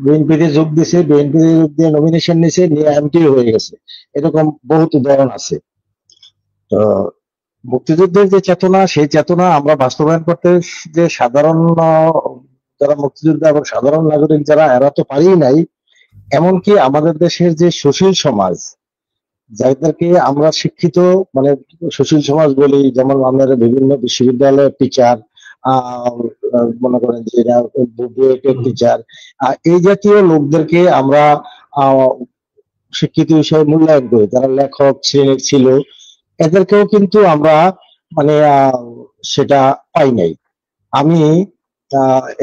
বিএনপিতে যোগ দিছে, বিএনপিতে যোগ দিয়ে নমিনেশন নিছে, নিয়ে এমপি হয়ে গেছে। এরকম বহুত উদাহরণ আছে। তো মুক্তিযুদ্ধের যে চেতনা, সেই চেতনা আমরা বাস্তবায়ন করতে যে সাধারণ যারা মুক্তিযোদ্ধা এবং সাধারণ নাগরিক যারা, এরা তো পারেই নাই। এমনকি আমাদের দেশের যে সুশীল সমাজ, যাদেরকে আমরা শিক্ষিত মানে সুশীল সমাজ বলি, যেমন আমাদের বিভিন্ন বিশ্ববিদ্যালয়ের টিচার, মনে করেন যে টিচার, এই জাতীয় লোকদেরকে আমরা শিক্ষিত হিসেবে মূল্যায়ন করি, যারা লেখক শ্রেণীর ছিল, এদেরকেও কিন্তু আমরা মানে সেটা পাই নাই। আমি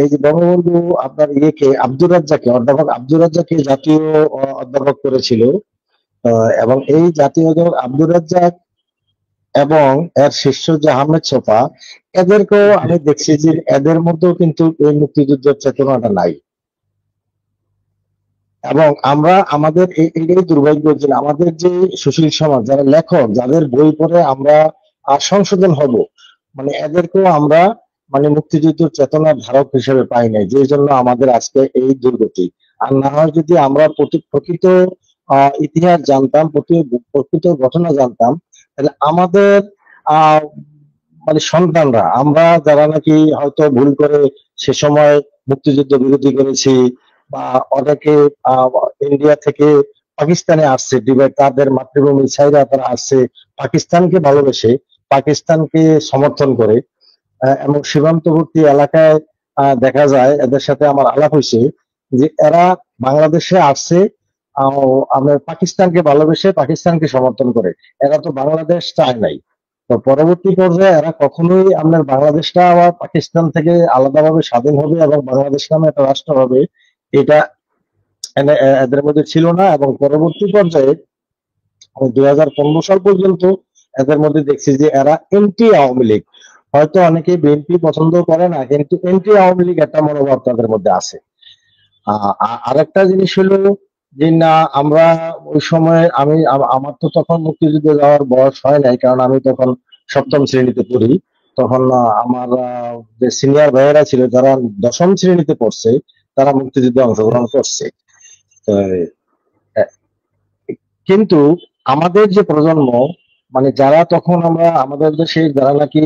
এই যে বঙ্গবন্ধু আপনার ইয়েকে অধ্যাপক আব্দুর রাজ্জাককে জাতীয় অধ্যাপক করেছিল, এবং এই জাতীয় অধ্যাপক আব্দুর রাজ্জাক এবং এর শিষ্য যে আহমেদ ছোফা, এদেরকেও আমি দেখছি যে এদের মধ্যেও কিন্তু এই মুক্তিযুদ্ধের চেতনাটা নাই। এবং আমরা আমাদের এটাই দুর্ভাগ্য যে আমাদের যে সুশীল সমাজ, যারা লেখক, যাদের বই পড়ে আমরা সংশোধন হব, মানে এদেরকেও আমরা মানে মুক্তিযুদ্ধের চেতনার ধারক হিসেবে পাই নাই, যে জন্য আমাদের আজকে এই দুর্গতি। আর না হয় যদি আমরা প্রকৃত ইতিহাস জানতাম, প্রকৃত ঘটনা জানতাম, তাহলে আমাদের মানে সন্তানরা, আমরা যারা নাকি হয়তো ভুল করে সে সময় মুক্তিযুদ্ধ বিরোধী করেছি, বা অনেকে ইন্ডিয়া থেকে পাকিস্তানে আসছে, তাদের মাতৃভূমি ছাইরা তারা আসছে, পাকিস্তানকে ভালোবেসে পাকিস্তানকে সমর্থন করে, এবং সীমান্তবর্তী এলাকায় দেখা যায়, এদের সাথে আমার আলাপ হয়েছে যে এরা বাংলাদেশে আসছে আমরা পাকিস্তানকে ভালোবেসে পাকিস্তানকে সমর্থন করে, এরা তো বাংলাদেশ চায় নাই। তো পরবর্তী পর্যায়ে এরা কখনোই আপনার বাংলাদেশটা আবার পাকিস্তান থেকে আলাদাভাবে স্বাধীন হবে এবং বাংলাদেশ নামে একটা রাষ্ট্র হবে, এটা এদের মধ্যে ছিল না। এবং পরবর্তী পর্যায়ে 2015 সাল পর্যন্ত এদের মধ্যে দেখছি যে এরা এন্টি আওয়ামী লীগ, হয়তো অনেকে বিএনপি পছন্দ করে না, কিন্তু এন্টি আওয়ামী লীগ একটা মনোভাব তাদের মধ্যে আছে। আরেকটা জিনিস হলো যে না, আমরা ওই সময় আমার তো তখন মুক্তিযুদ্ধে যাওয়ার বয়স হয় নাই, কারণ আমি তখন 7ম শ্রেণীতে পড়ি। তখন আমার যে সিনিয়র ভাইয়েরা ছিল, যারা 10ম শ্রেণীতে পড়ছে, তারা মুক্তিযুদ্ধে অংশগ্রহণ করছে। কিন্তু আমাদের যে প্রজন্ম, মানে যারা তখন আমরা আমাদের দেশে যারা নাকি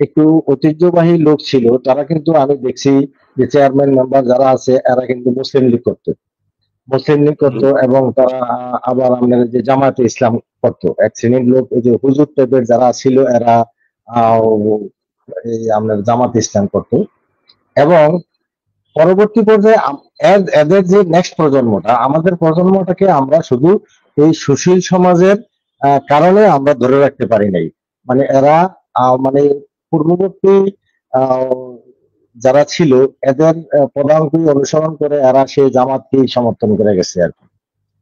একটু ঐতিহ্যবাহী লোক ছিল, তারা কিন্তু আমি দেখছি যে চেয়ারম্যান মেম্বার যারা আছে, এরা কিন্তু মুসলিম লীগ করতো, এবং তারা আবার আমাদের যে জামায়াতে ইসলাম করতো। এক শ্রেণীর লোক, এই যে হুজুর টাইপের যারা ছিল, এরা এই আমাদের জামাতে ইসলাম করতো। এবং পরবর্তী পর্যায়ে এদের যে নেক্সট প্রজন্মটা, আমাদের প্রজন্মটাকে আমরা শুধু এই সুশীল সমাজের কারণে আমরা ধরে রাখতে পারি নাই। মানে এরা মানে পূর্ববর্তী যারা ছিল, এদের পদাঙ্ক অনুসরণ করে এরা সেই জামাতকে সমর্থন করে গেছে আর কি।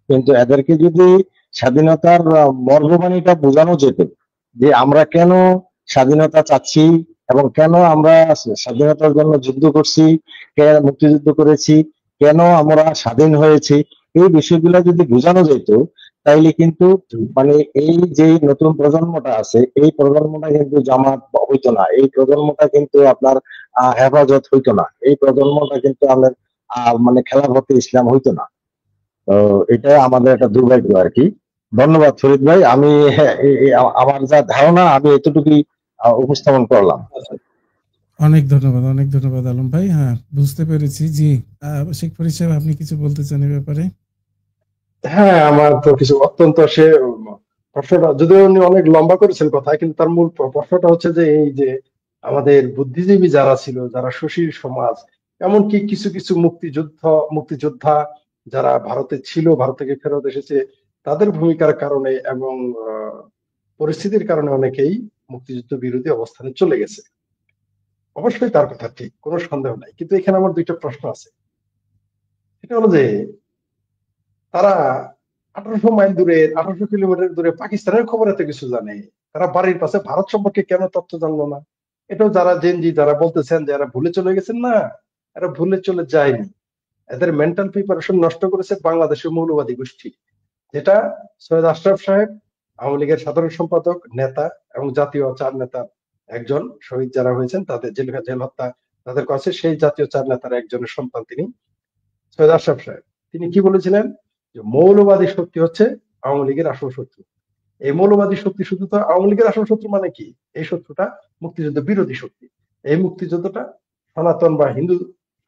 কিন্তু এদেরকে যদি স্বাধীনতার মর্মবাণীটা বোঝানো যেত, যে আমরা কেন স্বাধীনতা চাচ্ছি এবং কেন আমরা স্বাধীনতার জন্য যুদ্ধ করছি, মুক্তিযুদ্ধ করেছি, কেন আমরা স্বাধীন হয়েছি, এই বিষয়গুলো যদি বোঝানো যেত, তাইলে কিন্তু মানে এই যে নতুন প্রজন্মটা আছে, এই প্রজন্মটা কিন্তু জামাত হইতো না, এই প্রজন্মটা কিন্তু আপনার হেফাজত হইতো না, এই প্রজন্মটা কিন্তু আমাদের মানে খেলাফতে ইসলাম হইতো না। তো এটা আমাদের একটা দুর্ভাগ্য আর কি। ধন্যবাদ ফরিদ ভাই, আমি আমার যা ধারণা আমি এতটুকুই উপস্থাপন করলাম। অনেক ধন্যবাদ আলম ভাই। হ্যাঁ, বুঝতে পেরেছি। জি, শেখ ফরিদ সাহেব, আপনি কিছু বলতে চান এই ব্যাপারে? হ্যাঁ, আমার তো কিছু অত্যন্ত সে প্রশ্নটা, যদিও উনি অনেক লম্বা করেছেন কথা, কিন্তু তার মূল প্রশ্নটা হচ্ছে যে এই যে আমাদের বুদ্ধিজীবী যারা ছিল, যারা সুশীল সমাজ, এমনকি কিছু কিছু মুক্তিযোদ্ধা যারা ভারতে ছিল, ভারত থেকে ফেরত এসেছে, তাদের ভূমিকার কারণে এবং পরিস্থিতির কারণে অনেকেই মুক্তিযুদ্ধ বিরোধী অবস্থানে চলে গেছে। অবশ্যই তার কথা ঠিক, কোনো সন্দেহ নাই। কিন্তু এখানে আমার দুইটা প্রশ্ন আছে। সেটা হলো যে তারা 1800 মাইল দূরে, 1800 কিলোমিটার দূরে পাকিস্তানের খবর এত কিছু জানে, তারা বাড়ির পাশে ভারত সম্পর্কে কেন তথ্য জানলো না? এটাও যারা জেনজি যারা বলতেছেন যে এরা ভুলে চলে গেছেন, না, এরা ভুলে চলে যায়নি। এদের মেন্টাল প্রিপারেশন নষ্ট করেছে বাংলাদেশের মৌলবাদী গোষ্ঠী, যেটা সৈয়দ আশরাফ সাহেব, আওয়ামী লীগের সাধারণ সম্পাদক, নেতা এবং জাতীয় 4 নেতার একজন, শহীদ যারা হয়েছেন তাদের জেল হত্যা তাদের কাছে, সেই জাতীয় 4 নেতার একজনের সন্তান তিনি সৈয়দ আশরাফ সাহেব। তিনি কি বলেছিলেন যে মৌলবাদী শক্তি হচ্ছে আওয়ামী লীগের আসল শত্রু। এই মৌলবাদী শক্তি শুধু তো আওয়ামী লীগের আসল শত্রু মানে কি, এই শত্রুটা মুক্তিযুদ্ধ বিরোধী শক্তি। এই মুক্তিযুদ্ধটা সনাতন বা হিন্দু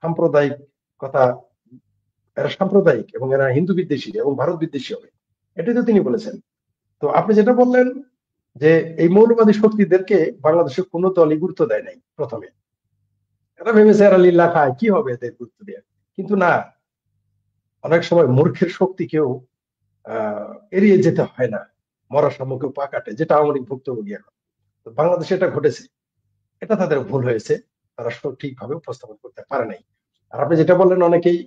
সাম্প্রদায়িকতা, এরা সাম্প্রদায়িক এবং এরা হিন্দু বিদ্বেষী এবং ভারত বিদ্বেষী হবে, এটাই তো তিনি বলেছেন। তো আপনি যেটা বললেন যে এই মৌলবাদী শক্তিদেরকে বাংলাদেশে কোনো দলই গুরুত্ব দেয় নাই প্রথমে, এরা ভেবেছে এরা লীলা খায়, কি হবে এদের গুরুত্ব দেয়। কিন্তু না, অনেক সময় মূর্খের শক্তিকেও এড়িয়ে যেতে হয় না, মরা শামুকেও পা কাটে, যেটা আওয়ামী লীগ ভুক্তভোগী এখন। তো বাংলাদেশে এটা ঘটেছে, এটা তাদের ভুল হয়েছে, তারা ঠিকভাবে উপস্থাপন করতে পারে নাই। আর আপনি যেটা বললেন অনেকেই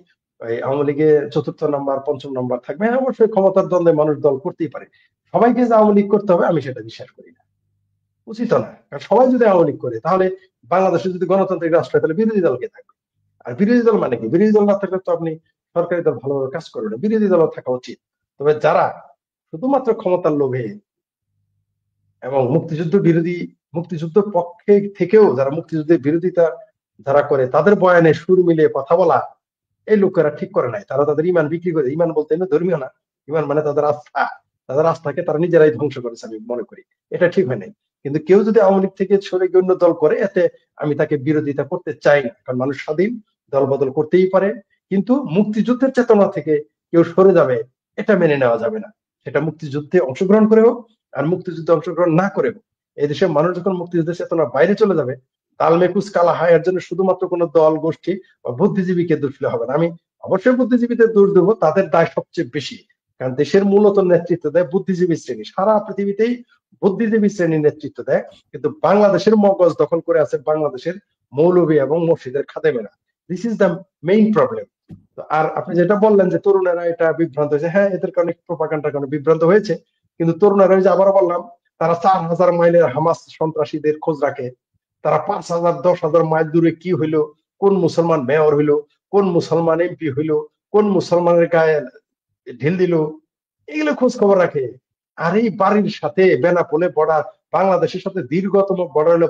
আওয়ামী লীগে 4র্থ নাম্বার 5ম নাম্বার থাকবে, হ্যাঁ অবশ্যই ক্ষমতার দ্বন্দ্বে মানুষ দল করতেই পারে, সবাইকে যে আওয়ামী লীগ করতে হবে আমি সেটা বিশ্বাস করি না, উচিত না। কারণ সবাই যদি আওয়ামী লীগ করে তাহলে বাংলাদেশে যদি গণতান্ত্রিক রাষ্ট্র হয় তাহলে বিরোধী দলকে থাকবে। আর বিরোধী দল মানে কি? বিরোধী দল না থাকলে তো আপনি সরকারি দল ভালোভাবে কাজ করবে না, বিরোধী দল থাকা উচিত। তবে যারা শুধুমাত্র ক্ষমতার লোভে এবং মুক্তিযুদ্ধের পক্ষে থেকেও যারা মুক্তিযুদ্ধের বিরোধিতা যারা করে তাদের বয়ানে সুর মিলিয়ে কথা বলা, এই লোকেরা ঠিক করে নাই। তারা তাদের ইমান বিক্রি করে, ইমান বলতে ধর্মীয় না, ইমান মানে তাদের আস্থা, তাদের আস্থাকে তারা নিজেরাই ধ্বংস করেছে আমি মনে করি, এটা ঠিক হয় নাই। কিন্তু কেউ যদি আওয়ামী লীগ থেকে সরে গিয়ে অন্য দল করে, এতে আমি তাকে বিরোধিতা করতে চাই না, কারণ মানুষ স্বাধীন, দল বদল করতেই পারে। কিন্তু মুক্তিযুদ্ধের চেতনা থেকে কেউ সরে যাবে এটা মেনে নেওয়া যাবে না, সেটা মুক্তিযুদ্ধে অংশগ্রহণ করে হোক আর মুক্তিযুদ্ধে অংশগ্রহণ না করে হোক। এই দেশের মানুষ যখন মুক্তিযুদ্ধের চেতনা বাইরে চলে যাবে, তালমেকুস কালা হয়, এর জন্য শুধুমাত্র কোনো দল গোষ্ঠী বা বুদ্ধিজীবীকে দোষ দিলে হবে না। আমি অবশ্যই বুদ্ধিজীবীদের দোষ দেবো, তাদের দায় সবচেয়ে বেশি, কারণ দেশের মূলত নেতৃত্ব দেয় বুদ্ধিজীবী শ্রেণী, সারা পৃথিবীতেই বুদ্ধিজীবী শ্রেণীর নেতৃত্ব দেয়। কিন্তু বাংলাদেশের মগজ দখল করে আছে বাংলাদেশের মৌলভী এবং মসজিদের খাদেমেরা। This is the main problem. আর আপনি যেটা বললেন যে তরুণেরা এটা বিভ্রান্ত হয়েছে, হ্যাঁ এদের কারণে প্রোপাগান্ডার কারণে বিভ্রান্ত হয়েছে, কিন্তু তরুণেরা যে আবার বললাম তারা 4000 মাইলের হামাস সন্ত্রাসীদের খোঁজ রাখে, তারা 5000 10,000 মাইল দূরে কি হইলো, কোন মুসলমান মেয়র হইলো, কোন মুসলমান এমপি হইলো, কোন মুসলমানের গায়ে ঢিল দিল, এগুলো খোঁজ খবর রাখে। আর এই বাড়ির সাথে বেনাপোলে বর্ডার, বাংলাদেশের সাথে দীর্ঘতম বর্ডার হলো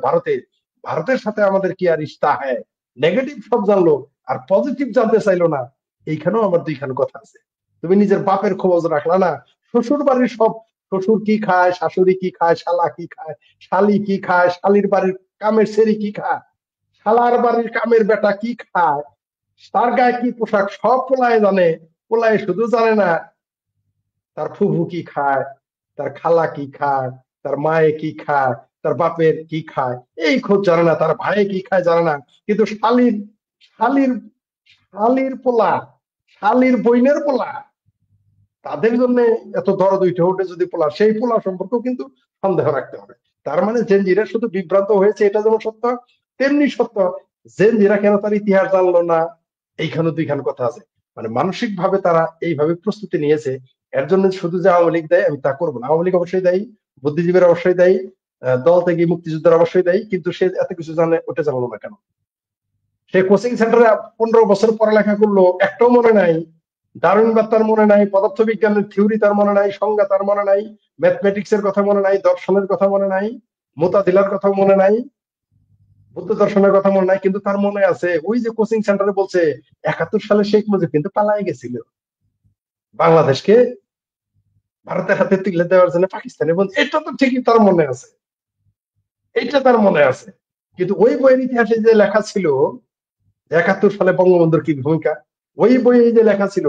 ভারতের সাথে আমাদের কি আর ইস্তা হয়? নেগেটিভ সব জানলো আর পজিটিভ জানতে চাইলো না। এইখানেও আমার দুইখান কথা আছে। তুমি নিজের বাপের খোঁজ রাখলা না, শ্বশুর বাড়ির সব, শ্বশুর কি খায়, শাশুড়ি কি খায়, শালা কি খায়, শালি কি খায়, শালির বাড়ির কামের ছেড়ি কি খায়, শালার বাড়ির কামের বেটা কি খায়, তার গায়ে কি পোশাক, সব পোলায় জানে। পোলায় শুধু জানে না তার ফুফু কি খায়, তার খালা কি খায়, তার মায়ে কি খায়, তার বাপের কি খায়, এই খোঁজ জানে না, তার ভাই কি খায় জানে না। কিন্তু শালির শালির শালির পোলা, শালির বইনের পোলা, তাদের জন্য এত দরদ উঠে যদি পোলা, সেই পোলা সম্পর্কেও কিন্তু সন্দেহ রাখতে হবে। তার মানে জেনজিরা শুধু বিভ্রান্ত হয়েছে এটা যেমন সত্য, তেমনি সত্য জেনজিরা কেন তার ইতিহাস জানলো না, এইখানে দুইখান কথা আছে। মানে মানসিক ভাবে তারা এইভাবে প্রস্তুতি নিয়েছে। এর জন্য শুধু যে আওয়ামী লীগ দেয় আমি তা করবো না, আওয়ামী লীগ অবশ্যই দায়ী, বুদ্ধিজীবীরা অবশ্যই দায়ী, দল থেকে মুক্তিযুদ্ধের অবশ্যই দায়ী, কিন্তু সে এত কিছু জানে ওটা জানলো না কেন? সে কোচিং সেন্টারে 15 বছর পড়ালেখা করলো, একটাও মনে নাই, ডারউইনবাদ তার মনে নাই, পদার্থবিজ্ঞানের থিওরি তার মনে নাই, সংজ্ঞা তার মনে নাই, ম্যাথমেটিক্স এর কথা মনে নাই, দর্শনের কথা মনে নাই, মুতাদিলার কথা মনে নাই, বুদ্ধ দর্শনের কথা মনে নাই, কিন্তু তার মনে আছে ওই যে কোচিং সেন্টারে বলছে 71 সালে শেখ মুজিব কিন্তু পালায় গেছিল বাংলাদেশকে ভারতের হাতে তুলে দেওয়ার জন্য পাকিস্তানে, এটা তো ঠিকই তার মনে আছে, এইটা তার মনে আছে। কিন্তু ওই বইয়ের ইতিহাসে যে লেখা ছিল 71 সালে বঙ্গবন্ধুর কি ভূমিকা, ওই বইয়ে যে লেখা ছিল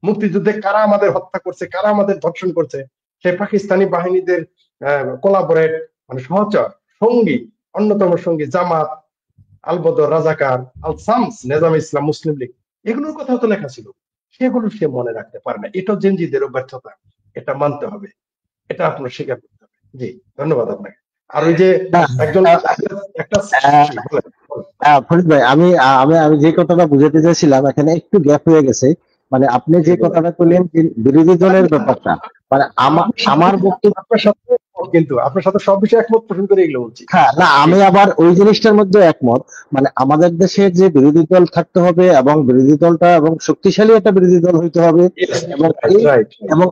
মুক্তিযুদ্ধে কারা আমাদের হত্যা করছে, কারা আমাদের ধর্ষণ করছে, সেই পাকিস্তানি বাহিনীদের কোলাবোরেট মানে সহচর সঙ্গী, অন্যতম সঙ্গী জামাত, আল বদর, রাজাকার, আল সামস, নেজাম ইসলাম, মুসলিম লীগ, এগুলোর কথা তো লেখা ছিল, সেগুলো সে মনে রাখতে পারে না। এটা জেনজিদেরও ব্যর্থতা, এটা মানতে হবে, এটা আপনার স্বীকার করতে হবে। জি ধন্যবাদ আপনাকে। আর ওই যে একজন একটা ফরিদ ভাই, আমি আমি আমি যে কথাটা বুঝাতে চাইছিলাম এখানে একটু গ্যাপ হয়ে গেছে। মানে আপনি যে কথাটা বললেন বিরোধী দলের ব্যাপারটা, মানে আমার বক্তব্য কিন্তু আপনার সাথে সব বিষয়ে একমত পোষণ করে এগুলো বলছি। হ্যাঁ না, আমি আবার ওই জিনিসটার মধ্যে একমত। মানে আমাদের দেশে যে বিরোধী দল থাকতে হবে এবং বিরোধী দলটা এবং শক্তিশালী একটা বিরোধী দল হইতে হবে, এবং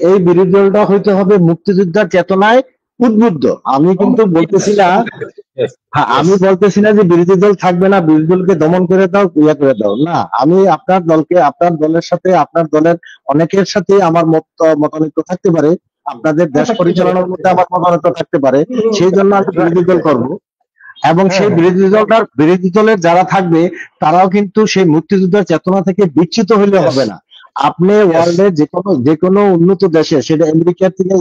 এই বিরোধী দলটা হইতে হবে মুক্তিযোদ্ধার চেতনায় উদ্বুদ্ধ। আমি কিন্তু বলতেছি না, আমি বলতেছি না যে বিরোধী দল থাকবে না, বিরোধী দলকে দমন করে দাও, ইয়া করে দাও, না। আমি আপনার দলকে, আপনার দলের সাথে, আপনার দলের অনেকের সাথে আমার মতানৈক্য থাকতে পারে, আপনাদের দেশ পরিচালনার মধ্যে আমার মতানৈক্য থাকতে পারে, সেই জন্য আমি বিরোধী দল করবো। এবং সেই বিরোধী দলের যারা থাকবে তারাও কিন্তু সেই মুক্তিযুদ্ধের চেতনা থেকে বিচ্যুত হইলে হবে না। আপনি ওয়ার্ল্ডের যে কোনো উন্নত দেশে, সেটা আমেরিকার থেকে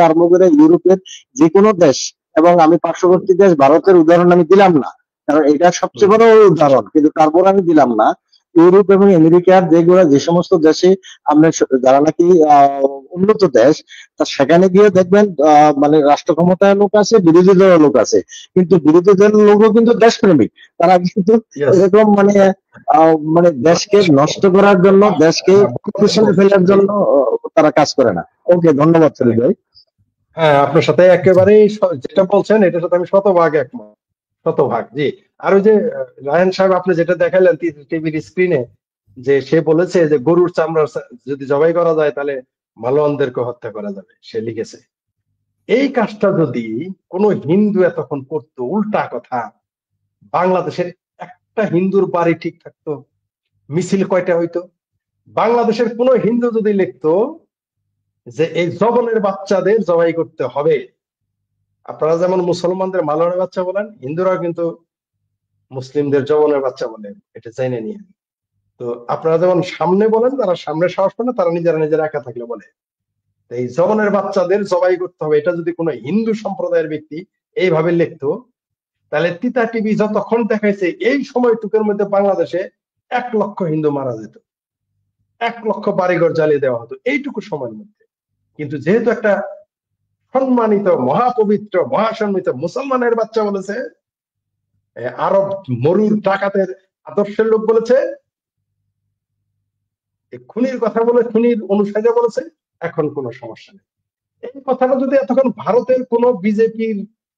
আরম্ভ করে ইউরোপের যে কোনো দেশ, এবং আমি পার্শ্ববর্তী দেশ ভারতের উদাহরণ আমি দিলাম না, কারণ এটা সবচেয়ে বড় উদাহরণ, কিন্তু তারপর আমি দিলাম না। ইউরোপ এবং আমেরিকার যে সমস্ত দেশে আমরা যারা নাকি উন্নত দেশ, তা সেখানে গিয়ে দেখবেন মানে রাষ্ট্র ক্ষমতায় লোক আছে, বিরোধী দলের লোক আছে, কিন্তু বিরোধী দলের লোকও কিন্তু দেশপ্রেমিক। তারা কিন্তু এরকম মানে দেশকে নষ্ট করার জন্য, দেশকে পিছনে ফেলার জন্য তারা কাজ করে না। ওকে, ধন্যবাদ ফরিদ ভাই। হ্যাঁ, আপনার সাথে একেবারেই যেটা বলছেন এটার সাথে আমি শতভাগ একমত, শতভাগ। জি, আর ওই যে রায়হান সাহেব আপনি যেটা দেখালেন টিভির স্ক্রিনে, যে সে বলেছে যে গরুর চামড়া যদি জবাই করা যায় তাহলে মালওয়ানদেরকে হত্যা করা যাবে, সে লিখেছে। এই কাজটা যদি কোনো হিন্দু এতক্ষণ করতো, উল্টা কথা, বাংলাদেশের একটা হিন্দুর বাড়ি ঠিক থাকতো, মিছিল কয়টা হইতো? বাংলাদেশের কোন হিন্দু যদি লিখতো যে এই জবনের বাচ্চাদের জবাই করতে হবে, আপনারা যেমন মুসলমানদের মালনের বাচ্চা বলেন, হিন্দুরাও কিন্তু মুসলিমদের জবনের বাচ্চা বলে, এটা জেনে নিয়ে। তো আপনারা যেমন সামনে বলেন, তারা সামনে সাহস পায় না, তারা নিজেরা একা থাকলে বলে। এই জবনের বাচ্চাদের জবাই করতে হবে, এটা যদি কোনো হিন্দু সম্প্রদায়ের ব্যক্তি এইভাবে লিখতো, তাহলে তিতা টিভি যতক্ষণ দেখাইছে এই সময়টুকুর মধ্যে বাংলাদেশে 1 লক্ষ হিন্দু মারা যেত, 1 লক্ষ বাড়িঘর জ্বালিয়ে দেওয়া হতো এইটুকু সময়ের মধ্যে। কিন্তু যেহেতু একটা সম্মানিত, মহাপবিত্র, মহাসম্মিত মুসলমানের বাচ্চা বলেছে, আরব মরুর ডাকাতের আদর্শের লোক বলেছে, খুনির কথা বলে, খুনির অনুসারী বলেছে, এখন কোনো সমস্যা নেই। এই কথাটা যদি এতক্ষণ ভারতের কোন বিজেপির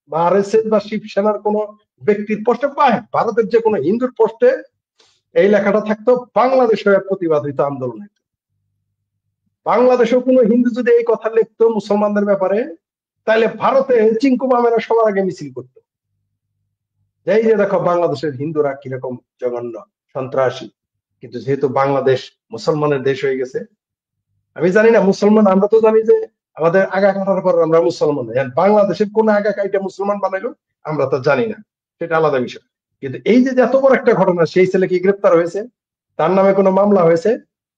বা আরএসএস বা শিবসেনার কোন ব্যক্তির পোস্টে পায়, ভারতের যে কোনো হিন্দুর পোস্টে এই লেখাটা থাকতো, বাংলাদেশের প্রতিবাদ হইতো, আন্দোলন হইতো। বাংলাদেশেও কোনো হিন্দু যদি এই কথা লিখতো মুসলমানদের ব্যাপারে, তাহলে ভারতে চিঙ্কু মামেরা সবার আগে মিছিল করতো, এই যে দেখো বাংলাদেশের হিন্দুরা কিরকম জঘন্য সন্ত্রাসী। কিন্তু যেহেতু বাংলাদেশ মুসলমানের দেশ হয়ে গেছে, আমি জানি না মুসলমান, আমরা তো জানি যে আমাদের আগা কাটার পর আমরা মুসলমান, বাংলাদেশের কোন আগা কাইটা মুসলমান বানাইলো আমরা তো জানি না, সেটা আলাদা বিষয়। কিন্তু এই যে এত বড় একটা ঘটনা, সেই ছেলে কি গ্রেপ্তার হয়েছে, তার নামে কোনো মামলা হয়েছে,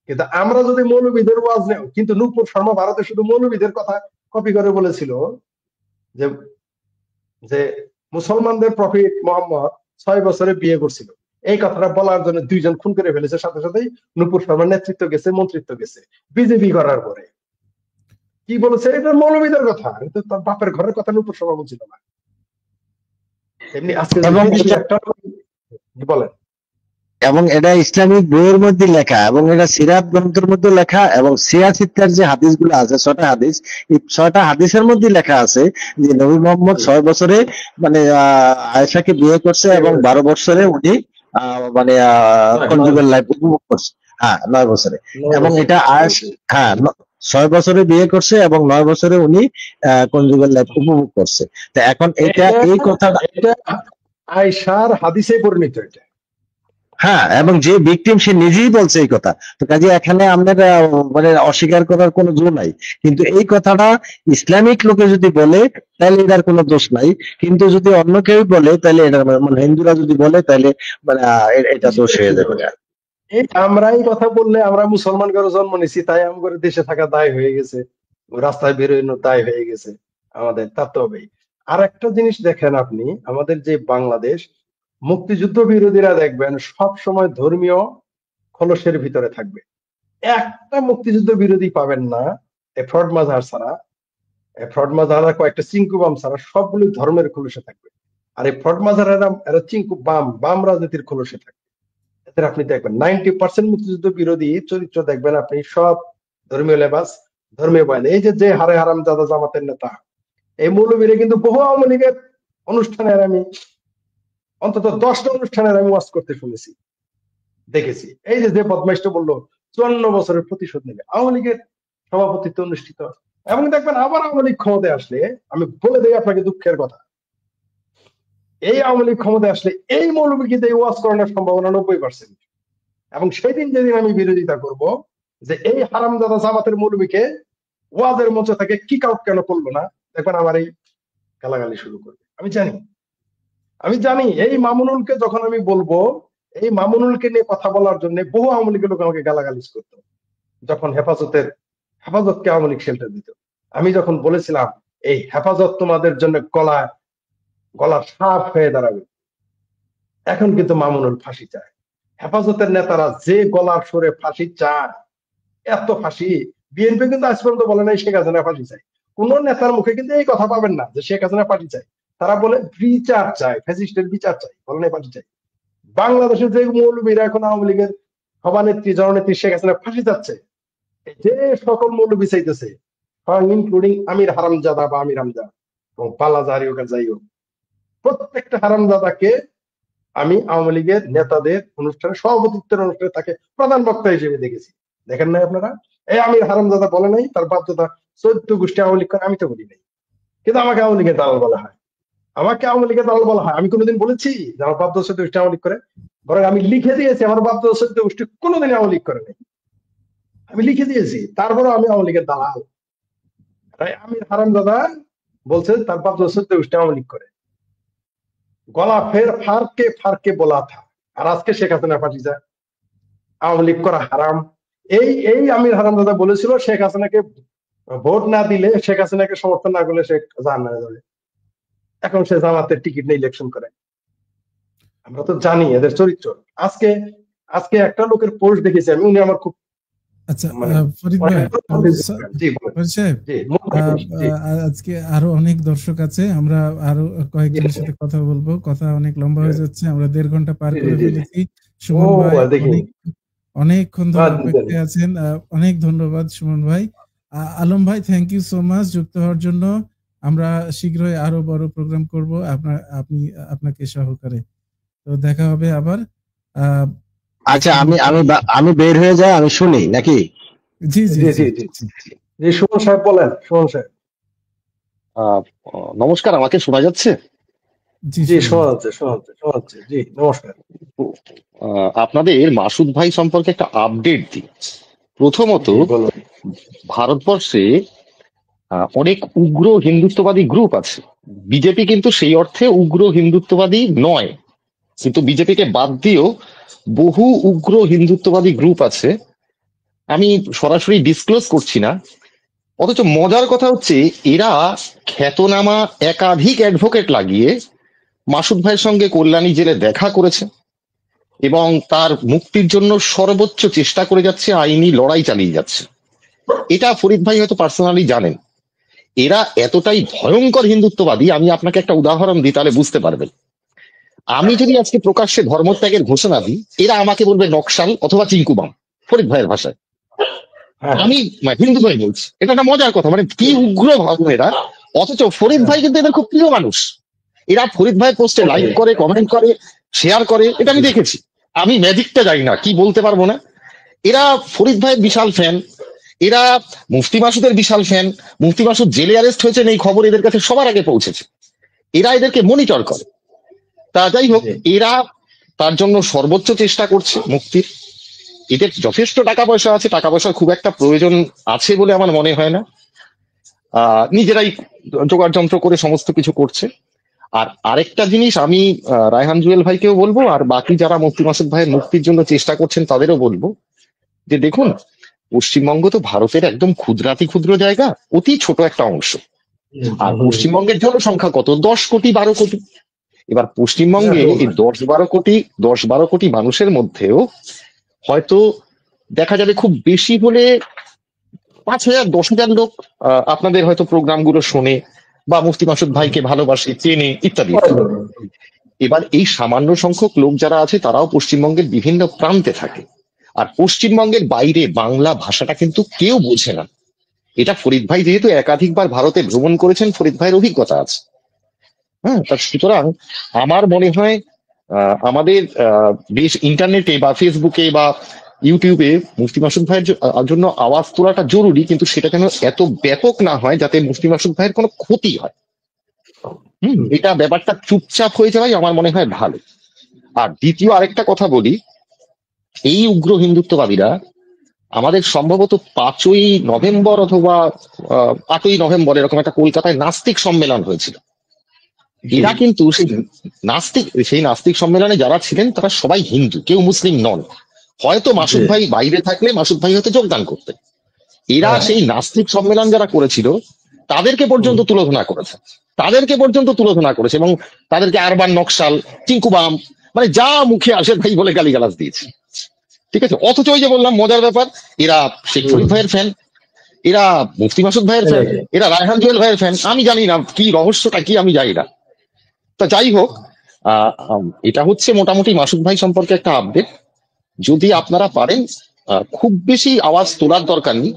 কিন্তু আমরা যদি মৌলবীদের ওয়াজ নেও, কিন্তু নূপুর শর্মা ভারতে শুধু মৌলবীদের কথা কপি করে বলেছিল যে মুসলমানদের প্রফেট মোহাম্মদ 6 বছরে বিয়ে করছিল, এই কথাটা বলার জন্য 2 জন খুন করে ফেলেছে, সাথে সাথেই নূপুর শর্মার নেতৃত্ব গেছে, মন্ত্রিত্ব গেছে বিজেপি করার পরে। কি বলেছে? এটা মৌলবীদের কথা, এটা তার বাপের ঘরের কথা নূপুর শর্মা বলছিল না। এমনি আজকে বলেন, এবং এটা ইসলামিক বইয়ের মধ্যে লেখা, এবং এটা সিরাত গ্রন্থের মধ্যে লেখা, এবং সিয়াসিত্তার যে হাদিসগুলো আছে 6টা হাদিস, এই 6টা হাদিসের মধ্যে লেখা আছে যে নবী মোহাম্মদ 6 বছরে মানে আয়েশাকে বিয়ে করছে, এবং 12 বছরে উনি মানে কনজুগাল লাইফ উপভোগ করছে। হ্যাঁ, 9 বছরে, এবং এটা হ্যাঁ 6 বছরে বিয়ে করছে এবং 9 বছরে উনি কনজুগাল লাইফ উপভোগ করছে। তো এখন এটা এই কথাটা আয়েশার হাদিসে পরিণত এটা। হ্যাঁ, এবং যে ভিকটিম সে নিজেই বলছে এই কথা। তো কাজে এখানে আমাদের মানে অস্বীকার করার কোনো জোর নাই। কিন্তু এই কথাটা ইসলামিক লোকে যদি বলে তাহলে এটার কোনো দোষ নাই, কিন্তু যদি অন্য কেউ বলে তাহলে এটা মানে হিন্দুরা যদি বলে তাহলে মানে এটা দোষ হয়ে যাবে। আমরা এই কথা বললে আমরা মুসলমান করে জন্ম নিছি, তাই আমাদের দেশে থাকা দায় হয়ে গেছে, রাস্তায় বেরোনো দায় হয়ে গেছে আমাদের, তা তো হবেই। আর একটা জিনিস দেখেন আপনি, আমাদের যে বাংলাদেশ, মুক্তিযুদ্ধ বিরোধীরা দেখবেন সব সময় ধর্মীয় খলসের ভিতরে থাকবে। একটা মুক্তিযুদ্ধ বিরোধী পাবেন না ফ্রড মাজার ছাড়া, ফ্রড মাজার কয়েকটা চিঙ্কু বাম ছাড়া সবগুলি ধর্মের খলসে থাকবে। আর এই ফ্রড মাজার এরা চিঙ্কু বাম রাজনীতির খলসে থাকবে। এদের আপনি দেখবেন 90% মুক্তিযুদ্ধ বিরোধী চরিত্র দেখবেন আপনি সব ধর্মীয় লেবাস, ধর্মীয় বাহিনী। এই যে হারে হারাম দাদা জামাতের নেতা, এই মৌলবীরা কিন্তু বহু আওয়ামী লীগের অনুষ্ঠানের আমি অন্তত 10টা অনুষ্ঠানের আমি ওয়াজ করতে শুনেছি, দেখেছি। এই যে বদমাইশটা বললো 54 বছরের প্রতিশোধ নেবে, আওয়ামী লীগের সভাপতিত্ব অনুষ্ঠিত। এবং দেখবেন আবার আওয়ামী লীগ ক্ষমতায় আসলে, আমি বলে দেই আপনাকে দুঃখের কথা, এই আওয়ামী লীগ ক্ষমতায় আসলে এই মৌলবীকে দিয়ে ওয়াজ করানোর সম্ভাবনা 90%। এবং সেদিন যেদিন আমি বিরোধিতা করব যে এই হারামজাদা জামাতের মৌলবীকে ওয়াজের মঞ্চ থেকে কিক আউট কেন করলো না, দেখবেন আমার এই গালাগালি শুরু করবে। আমি জানি আমি জানি এই মামুনুলকে যখন আমি বলবো, এই মামুনুলকে নিয়ে কথা বলার জন্য বহু আওয়ামী লীগের লোক আমাকে গালাগালিজ করতো, যখন হেফাজতকে আওয়ামী লীগ শেল্টার দিত। আমি যখন বলেছিলাম এই হেফাজত তোমাদের জন্য গলা সাপ হয়ে দাঁড়াবে, এখন কিন্তু মামুনুল ফাঁসি চায়। হেফাজতের নেতারা যে গলার সরে ফাঁসি চায়, এত ফাঁসি, বিএনপি কিন্তু আজ পর্যন্ত বলে নাই শেখ হাসিনা ফাঁসি চাই। কোন নেতার মুখে কিন্তু এই কথা পাবেন না যে শেখ হাসিনা ফাঁসি চাই। তারা বলে বিচার চাই, ফ্যাসিস্টের বিচার চাই, বলে নাই ফাঁসি চাই। বাংলাদেশের যে মৌলবীরা এখন আওয়ামী লীগের সভানেত্রী জননেত্রী শেখ হাসিনা ফাঁসি যাচ্ছে, যে সকল মৌলবী চাইতেছে, ইনক্লুডিং আমির হারামজাদা বা আমির হামজা এবং পালাজারি ওকে যাই হোক, প্রত্যেকটা হারামজাদাকে আমি আওয়ামী লীগের নেতাদের অনুষ্ঠানে, সভাপতিত্বের অনুষ্ঠানে তাকে প্রধান বক্তা হিসেবে দেখেছি। দেখেন নাই আপনারা? এই আমির হারামজাদা বলে নাই তার বাপদাদা 14 গোষ্ঠী আওয়ামী লীগ করে, আমি তো বলি নাই, কিন্তু আমাকে আওয়ামী লীগের দালাল বলা হয়। আমি কোনোদিন বলেছি যে আমার বাপদাদা 14 গোষ্ঠী আওয়ামী লীগ করে? বরং আমি লিখে দিয়েছি আমার বাপদাদা 14 গোষ্ঠী কোনোদিন আওয়ামী লীগ করে নাই, আমি লিখে দিয়েছি। তারপরেও আমি আওয়ামী লীগের দালাল। আমির হারামজাদা বলছে তার বাপদাদা 14 গোষ্ঠী আওয়ামী লীগ করে। গলা ফের ফারকে ফারকে বলা থা, আর আজকে শেখ হাসিনা ফাঁসি যায়, আওয়ামী লীগ করা হারাম। এই আমির হারামজাদা বলেছিল শেখ হাসিনাকে ভোট না দিলে, শেখ হাসিনাকে সমর্থন না করলে সে জাহান্নামে যাবে। এখন সে জামাতের টিকিট নিয়ে ইলেকশন করে। আমরা তো জানি এদের চরিত্র। আজকে একটা লোকের পোস্ট দেখেছি আমি, উনি আমার খুব আচ্ছা ফরিদ ভাই, আজকে আরো অনেক দর্শক আছে, আমরা আরো কয়েকজনের সাথে কথা বলবো, কথা অনেক লম্বা হয়ে যাচ্ছে, আমরা 1.5 ঘন্টা পার করে ফেলেছি। সুমন ভাই অনেকক্ষণ ধরে অপেক্ষায় আছেন, অনেক ধন্যবাদ সুমন ভাই। আলম ভাই, থ্যাংক ইউ সো মাচ যুক্ত হওয়ার জন্য। আমরা শীঘ্রই আরো বড় প্রোগ্রাম করব আপনাকে সহকারে। তো দেখা হবে আবার। আচ্ছা, আমি বের হয়ে যাই, আমি শুনি নাকি? জি জি জি জি, সুমন সাহেব বলেন। সুমন সাহেব নমস্কার, আমাকে শোনা যাচ্ছে? জি শোনা যাচ্ছে। জি নমস্কার। আপনাদের মাসুদ ভাই সম্পর্কে একটা আপডেট দিই। প্রথমত, ভারতবর্ষে অনেক উগ্র হিন্দুত্ববাদী গ্রুপ আছে। বিজেপি কিন্তু সেই অর্থে উগ্র হিন্দুত্ববাদী নয়, কিন্তু বিজেপিকে বাদ দিয়েও বহু উগ্র হিন্দুত্ববাদী গ্রুপ আছে। আমি সরাসরি ডিসক্লোজ করছি না, অথচ মজার কথা হচ্ছে এরা খ্যাতনামা একাধিক অ্যাডভোকেট লাগিয়ে মাসুদ ভাইয়ের সঙ্গে কল্যাণী জেলে দেখা করেছে এবং তার মুক্তির জন্য সর্বোচ্চ চেষ্টা করে যাচ্ছে, আইনি লড়াই চালিয়ে যাচ্ছে। এটা ফরিদ ভাই হয়তো পার্সোনালি জানেন। এরা এতটাই ভয়ঙ্কর হিন্দুত্ববাদী, আমি আপনাকে একটা উদাহরণ দিই তাহলে বুঝতে পারবেন। আমি যদি আজকে প্রকাশ্যে ধর্মত্যাগের ঘোষণা দিই, এরা আমাকে বলবে নকশাল অথবা চিঙ্কুবাম, ফরিদ ভাইয়ের ভাষায়। আমি হিন্দু ভাই বলছি, এটা একটা মজার কথা, মানে কি উগ্র ভাবুন এরা। অথচ ফরিদ ভাই কিন্তু এদের খুব প্রিয় মানুষ। এরা ফরিদ ভাইয়ের পোস্টে লাইক করে, কমেন্ট করে, শেয়ার করে, এটা আমি দেখেছি। আমি ম্যাজিকটা জানি না, কি বলতে পারবো না। এরা ফরিদ ভাইয়ের বিশাল ফ্যান, এরা মুফতি মাসুদের বিশাল ফ্যান। মুফতি মাসুদ জেলে অ্যারেস্ট হয়েছেন এই খবর এদের কাছে সবার আগে পৌঁছেছে। এরা এদেরকে মনিটর করে। তা যাই হোক, এরা তার জন্য সর্বোচ্চ চেষ্টা করছে মুক্তির। এদের যথেষ্ট টাকা পয়সা আছে, টাকা পয়সার খুব একটা প্রয়োজন আছে বলে আমার মনে হয় না। নিজেরাই জোগাড় যন্ত্র করে সমস্ত কিছু করছে। আর আরেকটা জিনিস আমি রায়হান জুয়েল ভাইকেও বলবো, আর বাকি যারা মুফতি মাসুদ ভাইয়ের মুক্তির জন্য চেষ্টা করছেন তাদেরও বলবো, যে দেখুন, পশ্চিমবঙ্গ তো ভারতের একদম ক্ষুদ্রাতি ক্ষুদ্র জায়গা, অতি ছোট একটা অংশ। আর পশ্চিমবঙ্গের জনসংখ্যা কত? 10 কোটি 12 কোটি। এবার পশ্চিমবঙ্গে এই 10-12 কোটি মানুষের মধ্যেও হয়তো দেখা যাবে খুব বেশি হলে 5,000-10,000 লোক আপনাদের হয়তো প্রোগ্রামগুলো শোনে বা মুফতি মাসুদ ভাইকে ভালোবাসে, চেনে, ইত্যাদি। এবার এই সামান্য সংখ্যক লোক যারা আছে তারাও পশ্চিমবঙ্গের বিভিন্ন প্রান্তে থাকে। আর পশ্চিমবঙ্গের বাইরে বাংলা ভাষাটা কিন্তু কেউ বোঝে না। এটা ফরিদ ভাই যেহেতু একাধিকবার ভারতে ভ্রমণ করেছেন, ফরিদ ভাইয়ের অভিজ্ঞতা আছে। হ্যাঁ, সুতরাং আমার মনে হয় আমাদের বেশ ইন্টারনেটে বা ফেসবুকে বা ইউটিউবে মুফতি মাসুদ ভাইয়ের জন্য আওয়াজ তোলাটা জরুরি, কিন্তু সেটা যেন এত ব্যাপক না হয় যাতে মুফতি মাসুদ ভাইয়ের কোনো ক্ষতি হয়। এটা ব্যাপারটা চুপচাপ হয়ে যাওয়াই আমার মনে হয় ভালো। আর দ্বিতীয় আরেকটা কথা বলি, এই উগ্র হিন্দুত্ববাদীরা আমাদের সম্ভবত 5ই নভেম্বর অথবা 8ই নভেম্বর এরকম একটা কলকাতায় নাস্তিক সম্মেলন হয়েছিল। এরা কিন্তু সেই নাস্তিক সম্মেলনে যারা ছিলেন তারা সবাই হিন্দু, কেউ মুসলিম নন। হয়তো মাসুদ ভাই বাইরে থাকলে মাসুদ ভাই হয়তো যোগদান করতে। এরা সেই নাস্তিক সম্মেলন যারা করেছিল তাদেরকে পর্যন্ত তুলোধনা করেছে এবং তাদেরকে আরবান নকশাল, টিঙ্কুবাম, মানে যা মুখে আসে ভাই বলে গালিগালাজ দিয়েছে। ঠিক আছে, অথচ ওই যে বললাম মজার ব্যাপার, এরা শেখ ফরিদ ভাইয়ের ফ্যান, এরা মুফতি মাসুদ ভাইয়ের ফ্যান, এরা রায়হান জুয়েল ভাইয়ের ফ্যান। আমি জানি না কি রহস্যটা কি, আমি জানি না। তা যাই হোক, এটা হচ্ছে মোটামুটি মাসুদ ভাই সম্পর্কে একটা আপডেট। যদি আপনারা পারেন, খুব বেশি আওয়াজ তোলার দরকার নেই।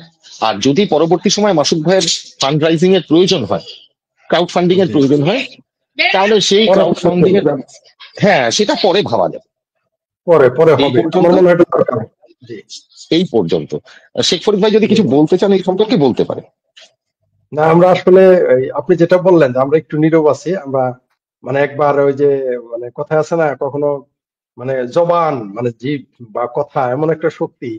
আর যদি পরবর্তী সময় মাসুদ ভাইয়ের ফান্ড রাইজিং এর প্রয়োজন হয়, ক্রাউড ফান্ডিং এর প্রয়োজন হয়, তাহলে সেই ক্রাউড ফান্ডিং এর সেটা পরে ভাবা যাবে, পরে হবে। এই পর্যন্ত শেখ ফরিদ ভাই যদি কিছু বলতে চান এই সম্পর্কে বলতে পারে। না, আমরা আসলে আপনি যেটা বললেন যে আমরা একটু নীরব আছি, আমরা মানে একবার ওই যে মানে কথা আছে না, কখনো মানে জবান মানে জিভ বা কথা এমন একটা শক্তি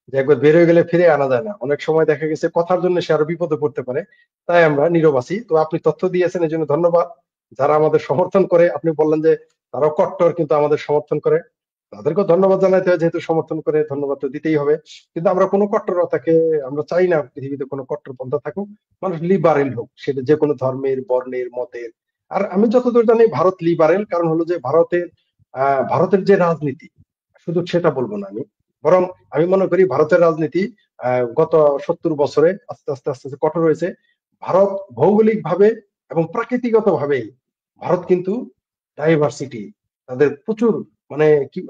যে একবার বের হয়ে গেলে ফিরে আনা যায় না। অনেক সময় দেখা গেছে কথার জন্য সে আরো বিপদে পড়তে পারে, তাই আমরা নীরব আছি। তো আপনি তথ্য দিয়েছেন এই জন্য ধন্যবাদ। যারা আমাদের সমর্থন করে, আপনি বললেন যে তারাও কট্টর কিন্তু আমাদের সমর্থন করে, তাদেরকেও ধন্যবাদ জানাইতে হয়, যেহেতু সমর্থন করে ধন্যবাদ তো দিতেই হবে। কিন্তু আমরা কোনো কট্টরতাকে আমরা চাই না, পৃথিবীতে কোনো কট্টরপন্থা থাকুক, মানুষ লিবারেল হোক, সেটা যে কোনো ধর্মের, বর্ণের, মতের। আর আমি যতদূর জানি ভারত লিবারেল, কারণ হলো যে ভারতের যে রাজনীতি, শুধু সেটা বলবো না আমি, বরং আমি মনে করি ভারতের রাজনীতি গত 70 বছরে আস্তে আস্তে আস্তে আস্তে কঠোর হয়েছে। ভারত ভৌগোলিক ভাবে এবং প্রাকৃতিকগত ভাবে ভারত কিন্তু ডাইভার্সিটি, তাদের প্রচুর মানে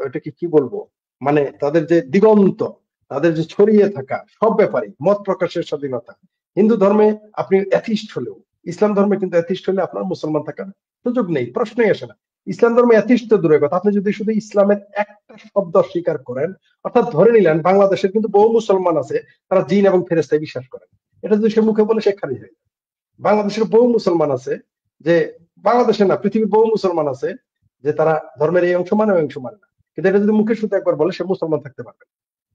এটাকে কি বলবো, মানে তাদের যে দিগন্ত, তাদের যে ছড়িয়ে থাকা সব ব্যাপারে মত প্রকাশের স্বাধীনতা। হিন্দু ধর্মে আপনি অ্যাথিস্ট হলেও, ইসলাম ধর্মে কিন্তু অ্যাথিস্ট হলে আপনার মুসলমান থাকার সুযোগ নেই, প্রশ্নই আসে না। ইসলাম ধর্মে অ্যাথিস্ট তো দূরের কথা, আপনি যদি শুধু ইসলামের একটা শব্দ স্বীকার করেন, অর্থাৎ ধরে নিলেন বাংলাদেশের কিন্তু বহু মুসলমান আছে তারা জিন এবং ফেরেশতায় বিশ্বাস করেন, এটা যদি সে মুখে বলে সে খারিজ হয়ে যায়। বাংলাদেশের বহু মুসলমান আছে যে, বাংলাদেশে না পৃথিবীর বহু মুসলমান আছে যে তারা ধর্মের এই অংশ মানে ওই অংশ মানে না, কিন্তু এটা যদি মুখে শুধু একবার বলে সে মুসলমান থাকতে পারবে।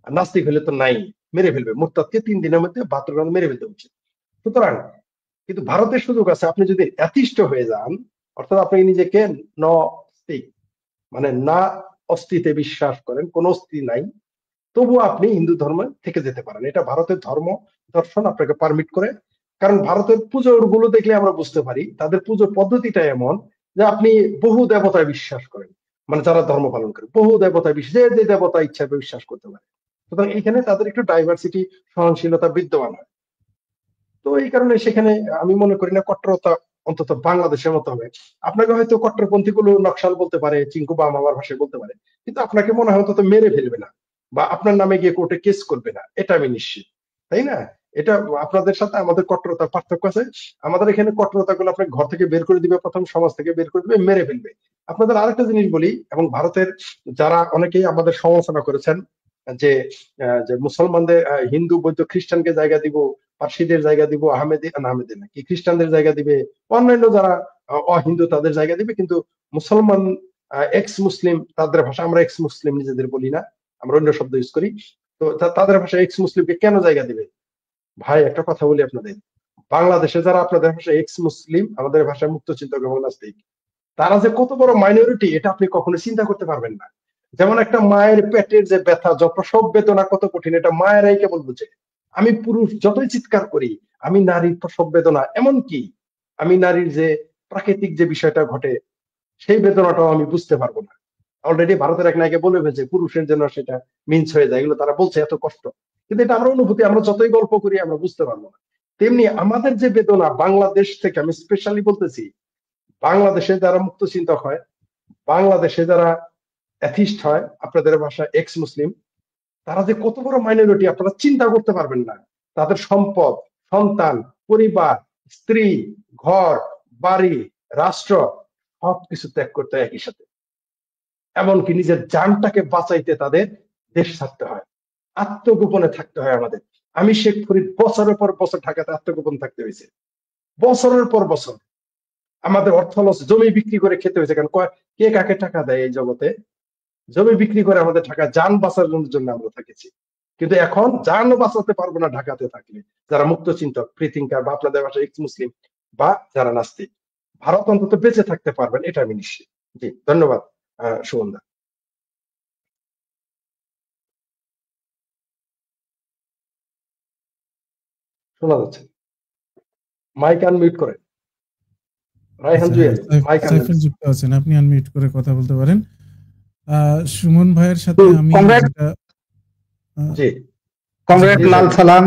আর নাস্তিক হলে তো নাই, মেরে ফেলবে, মুরতাদকে 3 দিনের মধ্যে 72 রান মেরে ফেলতে উচিত। সুতরাং কিন্তু ভারতের সুযোগ আছে, আপনি যদি অ্যাথিস্ট হয়ে যান, অর্থাৎ আপনি নিজেকে নস্তিক মানে না অস্তিত্বে বিশ্বাস করেন, কোন অস্তি নাই, তবু আপনি হিন্দু ধর্মে থেকে যেতে পারেন। এটা ভারতের ধর্ম দর্শন আপনাকে পারমিট করে। কারণ ভারতের পুজোর গুলো দেখলে আমরা বুঝতে পারি তাদের পুজো পদ্ধতিটা এমন যে আপনি বহু দেবতায় বিশ্বাস করেন, মানে যারা ধর্ম পালন করে বহু দেবতায় বিশ্বাস, যে দেবতা ইচ্ছা বিশ্বাস করতে পারে। সুতরাং এখানে তাদের একটু ডাইভার্সিটি, সহনশীলতা বিদ্যমান হয়। তো এই কারণে সেখানে আমি মনে করি না কট্টরতা অন্তত বাংলাদেশের মতো হবে। আপনাকে হয়তো কট্টরপন্থী গুলো নকশাল বলতে পারে, চিঙ্কুবাম আমার ভাষায় বলতে পারে, কিন্তু আপনাকে মনে হয় অন্তত মেরে ফেলবে না বা আপনার নামে গিয়ে কোর্টে কেস করবে না, এটা আমি নিশ্চিত, তাই না? এটা আপনাদের সাথে আমাদের কট্টরতার পার্থক্য আছে। আমাদের এখানে কট্টরতা গুলো আপনাকে ঘর থেকে বের করে দিবে, প্রথম সমাজ থেকে বের করে দিবে, মেরে ফেলবে। আপনাদের আরেকটা জিনিস বলি, এবং ভারতের যারা অনেকেই আমাদের সমালোচনা করেছেন যে মুসলমানদের হিন্দু, বৌদ্ধ, খ্রিস্টানকে জায়গা দিব, পার্সিদের জায়গা দিব, আহমেদের নাকি খ্রিস্টানদের জায়গা দিবে, অন্যান্য যারা অহিন্দু তাদের জায়গা দিবে, কিন্তু মুসলমান এক্স মুসলিম, তাদের ভাষা আমরা এক্স মুসলিম নিজেদের বলি না, আমরা অন্য শব্দ ইউজ করি, তো তাদের ভাষা এক্স মুসলিমকে কেন জায়গা দিবে? ভাই একটা কথা বলি আপনাদের, বাংলাদেশে যারা আপনাদের ভাষায় এক্স মুসলিম, আমাদের ভাষায় মুক্ত চিন্তক এবং নাস্তিক, তারা যে কত বড় মাইনরিটি এটা আপনি কখনো চিন্তা করতে পারবেন না। যেমন একটা মায়ের পেটের যে ব্যথা, প্রসব বেদনা কত কঠিন, এটা মায়েরাই কেবল বুঝে। আমি পুরুষ যতই চিৎকার করি, আমি নারীর প্রসব বেদনা, এমনকি আমি নারীর যে প্রাকৃতিক যে বিষয়টা ঘটে সেই বেদনাটাও আমি বুঝতে পারবো না। অলরেডি ভারতের এক নায়িকা বলে ফেলছে পুরুষের জন্য সেটা মিন্স হয়ে যায়, এগুলো তারা বলছে এত কষ্ট, কিন্তু এটা আমরা অনুভূতি, আমরা যতই গল্প করি আমরা বুঝতে পারবো না। তেমনি আমাদের যে বেদনা বাংলাদেশ থেকে, আমি স্পেশালি বলতেছি, বাংলাদেশে যারা মুক্ত চিন্তক হয়, বাংলাদেশে যারা অ্যাথিস্ট হয়, আপনাদের ভাষায় এক্স মুসলিম, তারা যে কত বড় মাইনরিটি আপনারা চিন্তা করতে পারবেন না। তাদের সম্পদ, সন্তান, পরিবার, স্ত্রী, ঘর, বাড়ি, রাষ্ট্র সবকিছু ত্যাগ করতে হয় একই সাথে, এমনকি নিজের জানটাকে বাঁচাইতে তাদের দেশ ছাড়তে হয়, আত্মগোপনে থাকতে হয় আমাদের। আমি শেখ ফরিদ বছরের পর বছর ঢাকাতে আত্মগোপন থাকতে হয়েছে, বছরের পর বছর। আমাদের অর্থ লস, জমি বিক্রি করে খেতে হয়েছে, কারণ কে কাকে টাকা দেয় এই জগতে, জমি বিক্রি করে আমাদের ঢাকা যান বাঁচানোর জন্য আমরা থাকেছি। কিন্তু এখন যানও বাঁচাতে পারবো না ঢাকাতে থাকলে, যারা মুক্ত চিন্তক, ফ্রি থিঙ্কার বা আপনাদের ভাষায় এক্স মুসলিম বা যারা নাস্তিক। ভারত অন্তত বেঁচে থাকতে পারবেন, এটা আমি নিশ্চিত। জি ধন্যবাদ সুমনদা। শোনা যাচ্ছে, মাইক আনমিউট করেন। রায়হান জুয়েল মাইক সাইফুল যুক্ত আছেন, আপনি আনমিউট করে কথা বলতে পারেন। সুমন ভাইয়ের সাথে আমি জি কমরেড লাল সালাম।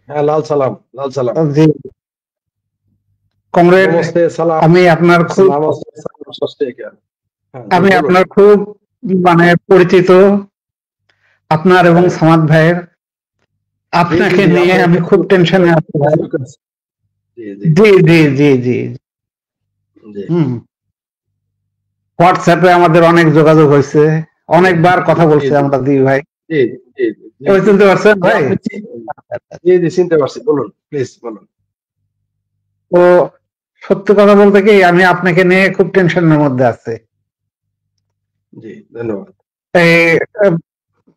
হ্যাঁ লাল সালাম, লাল সালাম। জি কমরেড, আমি আপনার খুব খুব মানে পরিচিত আপনার এবং সামাদ ভাইয়ের। আপনাকে নিয়ে আমি খুব টেনশনে আছি ভাই। জি জি জি জি হোয়াটসঅ্যাপে আমাদের অনেক যোগাযোগ হয়েছে, অনেকবার কথা বলছি আমরা দুই ভাই। চিনতে পারছেন ভাই? জি জি চিনতে পারছি, বলুন প্লিজ বলুন। তো সত্য কথা বলতে কি, আমি আপনাকে নিয়ে খুব টেনশনের মধ্যে আছি। জি ধন্যবাদ।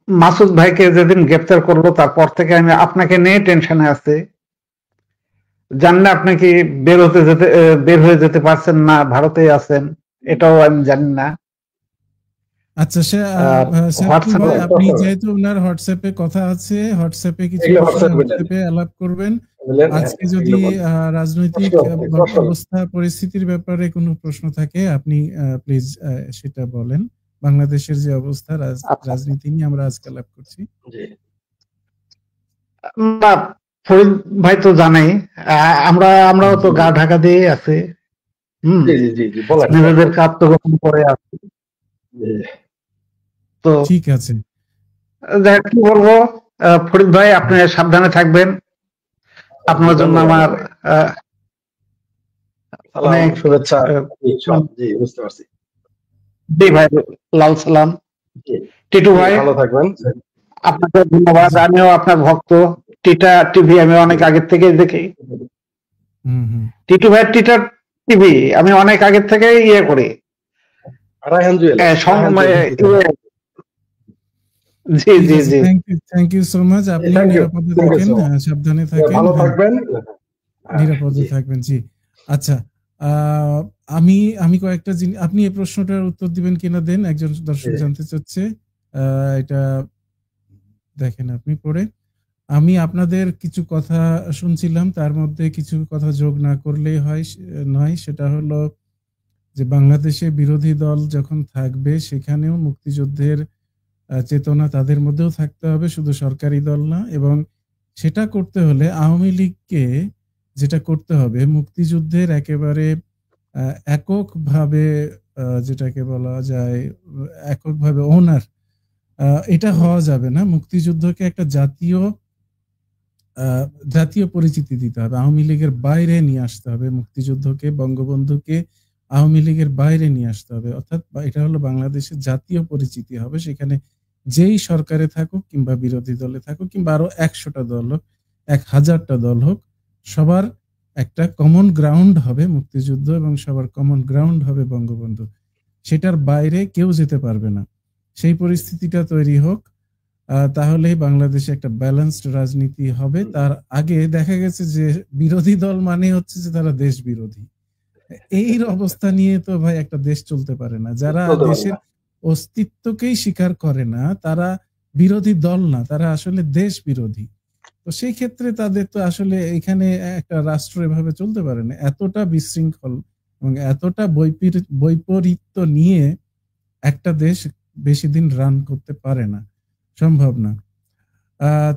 মাসুদ ভাইকে যেদিন গ্রেপ্তার করলো তারপর থেকে আমি আপনাকে নিয়ে টেনশনে আছি। জানি না আপনি কি বের হয়ে যেতে পারছেন না, ভারতে আছেন, এটাও আমি জানি না। আচ্ছা আপনি যেহেতু ওনার হোয়াটসঅ্যাপে কথা আছে, হোয়াটসঅ্যাপে কিছু হোয়াটসঅ্যাপে আলাপ করবেন। আজকে যদি রাজনৈতিক অবস্থা পরিস্থিতির ব্যাপারে কোনো প্রশ্ন থাকে আপনি প্লিজ সেটা বলেন। বাংলাদেশের যে অবস্থা রাজনীতি নিয়ে আমরা আজকে আলাপ করছি। ফরিদ ভাই তো জানাই, আমরাও তো গা ঢাকা দিয়ে আছি, নিজেদেরকে আত্মগোপন করে আছি। তো ঠিক আছে, কি বলবো ফরিদ ভাই, আপনি সাবধানে থাকবেন। আপনার জন্য আমার অনেক শুভেচ্ছা। বুঝতে পারছি। জি ভাই লাল সালাম। টিটু ভাই ভালো থাকবেন, আপনাকে ধন্যবাদ। আমিও আপনার ভক্ত। টিটা টিভি আমি অনেক আগের থেকে দেখি। টিটু ভাই টিটা টিভি আমি অনেক আগের থেকে ইয়ে করি। জি জি জি থ্যাংক ইউ সো মাচ। আপনি নিরাপদে থাকেন, সাবধানে থাকেন, ভালো থাকবেন, নিরাপদে থাকবেন। জি আচ্ছা, আমি কয়েকটা জিনিস, আপনি এই প্রশ্নটার উত্তর দিবেন কিনা দেন, একজন দর্শক জানতে চাচ্ছে। এটা দেখেন আপনি পড়ে। আমি আপনাদের কিছু কথা শুনছিলাম, তার মধ্যে কিছু কথা যোগ না করলেই নয়। সেটা হলো যে বাংলাদেশে বিরোধী দল যখন থাকবে সেখানেও মুক্তিযুদ্ধের চেতনা তাদের মধ্যেও থাকতে হবে, শুধু সরকারি দল না। এবং সেটা করতে হলে আওয়ামী লীগকে যেটা করতে হবে, মুক্তিযুদ্ধের একেবারে এককভাবে, যেটাকে বলা যায় এককভাবে ওনার, এটা হওয়া যাবে না। মুক্তিযুদ্ধকে একটা জাতীয় পরিচিতি দিতে হবে, আওয়ামী লীগের বাইরে নিয়ে আসতে হবে মুক্তিযুদ্ধকে, বঙ্গবন্ধুকে আওয়ামী লীগের বাইরে নিয়ে আসতে হবে। অর্থাৎ এটা হলো বাংলাদেশের জাতীয় পরিচিতি হবে। সেখানে যেই সরকারে থাকুক কিংবা বিরোধী দলে থাকুক কিংবা আরো 100টা দল হোক, 1000টা দল হোক, সবার একটা কমন গ্রাউন্ড হবে মুক্তিযুদ্ধ এবং সবার কমন গ্রাউন্ড হবে বঙ্গবন্ধু। সেটার বাইরে কেউ যেতে পারবে না। সেই পরিস্থিতিটা তৈরি হোক, তাহলেই বাংলাদেশে একটা ব্যালেন্সড রাজনীতি হবে। তার আগে দেখা গেছে যে বিরোধী দল মানে হচ্ছে যে তারা দেশ বিরোধী। এই অবস্থা নিয়ে তো ভাই একটা দেশ চলতে পারে না। যারা দেশের অস্তিত্বকেই স্বীকার করে না তারা বিরোধী দল না, তারা আসলে দেশ বিরোধী। তো সেই ক্ষেত্রে তাদের তো আসলে এখানে একটা রাষ্ট্র এভাবে চলতে পারে না। এতটা বিশৃঙ্খল এবং এতটা বৈপরীত্য নিয়ে একটা দেশ বেশি দিন রান করতে পারে না, সম্ভব না।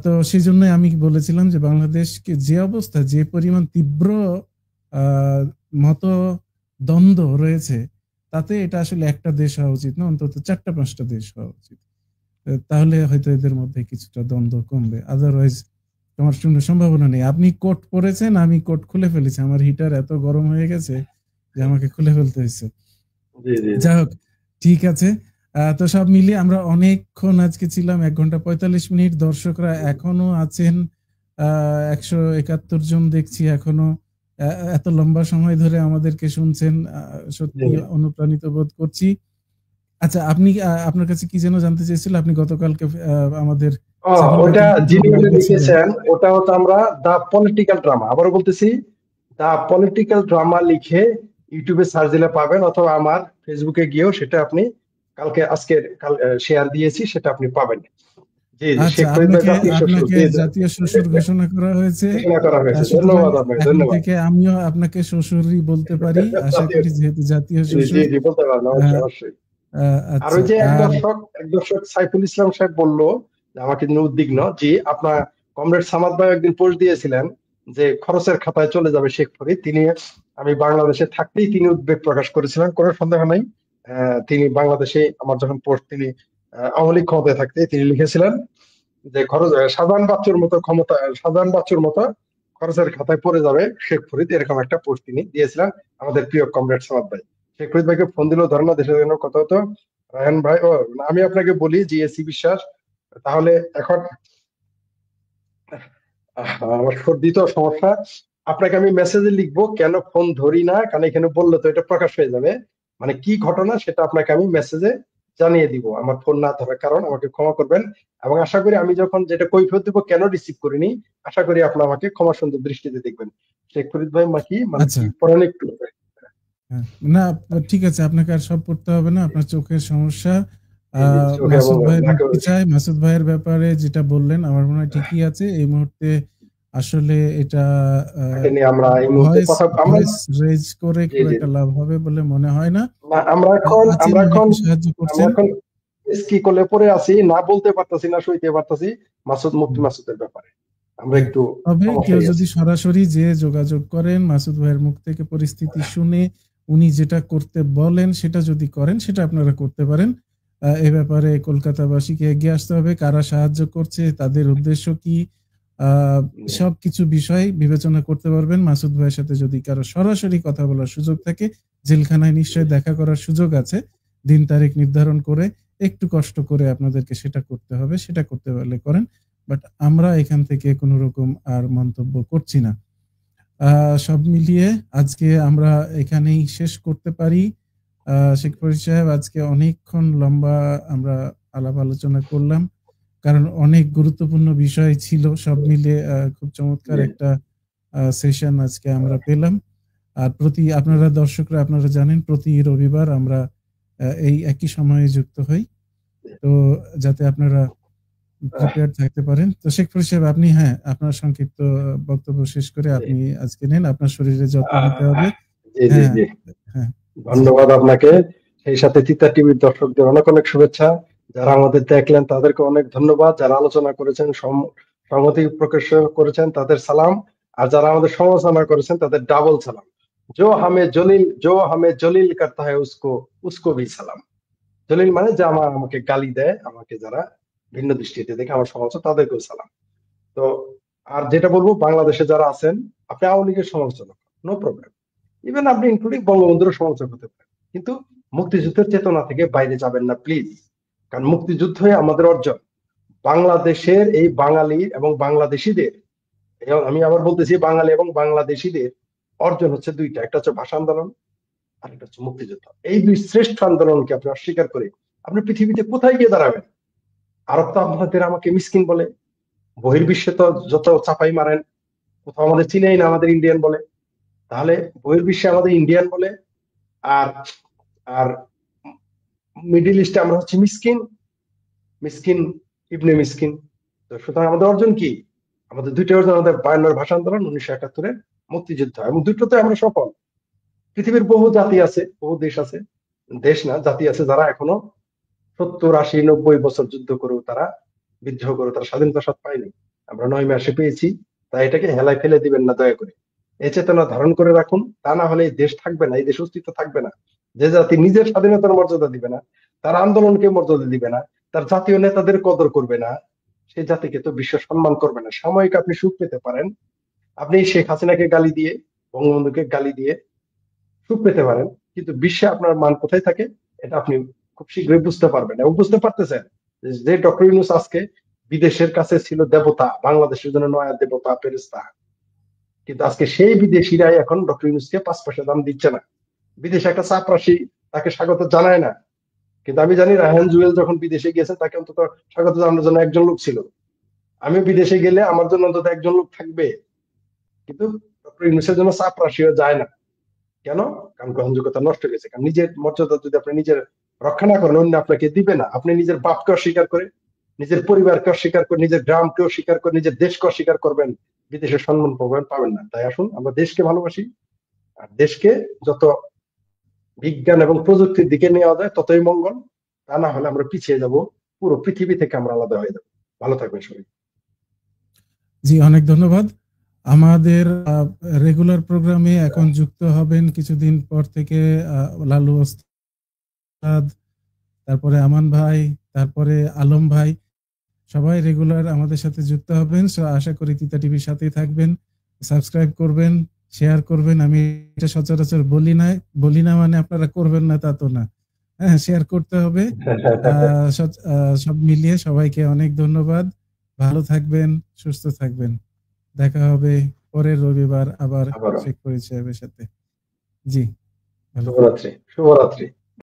তো সেই জন্য আমি বলেছিলাম যে বাংলাদেশকে যে অবস্থা, যে পরিমাণ তীব্র মত দ্বন্দ্ব রয়েছে, তাতে এটা আসলে একটা দেশ হওয়া উচিত না, অন্তত 4-5টা দেশ হওয়া উচিত। তাহলে হয়তো এদের মধ্যে কিছুটা দ্বন্দ্ব কমবে। আদারওয়াইজ তোমার কোনো সম্ভাবনা নেই। আপনি কোট পরেছেন, আমি কোট খুলে ফেলেছি, আমার হিটার এত গরম হয়ে গেছে যে আমাকে খুলে ফেলতে হয়েছে। যাই হোক, ঠিক আছে। তো সব মিলিয়ে আমরা অনেকক্ষণ আজকে ছিলাম, 1 ঘন্টা 45 মিনিট। দর্শকরা এখনো আছেন 171 জন দেখছি এখনো। এত লম্বা সময় ধরে আমাদেরকে শুনছেন, সত্যি অনুপ্রাণিত বোধ করছি। আচ্ছা, আপনি আপনার কাছে কি যেন জানতে চেয়েছিল? আপনি গতকালকে আমাদের ওটা যিনি লিখেছেন ওটা হচ্ছে আমরা দা পলিটিক্যাল ড্রামা, আবারও বলতেছি দ্য পলিটিক্যাল ড্রামা লিখে ইউটিউবে সার্চ দিলে পাবেন, অথবা আমার ফেসবুকে গিয়েও সেটা আপনি আজকে শেয়ার দিয়েছি, সেটা আপনি পাবেন। আচ্ছা, আপনাকে জাতীয় শ্বশুর ঘোষণা করা হয়েছে। ধন্যবাদ আপনাকে, ধন্যবাদ। থেকে আমিও আপনাকে শ্বশুরই বলতে পারি, আশা করি, যেহেতু জাতীয় শ্বশুর। বলতে পারেন অবশ্যই। আর ওই যে এক দর্শক সাইফুল ইসলাম সাহেব বললো যে আমাকে তিনি উদ্বিগ্ন, যে আপনার কমরেড সামাদ ভাই একদিন পোস্ট দিয়েছিলেন যে খরচের খাতায় চলে যাবে শেখ ফরিদ। তিনি, আমি বাংলাদেশে থাকতেই তিনি উদ্বেগ প্রকাশ করেছিলেন, কোনো সন্দেহ নাই। তিনি বাংলাদেশে আমার যখন পোস্ট, তিনি আওয়ামী লীগ ক্ষমতায় থাকতে তিনি লিখেছিলেন যে সাধারণ বাচ্চুর মতো খরচের খাতায় পড়ে যাবে শেখ ফরিদ, এরকম একটা পোস্ট তিনি দিয়েছিলেন আমাদের প্রিয় কমরেড সামাদ ভাই। শেখ ফরিদ ভাইকে ফোন দিলেও ধরে না, দেশের জন্য কত হতো। রায়হান ভাই, আমি আপনাকে বলি যে এসি বিশ্বাস, তাহলে এখন আমার সর্দি তো সমস্যা, আপনাকে আমি মেসেজে লিখবো, কেন ফোন ধরি না, কারণ এখানে বললে তো এটা প্রকাশ হয়ে যাবে, মানে কি ঘটনা সেটা আপনাকে আমি মেসেজে জানিয়ে দিব আমার ফোন না ধরার কারণ। আমাকে ক্ষমা করবেন, এবং আশা করি আমি যখন যেটা কৈফিয়ত দিব কেন রিসিভ করিনি, আশা করি আপনার আমাকে ক্ষমা সুন্দর দৃষ্টিতে দেখবেন। শেখ ফরিদ ভাই মাকি মানে পড়েন একটু। না ঠিক আছে, আপনাকে আর সব পড়তে হবে না, আপনার চোখের সমস্যা। মাসুদ ভাই বলতে চাই, মাসুদ ভাইয়ের ব্যাপারে যেটা বললেন আমার মনে হয় ঠিকই আছে। এই মুহূর্তে আসলে এটা আমরা রেজ করে খুব একটা লাভ হবে বলে মনে হয় না। আমরা এখন সাহায্য করছি, কি করলে পরে আছি, না বলতে পারতাছি না, সইতে পারতাছি মুফতি মাসুদের ব্যাপারে। আমরা একটু, তবে কেউ যদি সরাসরি যে যোগাযোগ করেন, মাসুদ ভাইয়ের মুখ থেকে পরিস্থিতি শুনে উনি যেটা করতে বলেন সেটা যদি করেন, সেটা আপনারা করতে পারেন। এই ব্যাপারে কলকাতাবাসীকে এগিয়ে আসতে হবে, কারা সাহায্য করছে, তাদের উদ্দেশ্য কি, সবকিছু বিষয় বিবেচনা করতে পারবেন। মাসুদ ভাইয়ের সাথে যদি কারো সরাসরি কথা বলার সুযোগ থাকে, জেলখানায় নিশ্চয়ই দেখা করার সুযোগ আছে, দিন তারিখ নির্ধারণ করে একটু কষ্ট করে আপনাদেরকে সেটা করতে হবে, সেটা করতে পারলে করেন। বাট আমরা এখান থেকে কোনো রকম আর মন্তব্য করছি না। সব মিলিয়ে আজকে আমরা এখানেই শেষ করতে পারি। শেখ ফরিদ সাহেব, আজকে অনেকক্ষণ লম্বা আমরা আলাপ আলোচনা করলাম, কারণ অনেক গুরুত্বপূর্ণ বিষয় ছিল। সব মিলে খুব চমৎকার একটা সেশন আজকে আমরা পেলাম। আর আপনারা দর্শকরা, আপনারা জানেন প্রতি রবিবার আমরা এই একই সময়ে যুক্ত হই, তো যাতে আপনারা প্রিপেয়ার থাকতে পারেন। তো শেখ ফরিদ সাহেব, আপনি আপনার সংক্ষিপ্ত বক্তব্য শেষ করে আপনি আজকে নেন, আপনার শরীরে যত্ন নিতে হবে। ধন্যবাদ আপনাকে, সেই সাথে তিতা টিভির দর্শকদের অনেক অনেক শুভেচ্ছা। যারা আমাদের দেখলেন তাদেরকে অনেক ধন্যবাদ, যারা আলোচনা করেছেন, সংহতি প্রকাশ করেছেন তাদের সালাম, আর যারা আমাদের সমালোচনা করেছেন তাদের ডাবল সালাম। जो हमें जलील करता है उसको भी সালাম। জলিল মানে যে আমাকে গালি দেয়, আমাকে যারা ভিন্ন দৃষ্টিতে দেখে, আমার সমালোচনা, তাদেরকেও সালাম। তো আর যেটা বলবো, বাংলাদেশে যারা আছেন, আপনি আওয়ামী লীগের সমালোচনা, নো প্রবলেম, ইভেন আপনি ইনক্লুডিং বঙ্গবন্ধুর সমালোচনা করতে পারেন, কিন্তু মুক্তিযুদ্ধের চেতনা থেকে বাইরে যাবেন না প্লিজ। কারণ মুক্তিযুদ্ধই আমাদের অর্জন। বাংলাদেশের এই বাঙালি এবং বাংলাদেশিদের, আমি আবার বলতেছি বাঙালি এবং বাংলাদেশিদের অর্জন হচ্ছে দুইটা, একটা হচ্ছে ভাষা আন্দোলন, আর একটা হচ্ছে মুক্তিযুদ্ধ। এই দুই শ্রেষ্ঠ আন্দোলনকে আপনি অস্বীকার করে আপনি পৃথিবীতে কোথায় গিয়ে দাঁড়াবেন? আরব তো আপনাদের আমাকে মিসকিন বলে, বহির্বিশ্বে তো যত চাপাই মারেন, কোথাও আমাদের চিনেই না, আমাদের ইন্ডিয়ান বলে। তাহলে বহির্বিশ্বে আমাদের ইন্ডিয়ান বলে, আর আর মিডিল ইস্টে আমরা হচ্ছে মিসকিন ইবনে মিসকিন। তো সুতরাং আমাদের অর্জন কি? আমাদের দুইটা অর্জন, আমাদের 52 ভাষা আন্দোলন, 1971 মুক্তিযুদ্ধ, এবং দুটোতে আমরা সফল। পৃথিবীর বহু জাতি আছে, বহু দেশ আছে, দেশ না জাতি আছে, যারা এখনো 70, 80, 90 বছর যুদ্ধ করেও, তারা বিদ্রোহ করে তারা স্বাধীনতা স্বাদ পায়নি। আমরা 9 মাসে পেয়েছি, তাই এটাকে হেলায় ফেলে দিবেন না দয়া করে। এই চেতনা ধারণ করে রাখুন, তা না হলে এই দেশ থাকবে না, এই দেশ অস্তিত্ব থাকবে না। যে জাতি নিজের স্বাধীনতার মর্যাদা দিবে না, তার আন্দোলনকে মর্যাদা দিবে না, তার জাতীয় নেতাদের কদর করবে না, সেই জাতিকে তো বিশ্ব সম্মান করবে না। সাময়িক আপনি সুখ পেতে পারেন, আপনি শেখ হাসিনাকে গালি দিয়ে, বঙ্গবন্ধুকে গালি দিয়ে সুখ পেতে পারেন, কিন্তু বিশ্বে আপনার মান কোথায় থাকে এটা আপনি খুব শীঘ্রই বুঝতে পারবেন। এবং বুঝতে পারতেছেন যে ডক্টর ইউনূস আজকে বিদেশের কাছে ছিল দেবতা, বাংলাদেশের জন্য নয়া দেবতা, ফেরেশতা, কিন্তু আজকে সেই বিদেশিরাই এখন ডক্টর ইউনূসকে 5 পয়সা দাম দিচ্ছে না। বিদেশে একটা চাপরাশি তাকে স্বাগত জানায় না, কিন্তু আমি জানি রায়হান জুয়েল যখন বিদেশে গিয়েছে তাকে অন্তত স্বাগত জানানোর জন্য একজন লোক ছিল। আমি বিদেশে গেলে আমার জন্য অন্তত একজন লোক থাকবে, কিন্তু ডক্টর ইউনূসের জন্য চাপ রাশিও যায় না। কেন? কারণ গ্রহণযোগ্যতা নষ্ট হয়ে গেছে। কারণ নিজের মর্যাদা যদি আপনি নিজের রক্ষা না করেন, অন্য আপনাকে দিবে না। আপনি নিজের বাপকে অস্বীকার করে, নিজের পরিবারকে অস্বীকার করে, নিজের গ্রামকে অস্বীকার করে, নিজের দেশকে অস্বীকার করবেন, বিদেশের সম্মান পাবেন না। তাই আসুন আমরা দেশকে ভালোবাসি, আর দেশকে যত বিজ্ঞান এবং প্রযুক্তির দিকে নেওয়া যায় ততই মঙ্গল। তা না হলে আমরা পিছিয়ে যাব, পুরো পৃথিবী থেকে আমরা আলাদা হয়ে যাব। ভালো থাকবেন সবাই। জি, অনেক ধন্যবাদ। আমাদের রেগুলার প্রোগ্রামে এখন যুক্ত হবেন কিছুদিন পর থেকে লালু ওস্তাদ, তারপরে আমান ভাই, তারপরে আলম ভাই, সবাই রেগুলার আমাদের সাথে যুক্ত হবেন। আশা করি তিতা টিভির সাথেই থাকবেন, সাবস্ক্রাইব করবেন, শেয়ার করবেন। আমি এটা সচরাচর বলি না মানে আপনারা করবেন না তা তো না, হ্যাঁ, শেয়ার করতে হবে। সব মিলিয়ে সবাইকে অনেক ধন্যবাদ। ভালো থাকবেন, সুস্থ থাকবেন। দেখা হবে পরের রবিবার আবার শেখ ফরিদ সাহেবের সাথে। জি, শুভরাত্রি।